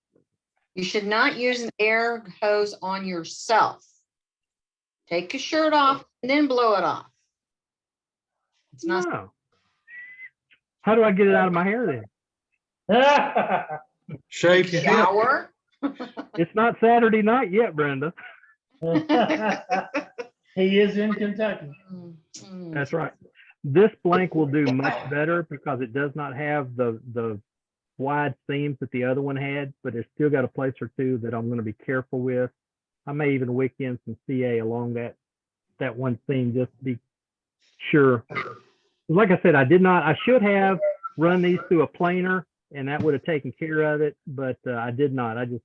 You should not use an air hose on yourself. Take your shirt off and then blow it off. It's not. No. How do I get it out of my hair then? Shake your head. Shower. It's not Saturday night yet, Brenda. He is in Kentucky. That's right. This blank will do much better because it does not have the wide seams that the other one had, but it's still got a place or two that I'm going to be careful with. I may even wick in some CA along that one seam just to be sure. Like I said, I should have run these through a planer and that would have taken care of it, but I did not. I just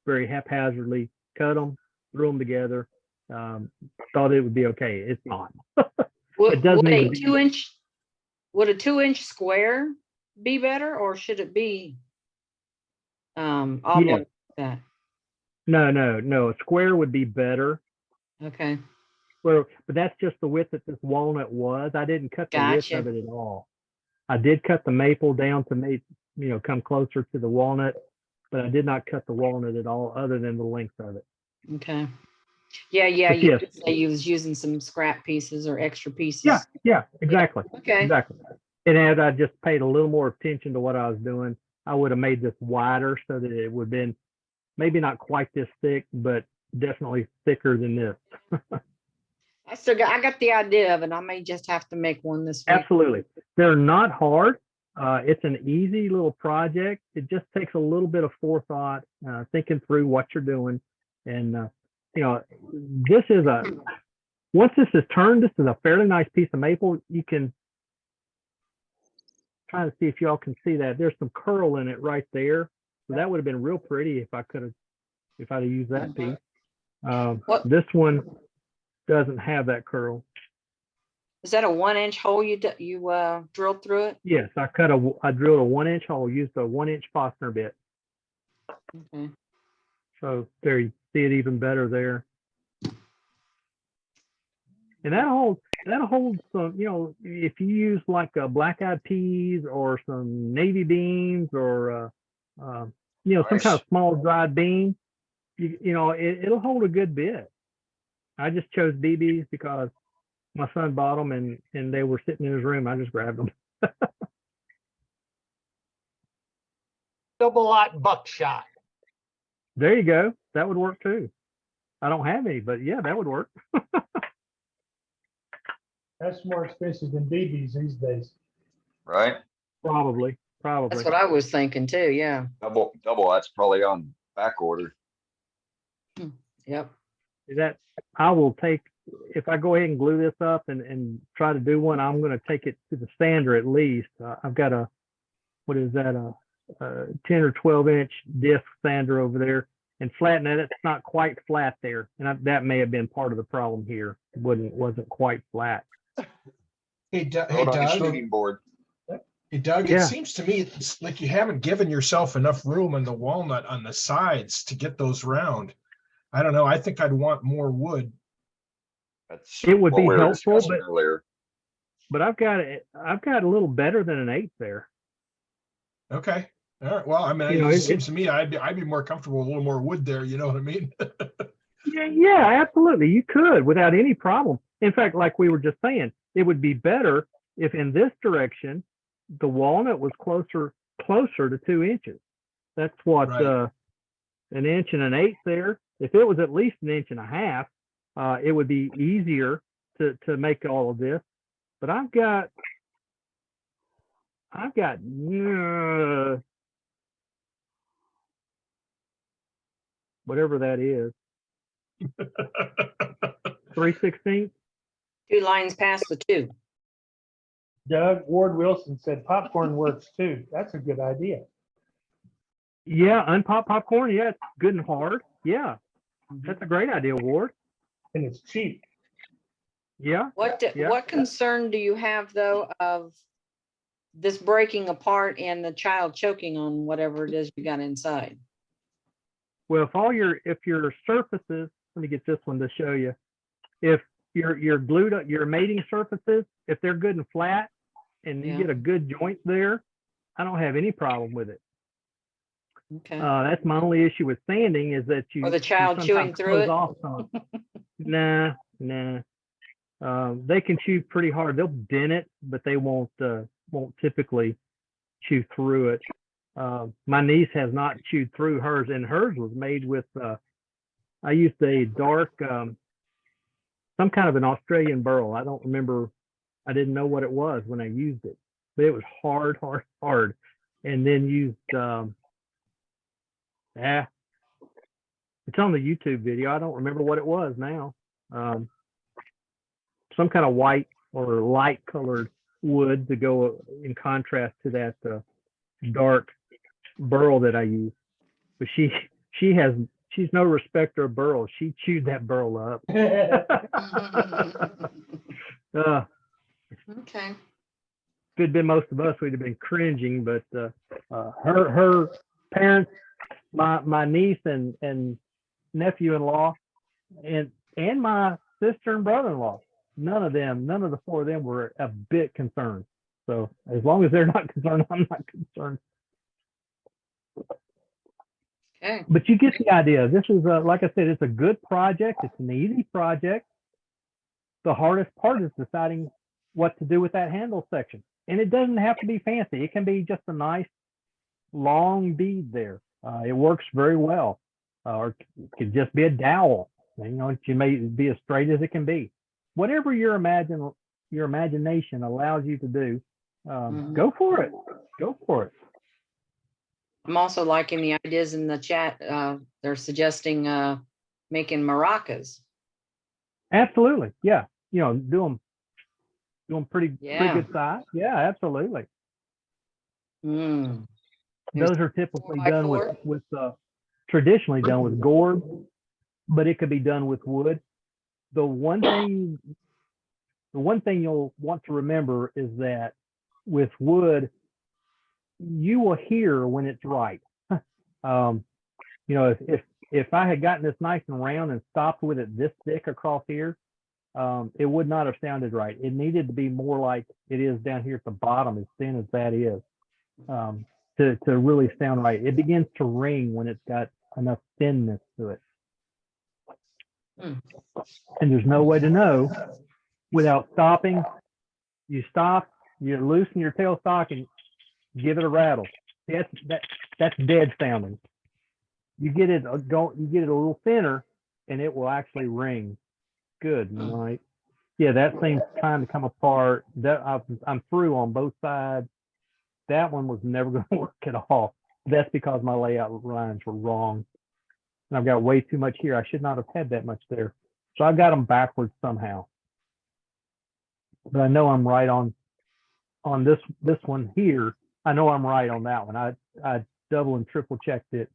very haphazardly cut them, threw them together, thought it would be okay. It's not. Would a 2-inch square be better, or should it be oblong like that? No. A square would be better. Okay. Well, but that's just the width that this walnut was. I didn't cut the width of it at all. I did cut the maple down to make, come closer to the walnut, but I did not cut the walnut at all other than the length of it. Okay. Yeah. You could say you was using some scrap pieces or extra pieces. Yeah, exactly. Okay. Exactly. And had I just paid a little more attention to what I was doing, I would have made this wider so that it would have been maybe not quite this thick, but definitely thicker than this. I got the idea of it. I may just have to make one this week. Absolutely. They're not hard. It's an easy little project. It just takes a little bit of forethought, thinking through what you're doing. And, this is once this is turned, this is a fairly nice piece of maple. You can try to see if y'all can see that. There's some curl in it right there. So that would have been real pretty if I'd have used that piece. This one doesn't have that curl. Is that a 1-inch hole you drilled through it? Yes, I drilled a 1-inch hole, used a 1-inch Fostner bit. Okay. So there you see it even better there. And that'll hold some, if you use like black-eyed peas or some navy beans or some kind of small dried bean, it'll hold a good bit. I just chose BBs because my son bought them and they were sitting in his room. I just grabbed them. Double lot buckshot. There you go. That would work too. I don't have any, but yeah, that would work. That's more expensive than BBs these days. Right? Probably. That's what I was thinking too. Yeah. Double. That's probably on back order. Yep. I will take, if I go ahead and glue this up and try to do one, I'm going to take it to the sander at least. I've got a 10 or 12 inch disc sander over there, and flatten it. It's not quite flat there, and that may have been part of the problem here. It wasn't quite flat. Hey, Throw hey it on your Doug. shooting board. Hey Doug, it Yeah. seems to me it's like you haven't given yourself enough room on the walnut on the sides to get those round. I don't know. I think I'd want more wood. That's It would what be we were helpful, discussing but earlier. I've got a little better than an 1/8 there. Okay. All right. Well, I mean, You know, it seems to me I'd be more comfortable with a little more wood there. You know what I mean? Yeah, absolutely. You could without any problem. In fact, like we were just saying, it would be better if in this direction the walnut was closer to 2 inches. That's what Right. 1 inch and an 1/8 there. If it was at least 1.5 inches, it would be easier to make all of this. But I've got whatever that is, 3/16. 2 lines past the 2. Doug, Ward Wilson said popcorn works too. That's a good idea. Yeah, unpopped popcorn. Yeah, it's good and hard. Yeah, that's a great idea, Ward. And it's cheap. Yeah. What concern do you have though of this breaking apart and the child choking on whatever it is you got inside? Well, if your surfaces, let me get this one to show you. If your glued up, your mating surfaces, if they're good and flat and you Yeah. get a good joint there, I don't have any problem with it. Okay. That's my only issue with sanding is that you Or the you child chewing sometimes through close it? off some. Nah. They can chew pretty hard. They'll dent it, but they won't typically chew through it. My niece has not chewed through hers, and hers was made with. I used a dark, some kind of an Australian burl. I don't remember. I didn't know what it was when I used it, but it was hard. And then used. It's on the YouTube video. I don't remember what it was now. Some kind of white or light colored wood to go in contrast to that dark burl that I use. But she's no respecter of burls. She chewed that burl up. Okay. If it'd been most of us, we'd have been cringing. But her parents, my niece and nephew-in-law, and my sister and brother-in-law, none of the 4 of them were a bit concerned. So as long as they're not concerned, I'm not concerned. Okay. But you get the idea. This is like I said, it's a good project. It's an easy project. The hardest part is deciding what to do with that handle section. And it doesn't have to be fancy. It can be just a nice long bead there. It works very well. Or it could just be a dowel. You know, it may be as straight as it can be. Whatever your imagination allows you to do, go for it. Go for it. I'm also liking the ideas in the chat. They're suggesting making maracas. Absolutely. Yeah. You know, do them pretty Yeah. good size. Yeah, absolutely. Mm. Those are typically 4x4? done with traditionally done with gourd, but it could be done with wood. The one thing you'll want to remember is that with wood, you will hear when it's right. You know, if I had gotten this nice and round and stopped with it this thick across here, it would not have sounded right. It needed to be more like it is down here at the bottom, as thin as that is, to really sound right. It begins to ring when it's got enough thinness to it. And there's no way to know without stopping. You stop, you loosen your tailstock and give it a rattle. That's dead sounding. You get it a little thinner, and it will actually ring. Good night. Yeah, that seems trying to come apart. I'm through on both sides. That one was never going to work at all. That's because my layout lines were wrong, and I've got way too much here. I should not have had that much there, so I've got them backwards somehow. But I know I'm right on this one here. I know I'm right on that one. I double and triple checked it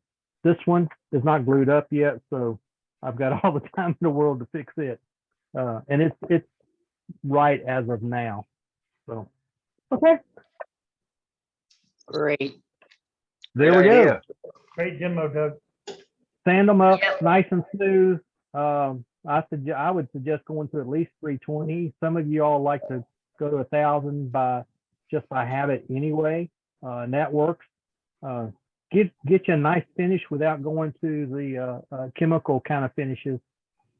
This one is not glued up yet, so I've got all the time in the world to fix it. And it's right as of now. So, okay. Great. There Great we go. idea. Great demo, Doug. Sand them up Yep. nice and smooth. I would suggest going to at least 320. Some of you all like to go to 1,000 by habit anyway, and that works. Get you a nice finish without going to the chemical kind of finishes.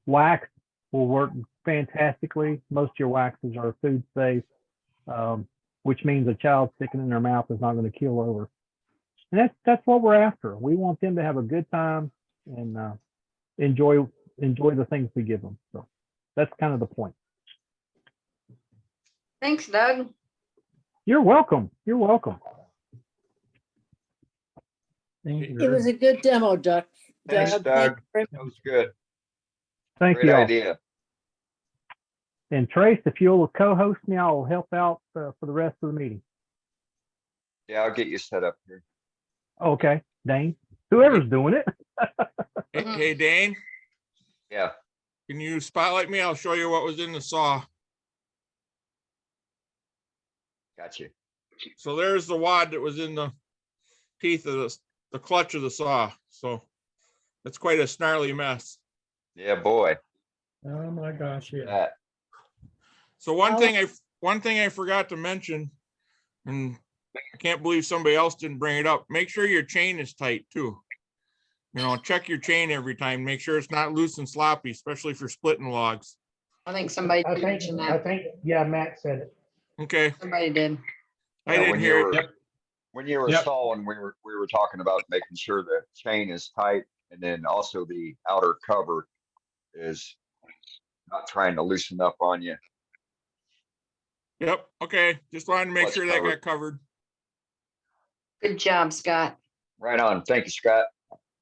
Wax will work fantastically. Most of your waxes are food safe, which means a child sticking in their mouth is not going to keel over. And that's what we're after. We want them to have a good time and enjoy the things we give them. So that's kind of the point. Thanks, Doug. You're welcome. You're welcome. It was a good demo, Doug. Thanks, Thank Doug. you very That was good. Thank Great you all. idea. And Trace, if you'll co-host me, I'll help out for the rest of the meeting. Yeah, I'll get you set up here. Okay, Dane. Whoever's doing it. Hey, Dane, Yeah. can you spotlight me? I'll show you what was in the saw. Got you. So there's the wad that was in the teeth of the clutch of the saw. So it's quite a snarly mess. Yeah, boy. Oh my gosh, yeah. That. So one thing I forgot to mention, and I can't believe somebody else didn't bring it up. Make sure your chain is tight too. You know, check your chain every time. Make sure it's not loose and sloppy, especially for splitting logs. I think somebody I did mention that. think, yeah, Matt said it. Okay. Somebody did. I Yeah, didn't hear it. Yep. When you were Yep. sawing, we were talking about making sure the chain is tight, and then also the outer cover is not trying to loosen up on you. Yep. Okay. Just wanted to make Clutch sure that cover. got covered. Good job, Scott. Right on. Thank you, Scott.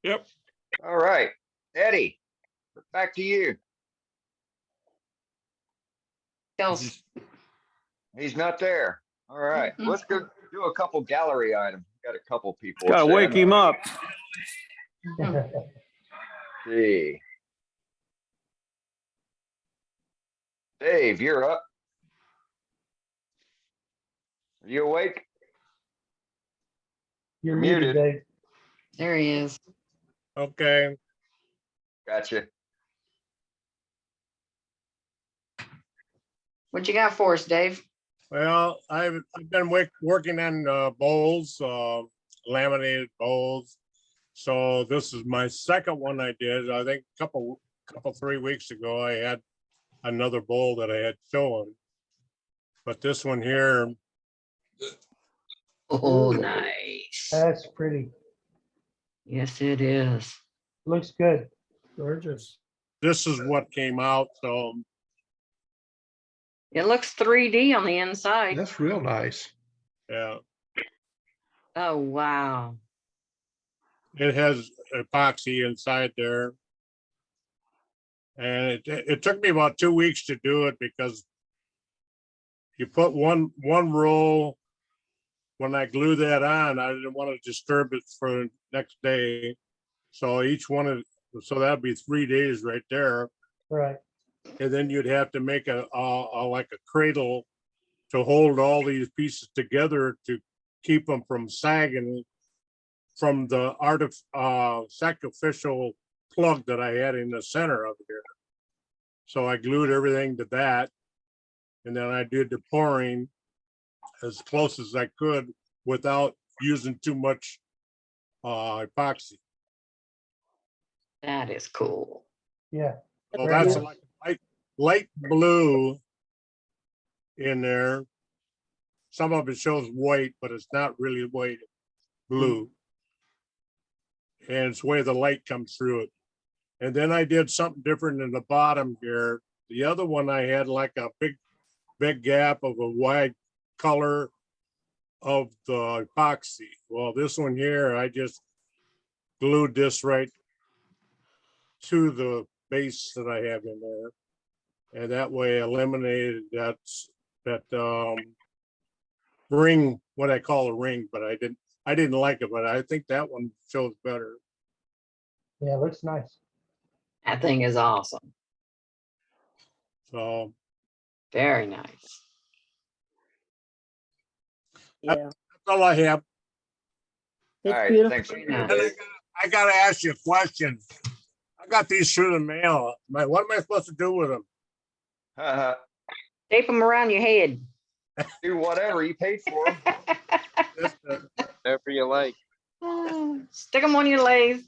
Yep. All right, Eddie, back to you. Kels. He's not there. All right, let's go do a couple gallery items. Got a couple people. Gotta saying, wake him up. See. Dave, you're up. Are you awake? You're muted. muted, Dave. There he is. Okay. Gotcha. What you got for us, Dave? Well, I've been working on bowls, laminated bowls. So this is my second one I did. I think a couple 3 weeks ago, I had another bowl that I had shown. But this one here, Oh, nice. That's pretty. Yes, it is. Looks good. Gorgeous. this is what came out. So It looks 3D on the inside. That's real nice. yeah, Oh, wow. it has epoxy inside there. And it took me about 2 weeks to do it because you put one roll. When I glue that on, I didn't want to disturb it for the next day. So each one of, so that'd be 3 days right there. Right. And then you'd have to make a like a cradle to hold all these pieces together to keep them from sagging from the sacrificial plug that I had in the center of here. So I glued everything to that. And then I did the pouring as close as I could without using too much epoxy. That is cool. Yeah. So that's like light blue in there. Some of it shows white, but it's not really white, blue. And it's where the light comes through it. And then I did something different in the bottom here. The other one I had like a big gap of a wide color of the epoxy. Well, this one here, I just glued this right to the base that I have in there. And that way eliminated that ring, what I call a ring, but I didn't like it, but I think that one shows better. Yeah, it looks nice. That thing is awesome. So Very nice. Yeah, that's all I have. All it's right, beautiful. thanks. Very And nice. I gotta ask you a question. I got these through the mail. What am I supposed to do with them? Tape them around your head. Do whatever you paid for 'em. Whatever you like. Stick them on your lathe.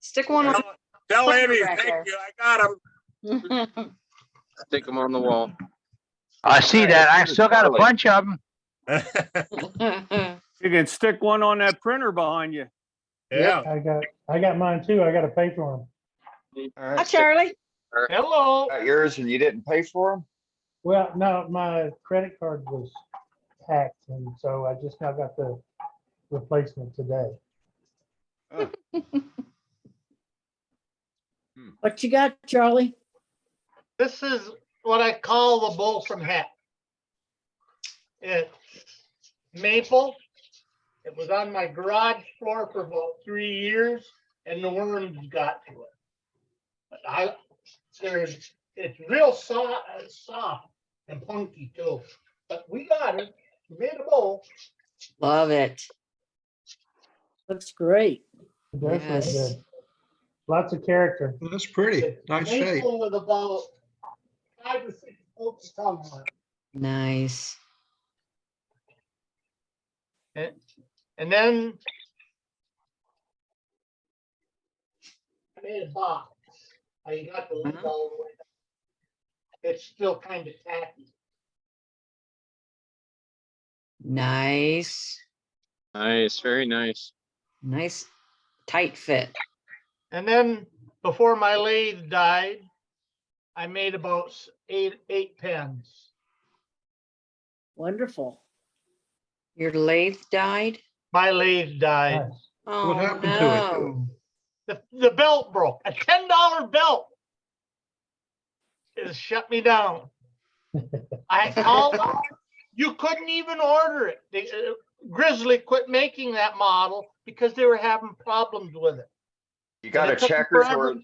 Stick one on. Tell Eddie, back thank there. you. I got them. Stick them on the wall. I see that. I still got a bunch of them. You can stick one on that printer behind you. Yeah. I got mine too. I got to pay for them. All Hi, right. Charlie. Hello. Got yours and you didn't pay for them? Well, no, my credit card was hacked, and so I just now got the replacement today. What you got, Charlie? This is what I call the bull from heck. It's maple. It was on my garage floor for about 3 years, and the worms got to it. But it's real soft and punky too. But we got it. We made a bowl. Love it. Looks great. It does look Yes. good. Lots of character. That's pretty. Nice shape. Maple with about 5 or 6 bolts on it. Nice. And then I made a box. I got the lid all the way down. It's still kind of tacky. Nice. Nice, very nice. Nice tight fit. And then before my lathe died, I made about eight pens. Wonderful. Your lathe died? My lathe died. Oh, What happened no. The belt broke. A $10 belt. It shut me down. I called. You couldn't even order it. Grizzly quit making that model because they were having problems with it. You got And a it took 'em Checkers forever. or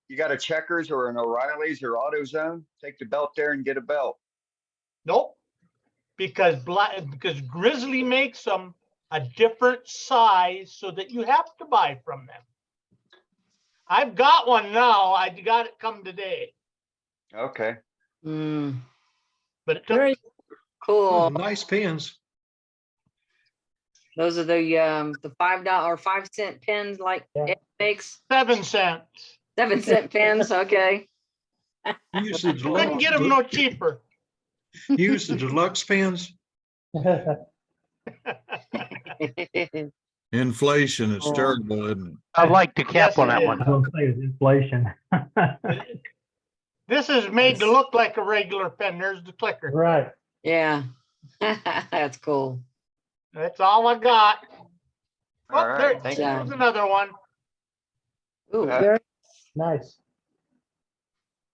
you got a Checkers or an O'Reilly's or AutoZone? Take the belt there and get a belt. Nope. Because Grizzly makes them a different size so that you have to buy from them. I've got one now. I got it come today. Okay. But it took Very Cool. Nice pins. Those are the $5 or 5-cent pens like it makes. 7 cents. 7-cent pens. Okay. You use the Couldn't get them no cheaper. You use the deluxe pins. Inflation is terrible, isn't it? I like the cap Yes, on it that is. one. I was gonna say it's inflation. This is made to look like a regular pen. There's the clicker. Right. Yeah. That's cool. That's all I got. All Oh, right, thank you. there's another one. Ooh. very Nice.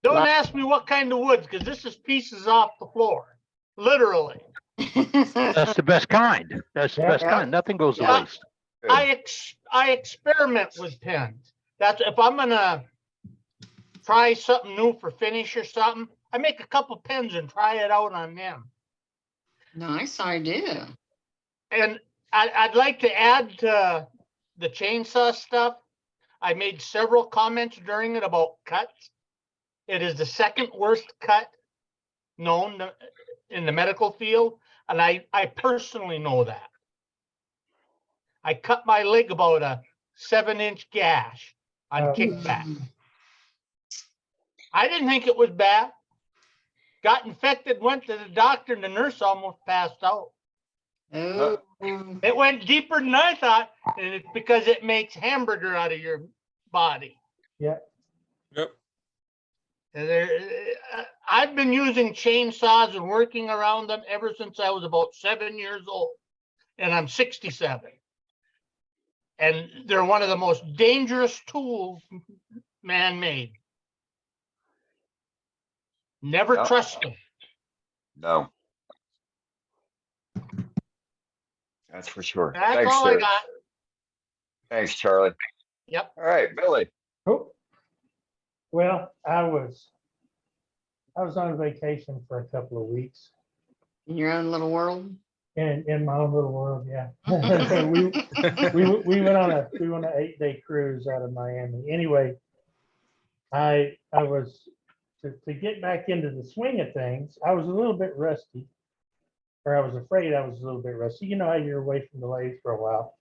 Don't ask me what kind of woods, because this is pieces off the floor. Literally. That's the best kind. That's the best kind. Nothing goes to Yeah. waste. Good. I experiment with pens. That's if I'm gonna try something new for finish or something, I make a couple pens and try it out on them. Nice idea. And I'd like to add to the chainsaw stuff. I made several comments during it about cuts. It is the second worst cut known in the medical field, and I personally know that. I cut my leg about a 7-inch gash on kickback. I didn't think it was bad. Got infected, went to the doctor, and the nurse almost passed out. Oh. It went deeper than I thought, and it's because it makes hamburger out of your body. Yeah. Yep. And I've been using chainsaws and working around them ever since I was about 7 years old, and I'm 67. And they're one of the most dangerous tools man-made. Never Yep. trust them. No. That's for sure. That's Thanks, all I sir. got. Thanks, Charlie. Yep. All right, Billy. Oh, well, I was on vacation for a couple of weeks. In your own little world? In my own little world, yeah. we went on an 8-day cruise out of Miami. Anyway, I was to get back into the swing of things. I was a little bit rusty, or I was afraid I was a little bit rusty. You know how you're away from the lathe for a while.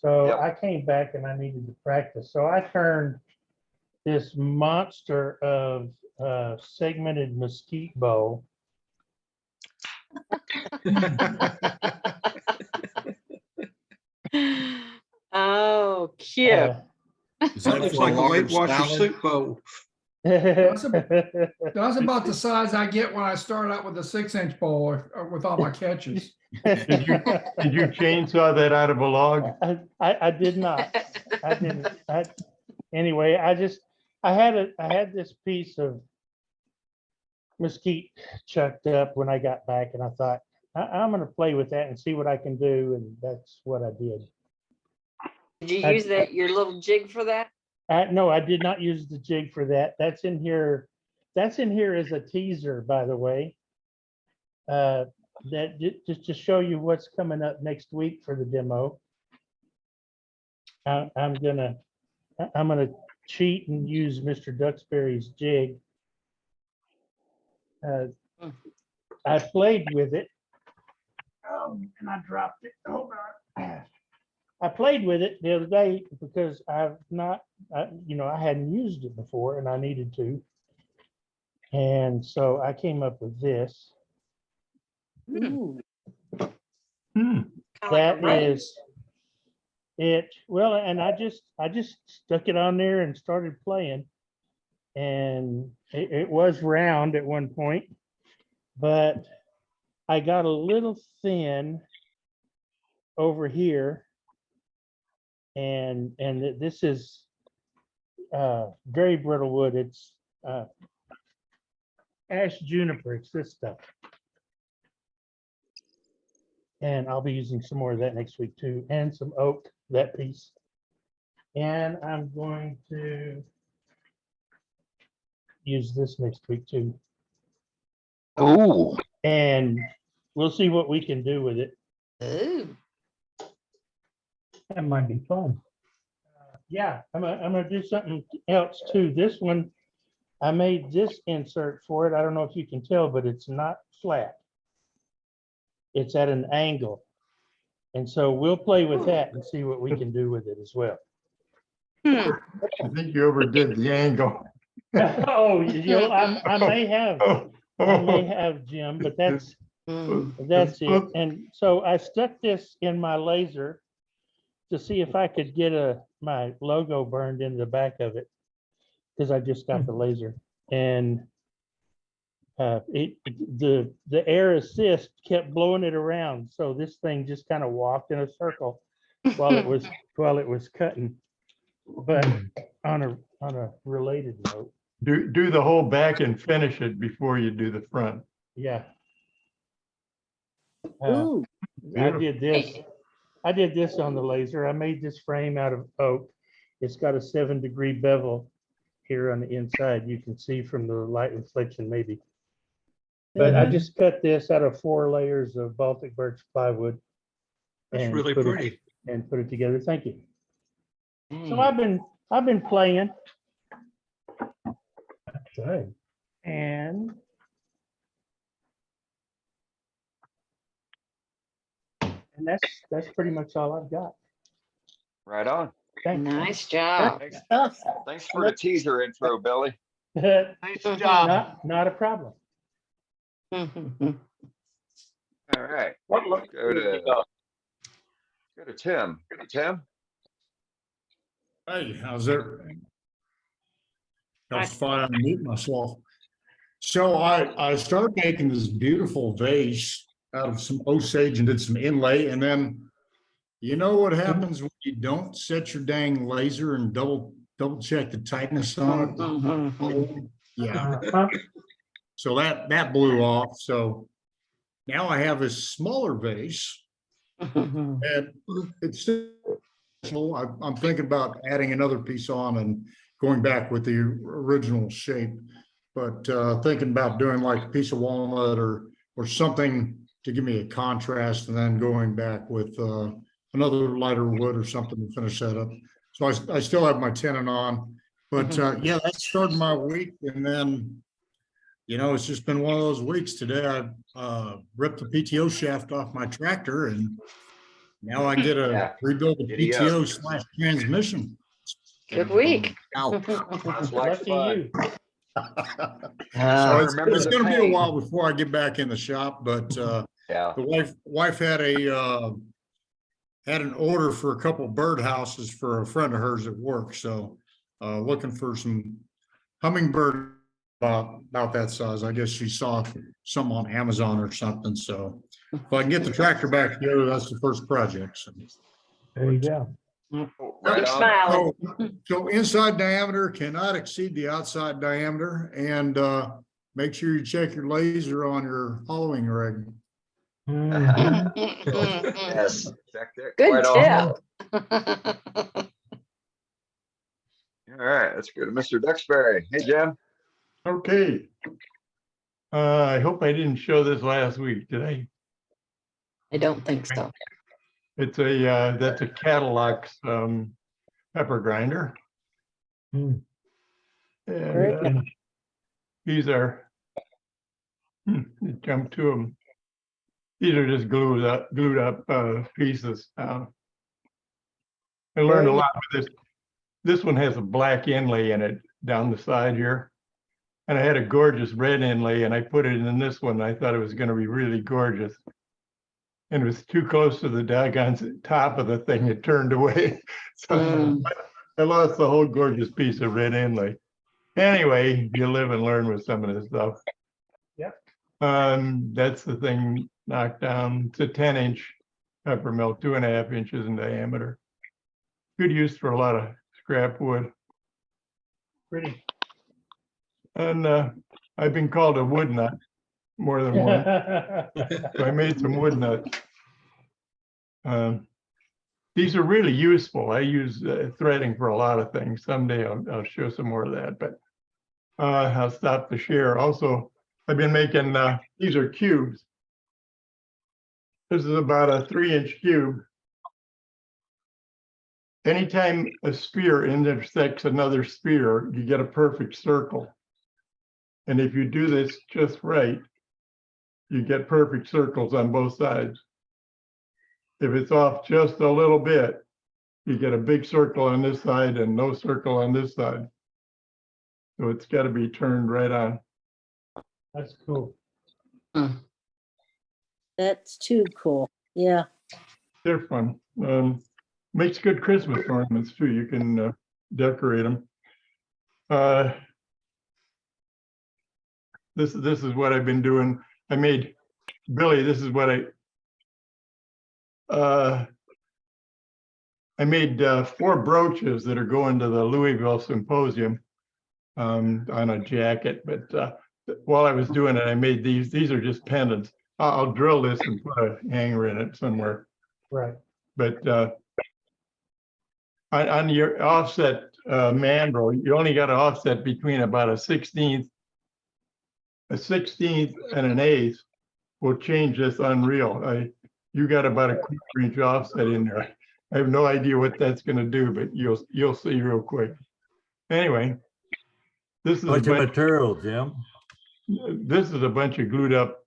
So Yep. I came back and I needed to practice. So I turned this monster of segmented mesquite bow. Oh, cute. That looks for a like a Weight large Watcher salad? soup bowl. That's about the size I get when I start out with a 6-inch bowl or with all my catches. Did you chainsaw that out of a log? I did not. I didn't. Anyway, I had this piece of mesquite chucked up when I got back, and I thought I'm going to play with that and see what I can do, and that's what I did. Did you use your little jig for that? No, I did not use the jig for that. That's in here. That's in here as a teaser, by the way. That just to show you what's coming up next week for the demo. I'm gonna cheat and use Mr. Duxbury's jig. I played with it. And I dropped it. Hold on. I played with it the other day because I hadn't used it before and I needed to. And so I came up with this. That is it. Well, and I just stuck it on there and started playing. And it was round at one point, but I got a little thin over here. And this is very brittle wood. It's ash juniper. It's this stuff. And I'll be using some more of that next week too, and some oak, that piece. And I'm going to use this next week too. Oh. And we'll see what we can do with it. Ooh. That might be fun. Yeah, I'm gonna do something else too. This one, I made this insert for it. I don't know if you can tell, but it's not flat. It's at an angle. And so we'll play with that and see what we can do with it as well. I think you overdid the angle. Oh, I may have, Jim, but that's it. And so I stuck this in my laser to see if I could get my logo burned into the back of it, because I just got the laser. And the air assist kept blowing it around, so this thing just kind of walked in a circle while it was cutting. But on a related note, do the whole back and finish it before you do the front. Yeah. Ooh. I did this on the laser. I made this frame out of oak. It's got a 7-degree bevel here on the inside. You can see from the light reflection maybe. But I just cut this out of 4 layers of Baltic birch plywood. That's really pretty. And put it together. Thank you. So I've been playing. Okay. And that's pretty much all I've got. Right on. Nice job. Thanks for the teaser intro, Billy. Nice job. Not a problem. All right. Go to Tim. Tim? Hey, how's everything? I was fine to mute myself. So I started making this beautiful vase out of some osage and did some inlay, and then you know what happens when you don't set your dang laser and double check the tightness on it? Yeah. So that blew off. So now I have a smaller vase, and it's still, I'm thinking about adding another piece on and going back with the original shape. But thinking about doing like a piece of walnut or something to give me a contrast, and then going back with another lighter wood or something to finish that up. So I still have my tenon on, but yeah, that started my week. And then, you know, it's just been one of those weeks. Today I ripped the PTO shaft off my tractor, and now I get a rebuild the Giddy up. PTO / transmission. Good week. Sounds like Lucky fun. you. So it's remember it's the gonna be a pain. while before I get back in the shop, but Yeah. the wife had an order for a couple birdhouses for a friend of hers at work. So looking for some hummingbird about that size. I guess she saw some on Amazon or something. So if I can get the tractor back together, that's the first project. So. There you go. Right on. Smiling. So inside diameter cannot exceed the outside diameter, and make sure you check your laser on your hollowing rig. Yes, checked it Good quite tip. often. All right, let's go to Mr. Duxbury. Hey, Jim. Okay. I hope I didn't show this last week, did I? I don't think so. It's that's a Cadillac's pepper grinder. And these are, jump to them. These are just glued up pieces. I learned a lot with this. This one has a black inlay in it down the side here. And I had a gorgeous red inlay, and I put it in this one. I thought it was going to be really gorgeous. And it was too close to the doggone top of the thing. It turned away. So I lost the whole gorgeous piece of red inlay. Anyway, you live and learn with some of this stuff. Yep. That's the thing knocked down. It's a 10-inch pepper mill, 2.5 inches in diameter. Good use for a lot of scrap wood. Pretty. And I've been called a wood nut more than once. So I made some wood nuts. These are really useful. I use threading for a lot of things. Someday I'll show some more of that, but I'll stop the share. Also, I've been making, these are cubes. This is about a 3-inch cube. Anytime a sphere intersects another sphere, you get a perfect circle. And if you do this just right, you get perfect circles on both sides. If it's off just a little bit, you get a big circle on this side and no circle on this side. So it's got to be turned right on. That's cool. That's too cool. Yeah. They're fun. Makes good Christmas ornaments too. You can decorate them. This is what I've been doing. I made Billy. This is what I made 4 brooches that are going to the Louisville Symposium on a jacket. But while I was doing it, I made these. These are just pendants. I'll drill this and put a hanger in it somewhere. Right. But on your offset mandrel, you only got to offset between about a 16th and an 1/8 will change this unreal. You got about a 1/4 inch offset in there. I have no idea what that's going to do, but you'll see real quick. Anyway, this is Bunch of material, Jim. This is a bunch of glued up.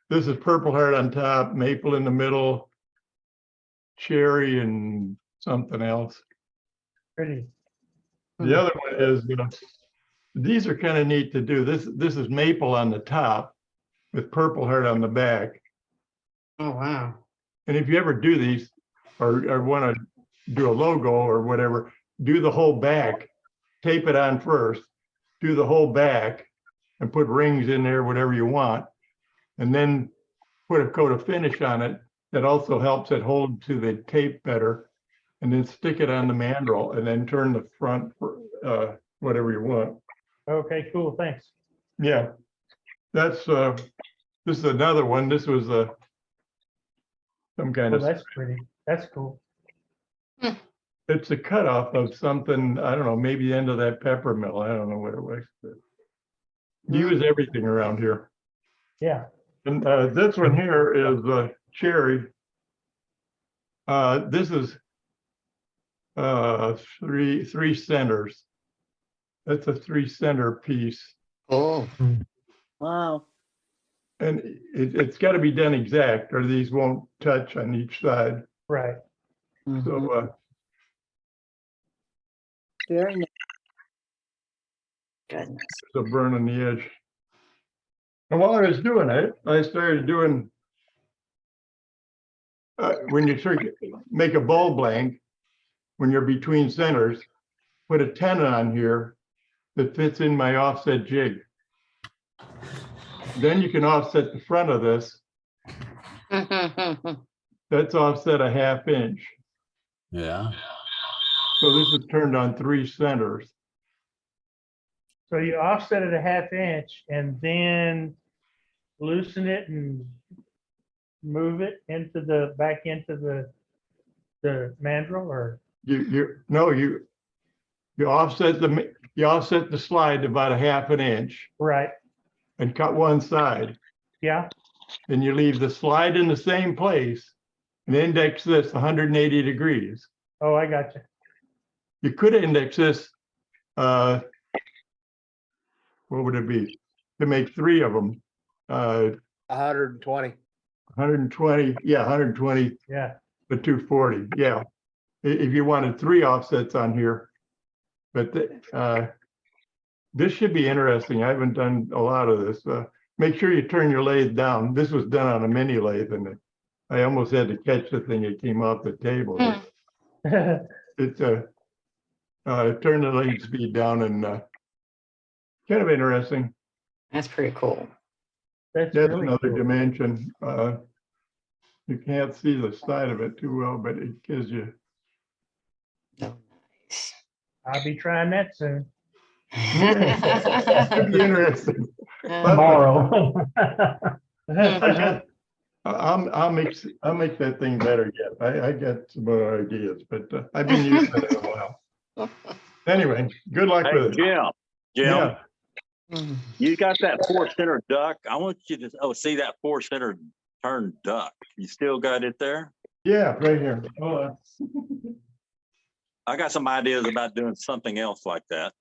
This is Purple Heart on top, maple in the middle, cherry, and something else. Pretty. The other one is, these are kind of neat to do. This is maple on the top with Purple Heart on the back. Oh, wow. And if you ever do these or want to do a logo or whatever, do the whole back, tape it on first, do the whole back and put rings in there, whatever you want, and then put a coat of finish on it that also helps it hold to the tape better, and then stick it on the mandrel and then turn the front for whatever you want. Okay, cool. Thanks. Yeah, that's this is another one. This was some kind Oh, of that's pretty. That's cool. it's a cutoff of something, I don't know, maybe the end of that pepper mill. I don't know what it was. But use everything around here. Yeah. And this one here is cherry. This is three centers. That's a 3-center piece. Oh. Wow. And it's got to be done exact or these won't touch on each side. Right. So Very nice. Goodness. there's a burn on the edge. And while I was doing it, I started doing, when you make a bowl blank, when you're between centers, put a tenon on here that fits in my offset jig. Then you can offset the front of this. That's offset a 1/2 inch. Yeah. So this is turned on 3 centers. So you offset it a 1/2 inch and then loosen it and move it into the, back into the mandrel, or? You offset the slide about a 1/2 inch. Right. And cut one side. Yeah. Then you leave the slide in the same place and index this 180 degrees. Oh, I got you. You could index this, what would it be? To make 3 of them. 120. 120, yeah, 120. Yeah. The 240, yeah. If you wanted 3 offsets on here. But this should be interesting. I haven't done a lot of this. Make sure you turn your lathe down. This was done on a mini lathe and I almost had to catch the thing. It came off the table. Turn the lathe speed down and kind of interesting. That's pretty cool. That's really another cool. dimension. You can't see the side of it too well, but it gives you. I'll be trying that soon. Should be interesting. Tomorrow. I'll make that thing better yet. I got some other ideas, but I've been using it in a while. Anyway, good luck Hey, with it. Jim, Yeah. you got that 4-center duck. I want you to see that 4-center turn duck. You still got it there? Yeah, right here. I got some ideas about doing something else like that.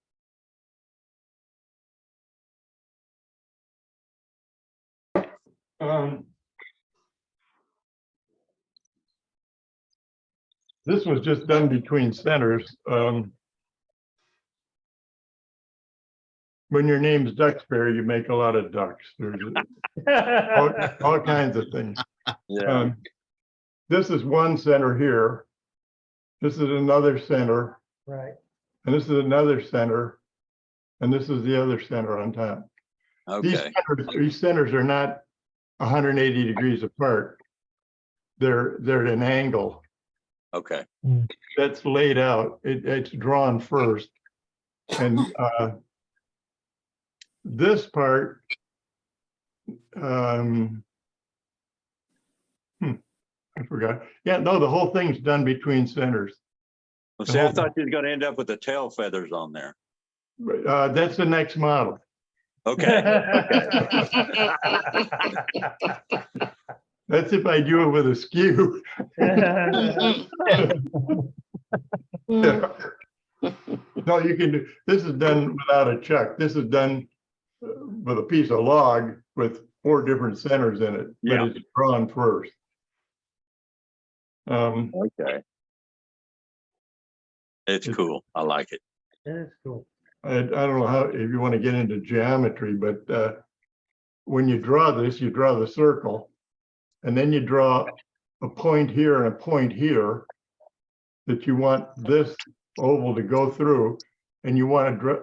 This was just done between centers. When your name's Duxbury, you make a lot of ducks. There's all kinds of things. Yeah. This is one center here. This is another center. Right. And this is another center. And this is the other center on top. Okay. These centers are not 180 degrees apart. They're at an angle. Okay. That's laid out. It's drawn first. And this part, I forgot. Yeah, no, the whole thing's done between centers. Well, see, I thought you were going to end up with the tail feathers on there. That's the next model. Okay. That's if I do it with a skew. No, you can do, this is done without a chuck. This is done with a piece of log with 4 different centers in it, but it's drawn first. Okay. It's cool. I like it. It is cool. I don't know how, if you want to get into geometry, but when you draw this, you draw the circle, and then you draw a point here and a point here that you want this oval to go through, and you want to draw,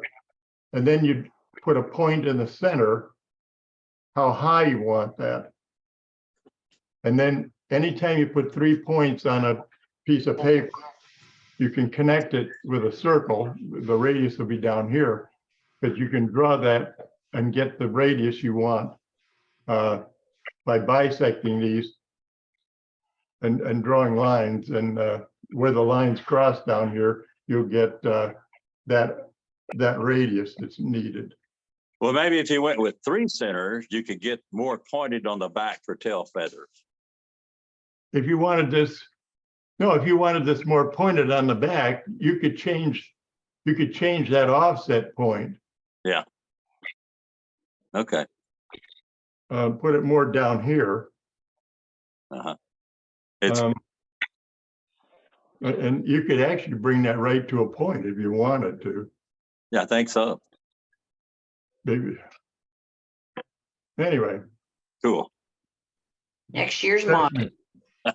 and then you put a point in the center, how high you want that. And then anytime you put 3 points on a piece of paper, you can connect it with a circle. The radius will be down here, but you can draw that and get the radius you want by bisecting these and drawing lines. And where the lines cross down here, you'll get that radius that's needed. Well, maybe if you went with 3 centers, you could get more pointed on the back for tail feathers. If you wanted this, no, if you wanted this more pointed on the back, you could change that offset point. Yeah. Okay. Put it more down here. It's and you could actually bring that right to a point if you wanted to. Yeah, I think so. Maybe. Anyway. Cool. Next year's model.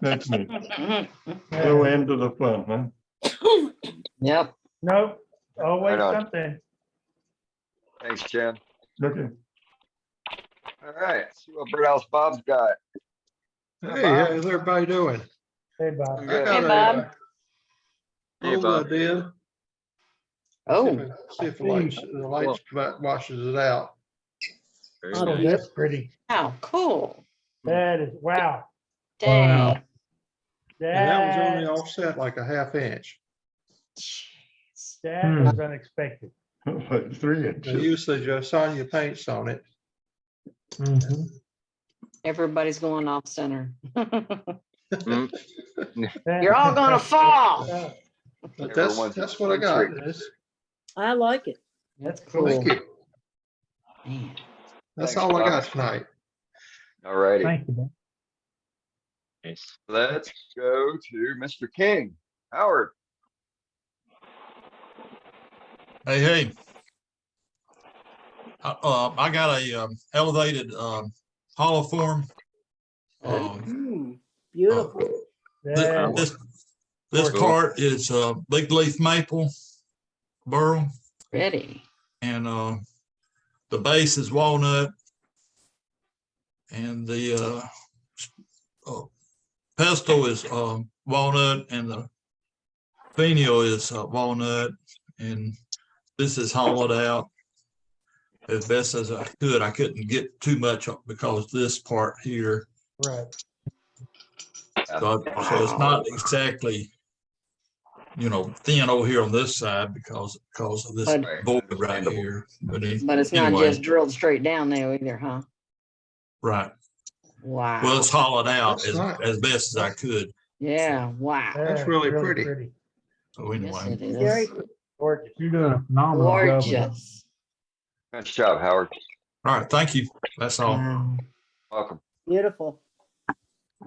That's me. No end to the fun, huh? Yep. Nope, always Right on. something. Thanks, Jen. Okay. All right, see what Birdhouse Bob's got. Hey, how's everybody doing? Hey, Bob. I Good. got Hey, a, Bob. Hey, old Bob. idea. Oh, See if the lights washes it out. Very Oh, Oh, nice. that's pretty. how cool. That is, wow. Dang. And that was only That, offset like a half inch. that was unexpected. Like 3 The inches. usage of Sonya paints on it. Mhm. Everybody's going off center. Mm. You're all gonna fall. But Everyone's that's what I got. eccentric. I like it. That's Thank cool. you. Man. That's Thanks, all I Bob. got tonight. All righty, Thank you, man. Nice. let's go to Mr. King. Howard. Hey. I got a elevated hollow form. Beautiful. That- This Cool. part is big leaf maple burl, Ready. and the base is walnut, and the pestle is walnut, and the finial is walnut, and this is hollowed out as best as I could. I couldn't get too much because this part here. Right. So it's not exactly, thin over here on this side because of this But- board right here. But But it's not anyway, just drilled straight down there either, huh? right. Wow. Well, it's hollowed out That's nice. as best as I could. Yeah, wow. That's really pretty. So Yes, anyway, it Very is. Gorgeous. You're doing a phenomenal job with that. Gorgeous. Nice job, Howard. all right. Thank you. That's all. Wow. Welcome. beautiful. All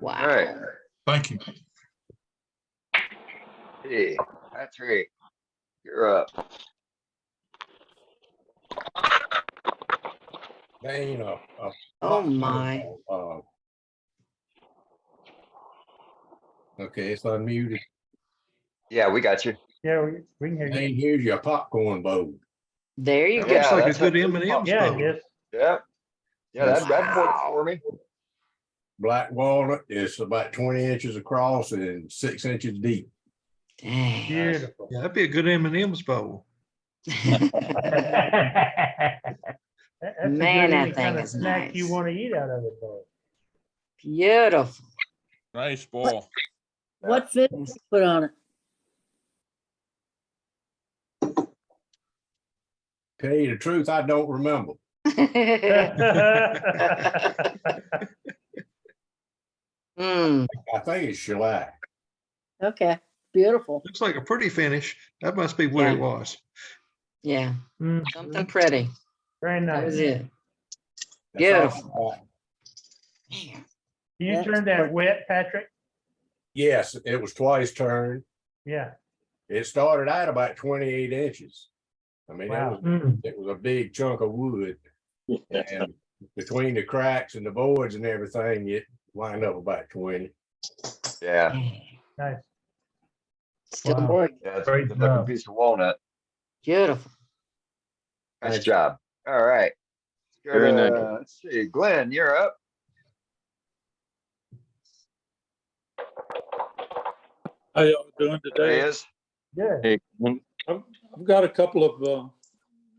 right. Wow. Thank you. Hey, Patrick, you're up. Dang, Oh, my. Okay, it's unmuted. Yeah, we got you. Yeah, we can hear you. Dang, here's your popcorn bowl. There you That go. looks like a that's good a- M&M's Yeah, bowl. yes. Yeah. Yeah, that worked for me. Black walnut is about 20 inches across and 6 inches deep. Dang. Beautiful. Yeah, that'd be a good M&M's bowl. That's a Man, good that any thing kind of is snack you nice. want to eat out of it, though. Beautiful. Nice ball. What fit you put on it? Tell you the truth, I don't remember. Hmm. I think it's shellac. Okay, beautiful. Looks like a pretty finish. That must be what it Yeah. was. Yeah, Mm, something pretty. Very That was nice. it. That's all I Beautiful. got. Man. You That's turned that wet, Patrick? Yes, it was twice turned. Yeah. It started out about 28 inches. I mean, Wow. it was a big chunk of wood. And between the cracks and the boards and everything, it lined up about 20. Yeah. Dang. Nice. Still Wow. working. Yeah, it's a Great good looking job. piece of walnut. Beautiful. Nice Thanks. job. All right. Go Very to, nice. let's see, Glenn, you're up. How y'all doing There he today? is. Good. Hey, I've got a couple of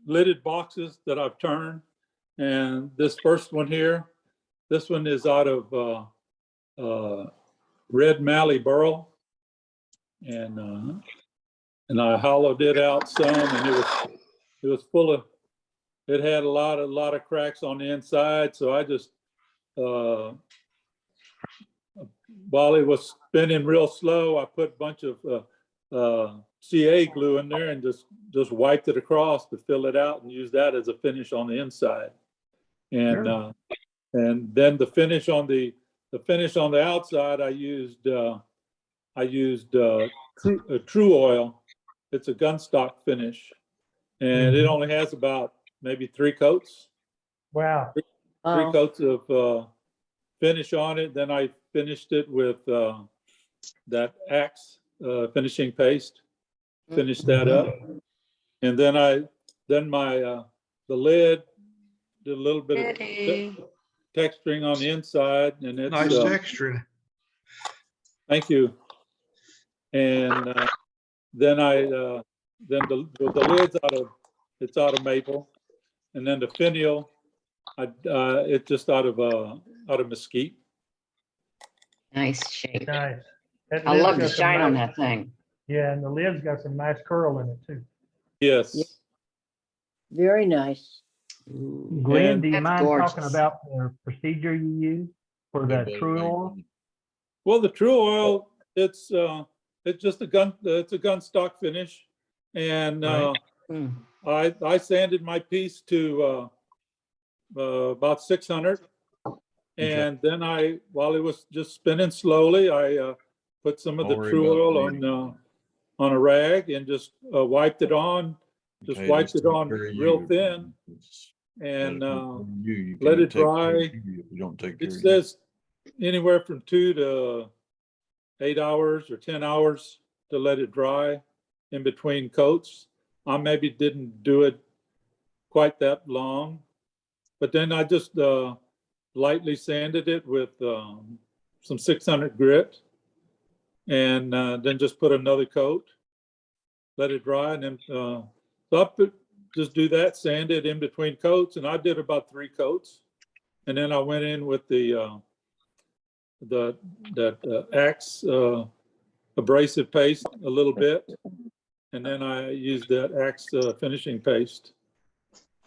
lidded boxes that I've turned. And this first one here, this one is out of red mallee burl. and I hollowed it out some, and it was full of, it had a lot of cracks on the inside. So I just, while it was spinning real slow, I put a bunch of CA glue in there and just wiped it across to fill it out and use that as a finish on the inside. And then the finish on the outside, I used True Oil. It's a gun stock finish, and it only has about maybe 3 coats. Wow. Three coats of finish on it. Then I finished it with that Axe finishing paste. Finished that up, and then the lid did a little bit of texturing on the inside, and it's Nice texture. Thank you. And then the lid's out of maple, and then the finial, it's just out of mesquite. Nice shape. Nice. That I lid's love the got some shine on nice- that thing. Yeah, and the lid's got some nice curl in it too. Yes. Very nice. Glenn, do you That's mind gorgeous. talking about the procedure you use for the True Oil? Well, the True Oil, it's just it's a gun stock finish, and I sanded my piece to about 600, and then while it was just spinning slowly, I put some of the True Oil on a rag and just wiped it on. Just wiped it on real thin and let it dry. It says anywhere from 2 to 8 hours or 10 hours to let it dry in between coats. I maybe didn't do it quite that long, but then I just lightly sanded it with some 600 grit, and then just put another coat, let it dry, and then so I just do that, sand it in between coats, and I did about 3 coats, and then I went in with the Axe abrasive paste a little bit, and then I used that Axe finishing paste.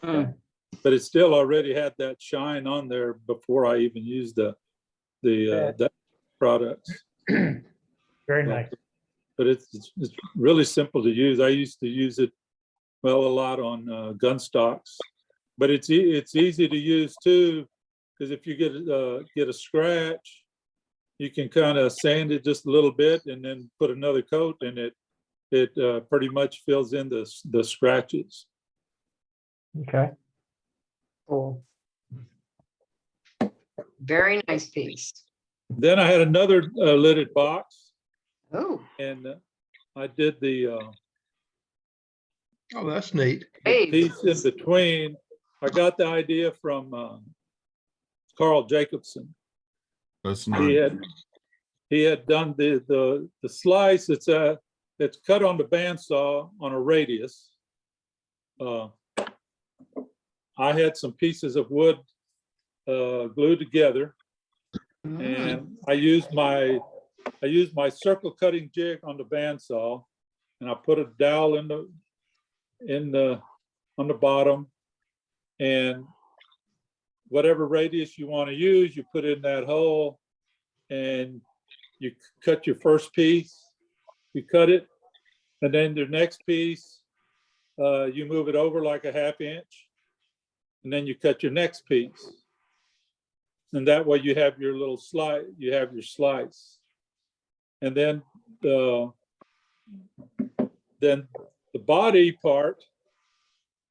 But it still already had that shine on there before I even used that products. Very nice. But it's really simple to use. I used to use it a lot on gun stocks, but it's easy to use too, because if you get a scratch, you can kind of sand it just a little bit and then put another coat, and it pretty much fills in the scratches. Okay. Cool. Very nice piece. Then I had another lidded box. Oh. And I did the Oh, that's neat. piece in between. I got the idea from Carl Jacobson. That's He had done the slice. It's cut on the bandsaw on a radius. I had some pieces of wood glued together, and I used my circle cutting jig on the bandsaw, and I put a dowel on the bottom, and whatever radius you want to use, you put in that hole, and you cut your first piece, you cut it, and then the next piece, you move it over like a 1/2 inch, and then you cut your next piece. And that way you have your little slice, you have your slice. And then the body part,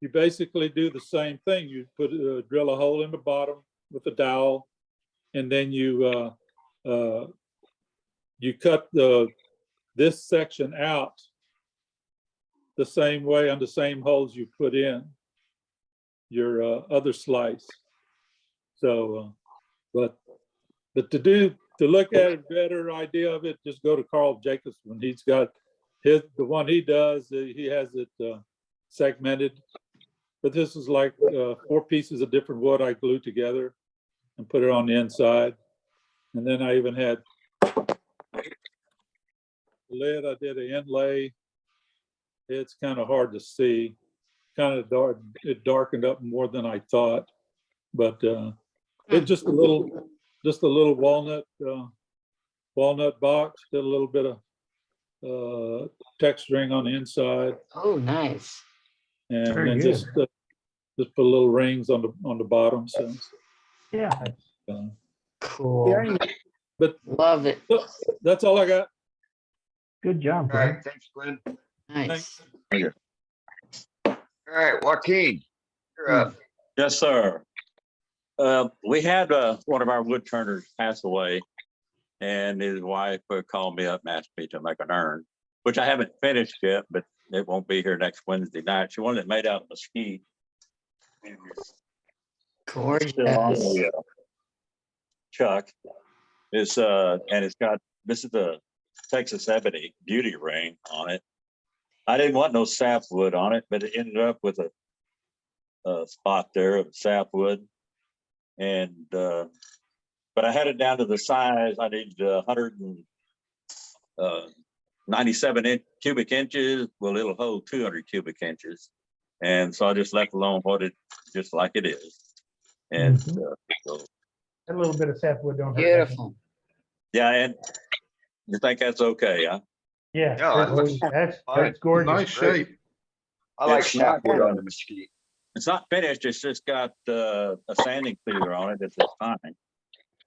you basically do the same thing. You drill a hole in the bottom with a dowel, and then you cut this section out the same way on the same holes you put in your other slice. So, but to look at a better idea of it, just go to Carl Jacobson. He's got the one he does. He has it segmented. But this is like 4 pieces of different wood I glued together and put it on the inside. And then I even had lid, I did an inlay. It's kind of hard to see, kind of dark. It darkened up more than I thought, but it's just a little walnut box. Did a little bit of texturing on the inside, Oh, nice. and Very then good. just put little rings on the bottom. So Yeah. Cool. Very nice. but Love it. that's all I got. Good job, All Glenn. right, thanks, Glenn. Nice. All right, Joaquin, you're up. Yes, sir. We had one of our wood turners pass away, and his wife called me up and asked me to make an urn, which I haven't finished yet, but it won't be here next Wednesday night. She wanted it made out of mesquite. Gorgeous. Still on the chuck. It's and it's got, this is the Texas ebony beauty ring on it. I didn't want no sapwood on it, but it ended up with a spot there of sapwood. And but I had it down to the size. I needed 197 cubic inches. Well, it'll hold 200 cubic inches, and so I just left alone what it just like it is. And so, A little bit of sapwood don't hurt. Beautiful. yeah, and you think that's okay? Huh? Yeah, No, it looks that's fine. gorgeous. Nice shape. I like It's not sapwood good. on the mesquite. It's not finished. It's just got a sanding sealer on it. It's just fine.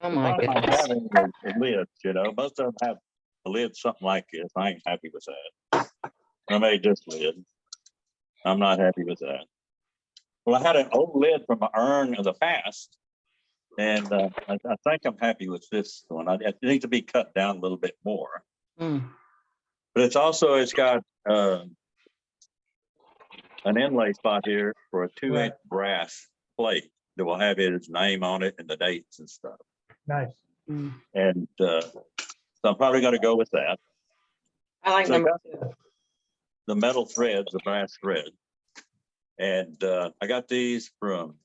Oh my Problem I'm goodness. having is lids, you know. Most of them have a lid something like this. I ain't happy with that. I made this lid. I'm not happy with that. Well, I had an old lid from an urn of the past, and I think I'm happy with this one. It needs to be cut down a little bit more. Mm. But it's got an inlay spot here for a 2-inch brass plate that will have his name on it and the dates and stuff. Nice. And so I'm probably going to go with that. I like So I number got 2. the metal threads, the brass thread. And I got these from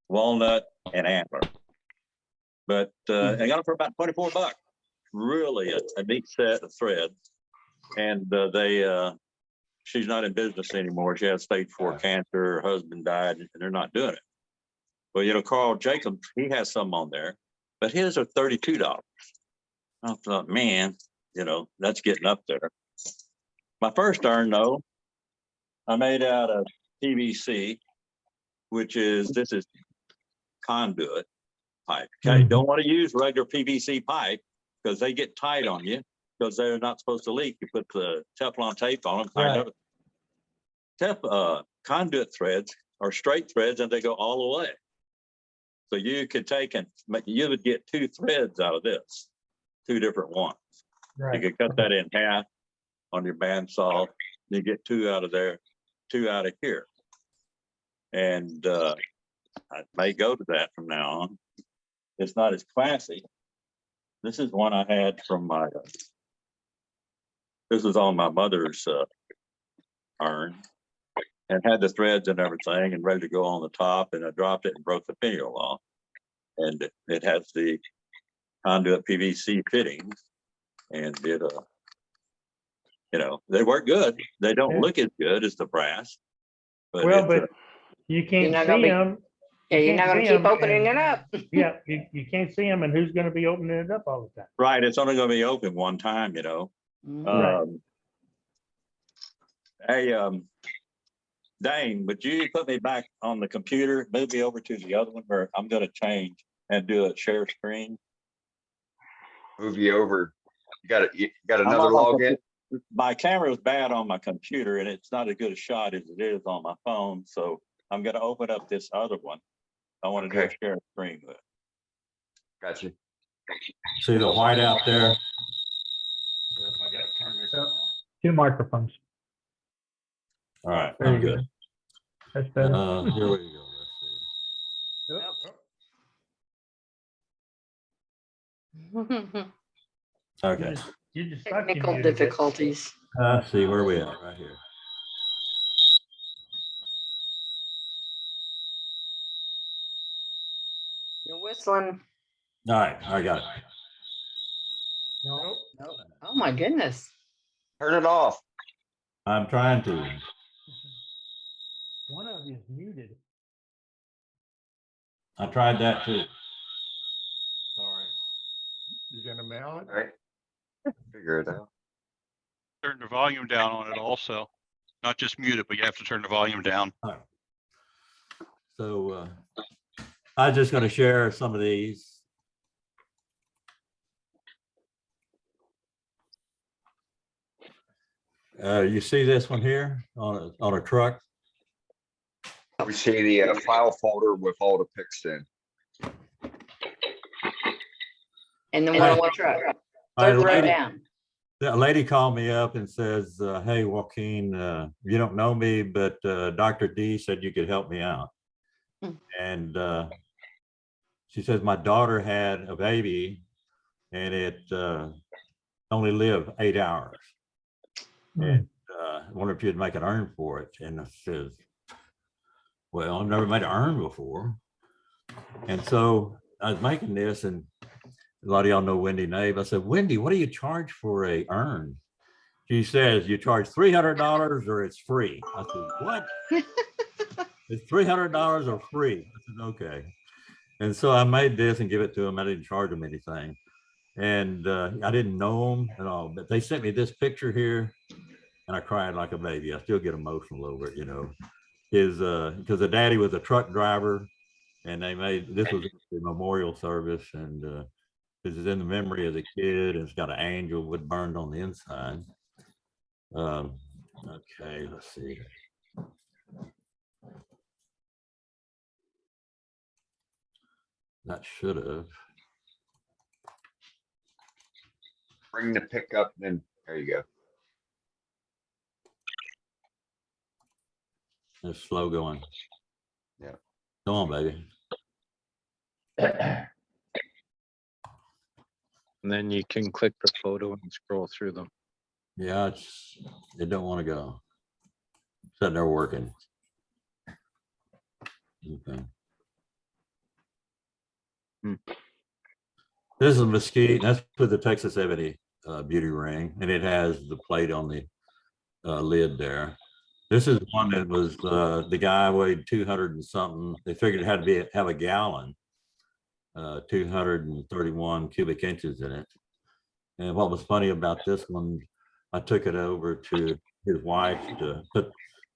Walnut and Antler. But I got them for about $24. Really a neat set of threads. And she's not in business anymore. She has stage 4 cancer. Her husband died, and they're not doing it. Well, you know, Carl Jacobs, he has some on there, but his are $32. I thought, man, you know, that's getting up there. My first urn, though, I made out of PVC, this is conduit pipe. Okay, don't want to use regular PVC pipe because they get tight on you because they're not supposed to leak. You put the Teflon tape on them. Right. Conduit threads are straight threads and they go all the way. So you could you would get 2 threads out of this, 2 different ones. Right. You could cut that in half on your bandsaw. You get 2 out of there, 2 out of here. And I may go to that from now on. It's not as classy. This is one I had from this was on my mother's urn and had the threads and everything and ready to go on the top, and I dropped it and broke the pinion off. And it has the conduit PVC fittings, and it you know, they work good. They don't look as good as the brass, but But you can't see them. Yeah, you're not going to keep opening it up. Yeah, you can't see them, and who's going to be opening it up all the time? right. It's only going to be open one time, you know. Right. Hey, Dane, would you put me back on the computer, move me over to the other one where I'm going to change and do a share screen? Move you over. You got another login? My camera is bad on my computer and it's not as good a shot as it is on my phone. So I'm going to open up this other one. I want to do a share screen with. Gotcha. See the white out there? I got to turn this off. 2 microphones. All right, Very I'm good. That's better. Here we go. Let's see. Okay. Technical difficulties. See where we are right here. You're whistling. All right, I got it. Nope. Oh, my goodness. Turn it off. I'm trying to. One of you is muted. I tried that too. Sorry. You gonna mail it? All right. Figure it out. Turn the volume down on it also, not just mute it, but you have to turn the volume down. So I'm just going to share some of these. You see this one here on a truck? We see the file folder with all the pics in. And then one truck. Third row down. A lady called me up and says, hey, Joaquin, you don't know me, but Dr. D said you could help me out. And she says, my daughter had a baby and it only lived 8 hours. And I wonder if you'd make an urn for it. And I says, well, I've never made an urn before. And so I was making this, and a lot of y'all know Wendy Nave. I said, Wendy, what do you charge for a urn? She says, you charge $300 or it's free. I said, what? It's $300 or free? I said, okay. And so I made this and give it to them. I didn't charge them anything. And I didn't know them at all, but they sent me this picture here and I cried like a baby. I still get emotional over it, you know. Because the daddy was a truck driver and they made, this was the memorial service, and this is in the memory of the kid, and it's got an angel with burned on the inside. Okay, let's see. That should have. Bring the pick up, then there you go. It's slow going. Yeah. Come on, baby. And then you can click the photo and scroll through them. Yeah, it don't want to go. Sitting there working. Okay. This is a mesquite. That's for the Texas Ebony beauty ring, and it has the plate on the lid there. This is one that was the guy weighed 200 and something. They figured it had to have a gallon, 231 cubic inches in it. And what was funny about this one, I took it over to his wife to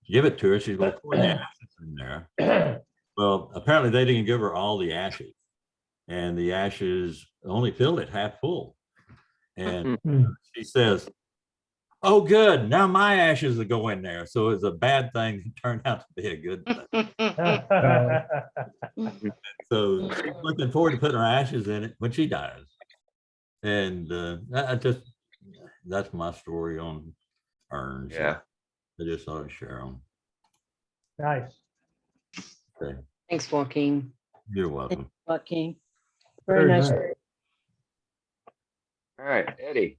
give it to her. She's going to pour the ashes in there. Well, apparently they didn't give her all the ashes, and the ashes only filled it half full. And she says, oh, good. Now my ashes will go in there. So it was a bad thing that turned out to be a good thing. So she's looking forward to putting her ashes in it when she dies. And that's my story on urns. Yeah. I just thought I'd share them. Nice. Okay. Thanks, Joaquin. You're welcome. Joaquin. Very nice. All right, Eddie.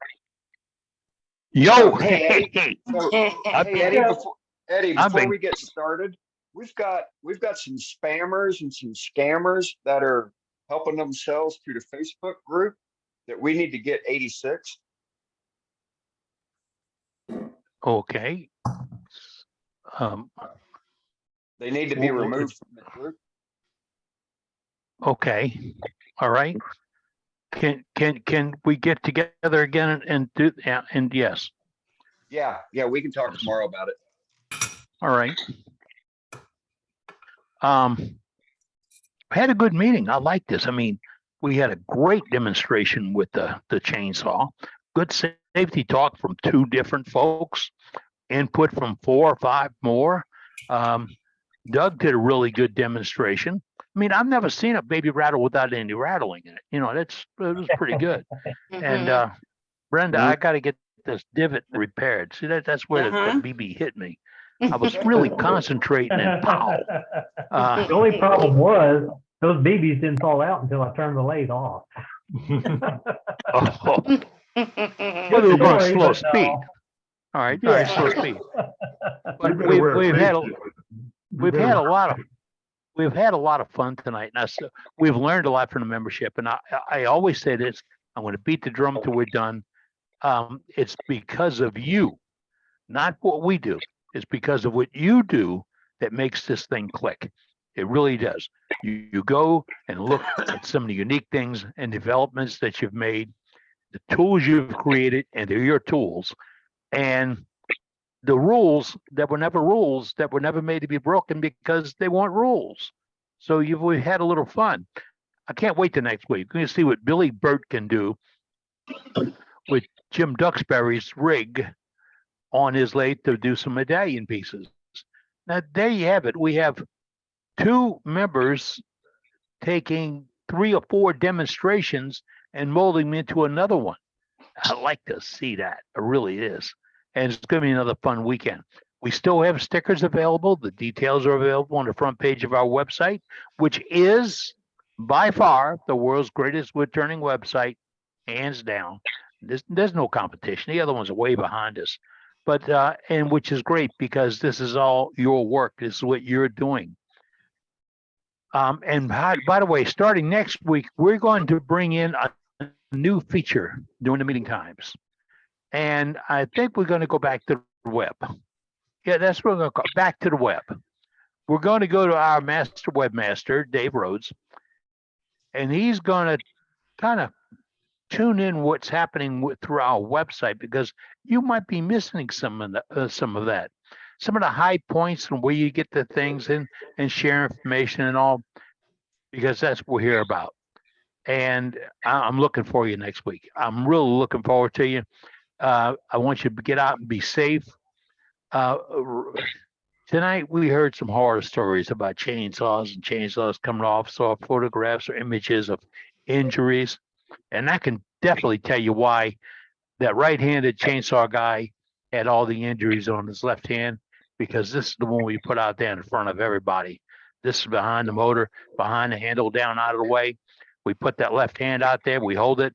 Yo, Hey, hey, So, hey. Eddie, before been- we get started, we've got some spammers and some scammers that are helping themselves through the Facebook group that we need to get 86. Okay. They need to be removed from the group. Okay. All right. Can we get together again and do, and yes. Yeah, we can talk tomorrow about it. All right. Had a good meeting. I like this. I mean, we had a great demonstration with the chainsaw. Good safety talk from 2 different folks. Input from 4 or 5 more. Doug did a really good demonstration. I mean, I've never seen a baby rattle without any rattling in it. You know, it was pretty good. And Brenda, I got to get this divot repaired. See, that's where the BB hit me. I was really concentrating and pow. The only problem was those BBs didn't fall out until I turned the lathe off. Well, they were going slow speed. All right, slow speed. But we've had a lot of fun tonight, and we've learned a lot from the membership. And I always say this: I'm going to beat the drum till we're done. It's because of you, not what we do. It's because of what you do that makes this thing click. It really does. You go and look at some of the unique things and developments that you've made, the tools you've created, and they're your tools, and the rules that were never made to be broken because they weren't rules. So we've had a little fun. I can't wait till next week. We're going to see what Billy Burt can do with Jim Duxbury's rig on his lathe to do some medallion pieces. Now, there you have it. We have 2 members taking 3 or 4 demonstrations and molding them into another one. I like to see that. It really is. And it's going to be another fun weekend. We still have stickers available. The details are available on the front page of our website, which is by far the world's greatest wood turning website, hands down. There's no competition. The other ones are way behind us, but and which is great because this is all your work. This is what you're doing. And by the way, starting next week, we're going to bring in a new feature during the meeting times. And I think we're going to go back to the web. Yeah, that's what we're going to go back to the web. We're going to go to our master webmaster, Dave Rhodes, and he's going to kind of tune in what's happening through our website, because you might be missing some of that, some of the high points and where you get the things and share information and all, because that's what we're here about. And I'm looking for you next week. I'm really looking forward to you. I want you to get out and be safe. Tonight we heard some horror stories about chainsaws coming off, saw photographs or images of injuries. And I can definitely tell you why that right-handed chainsaw guy had all the injuries on his left hand, because this is the one we put out there in front of everybody. This is behind the motor, behind the handle, down out of the way. We put that left hand out there, we hold it,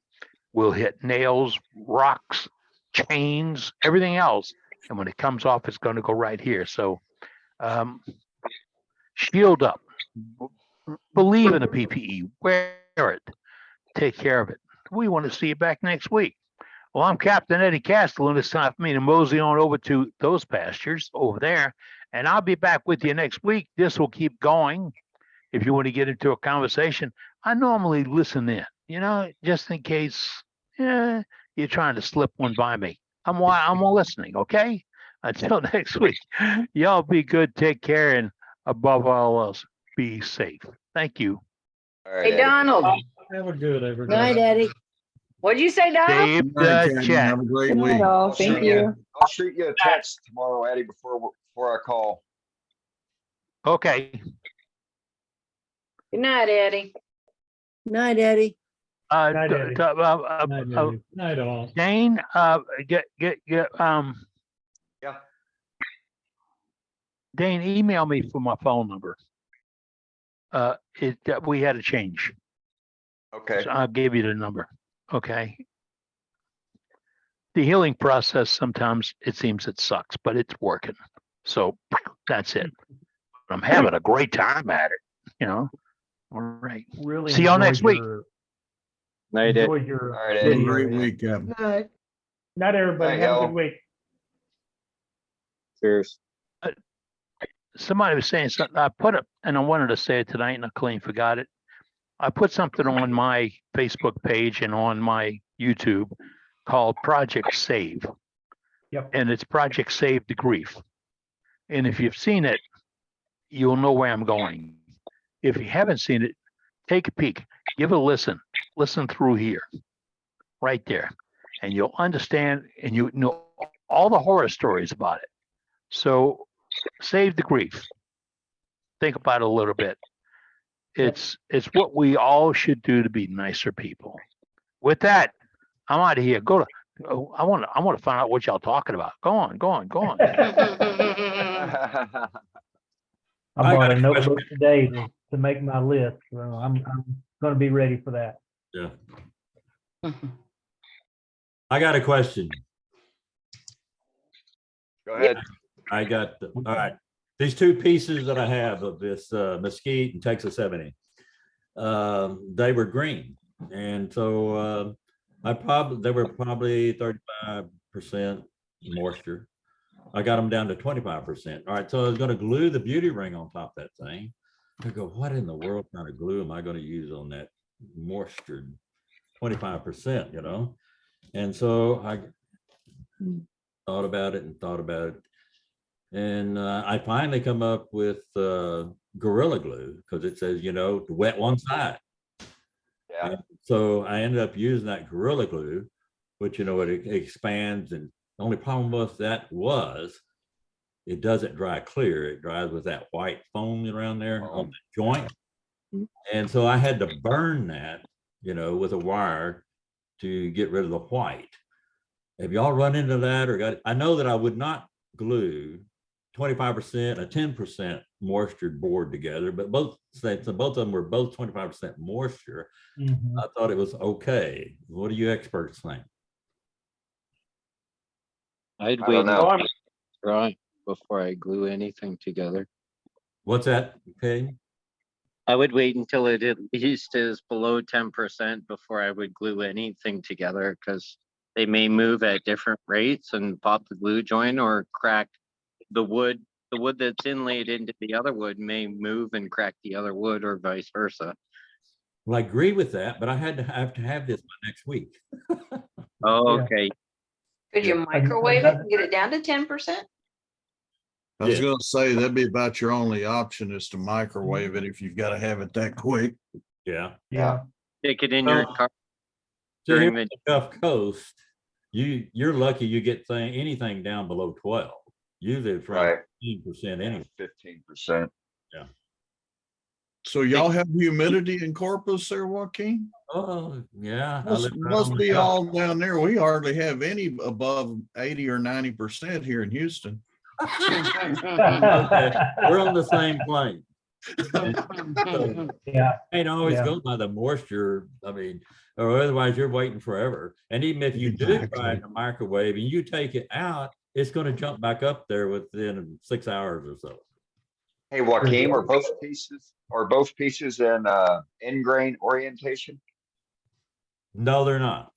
we'll hit nails, rocks, chains, everything else. And when it comes off, it's going to go right here. So shield up, believe in the PPE, wear it, take care of it. We want to see you back next week. Well, I'm Captain Eddie Castellan. It's time for me to mosey on over to those pastures over there, and I'll be back with you next week. This will keep going. If you want to get into a conversation, I normally listen in, just in case you're trying to slip one by me. I'm listening, okay? Until next week, y'all be good, take care, and above all else, be safe. Thank you. Hey, Donald. Have a good, everybody. Night, Eddie. What'd you say, Donald? Save the chat. Have a great week. Thank you. I'll shoot you a text tomorrow, Eddie, before I call. Okay. Good night, Eddie. Night, Eddie. Night, Eddie. Night, all. Dane, Yeah. Dane, email me for my phone number. We had a change. Okay. So I'll give you the number. Okay. The healing process, sometimes it seems it sucks, but it's working. So that's it. I'm having a great time at it, All right. Really see y'all next week. Night, Enjoy Ed. your All right, Have a Eddie. great week, Captain. Night. Not everybody. Night, Have a y'all. good week. Cheers. Somebody was saying something. I put it, and I wanted to say it tonight, and I clean forgot it. I put something on my Facebook page and on my YouTube called Project Save. Yep. And it's Project Save the Grief. And if you've seen it, you'll know where I'm going. If you haven't seen it, take a peek, give it a listen, listen through here, right there, and you'll understand, and you know all the horror stories about it. So save the grief. Think about it a little bit. It's what we all should do to be nicer people. With that, I'm out of here. I want to find out what y'all talking about. Go on. I bought a notebook today to make my list, so I'm going to be ready for that. Yeah. I got a question. Go ahead. All right. These 2 pieces that I have of this Mesquite and Texas 70, they were green. And so They were probably 35% moisture. I got them down to 25%. All right, so I was going to glue the beauty ring on top of that thing. I go, what in the world kind of glue am I going to use on that moisture 25%, you know? And so I thought about it and thought about it. And I finally come up with Gorilla Glue because it says, you know, to wet one side. Yeah. And so I ended up using that Gorilla Glue, which, you know, it expands. And the only problem with that was it doesn't dry clear. It dries with that white foam around there on the joint. And so I had to burn that, you know, with a wire to get rid of the white. Have y'all run into that or got, I know that I would not glue 25%, a 10% moisture board together, but both of them were both 25% moisture. I thought it was okay. What do you experts think? I'd I wait don't know. until it's dry before I glue anything together. What's that, okay? I would wait until it at least is below 10% before I would glue anything together, because they may move at different rates and pop the glue joint or crack the wood. The wood that's inlaid into the other wood may move and crack the other wood, or vice versa. Well, I agree with that, but I have to have this by next week. Oh, Yeah. okay. Could you microwave it and get it down to 10%? I was Yeah. gonna say that'd be about your only option is to microwave it if you've got to have it that quick. Yeah. Yeah. Stick it in your Well, car So here during on the the Gulf Coast, you're lucky you get anything down below 12. Usually it's around Right. 15% anyway. 15%. So y'all have humidity in Corpus there, Joaquin? Oh, yeah. I Must, live right must on the be coast. all down there. We hardly have any above 80 or 90% here in Houston. Okay, we're on the same plane. So, Yeah. ain't always Yeah. go by the moisture. I mean, or otherwise you're waiting forever. And even if you do try Exactly. to microwave and you take it out, it's going to jump back up there within 6 hours or so. Hey, Joaquin, are both pieces in end-grain orientation? No, they're not.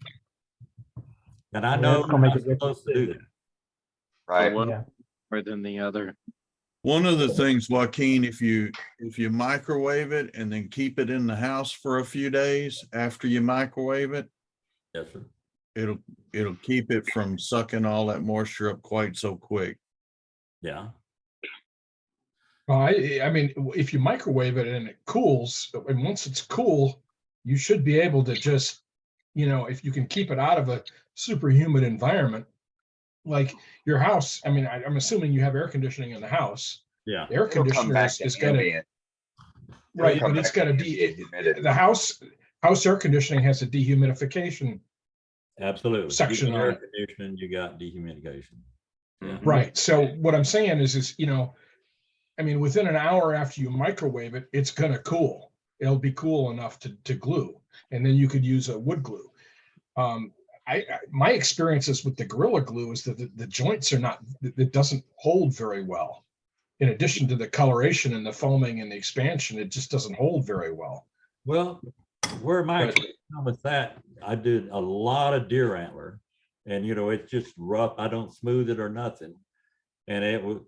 And I Yeah, know that's gonna make I'm a difference supposed to do that. Right. one Yeah. more than the other. One of the things, Joaquin, if you microwave it and then keep it in the house for a few days after you microwave it, Yes, sir. it'll keep it from sucking all that moisture up quite so quick. Yeah. Well, I mean, if you microwave it and it cools, and once it's cool, you should be able to just, you know, if you can keep it out of a super humid environment, like your house. I mean, I'm assuming you have air conditioning in the house. Yeah. The air It'll come conditioner back to is got to, ambient. right, come but it's back got to to ambient humidity. the house air conditioning has a dehumidification. Absolutely. Section You got on air it. conditioning, you got dehumidification. Yeah. Right. So what I'm saying is, you know, I mean, within an hour after you microwave it, it's gonna cool. It'll be cool enough to glue, and then you could use a wood glue. My experiences with the Gorilla Glue is that the joints are not, it doesn't hold very well. In addition to the coloration and the foaming and the expansion, it just doesn't hold very well. Well, where my But- experience with that, I did a lot of deer antler, and you know, it's just rough. I don't smooth it or nothing. And it was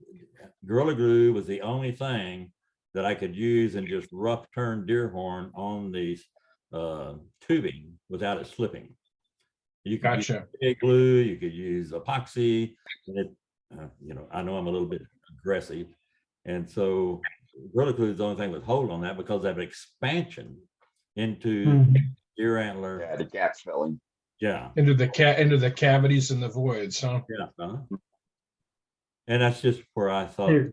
Gorilla Glue was the only thing that I could use and just rough turn deer horn on these tubing without it slipping. You could use Gotcha. big glue, you could use epoxy. And it, you know, I know I'm a little bit aggressive, and so Gorilla Glue is the only thing with hold on that because of expansion into deer antler. Yeah, the gap filling. Yeah. Into the cavities and the voids, huh? Yeah. And that's just where I thought Here.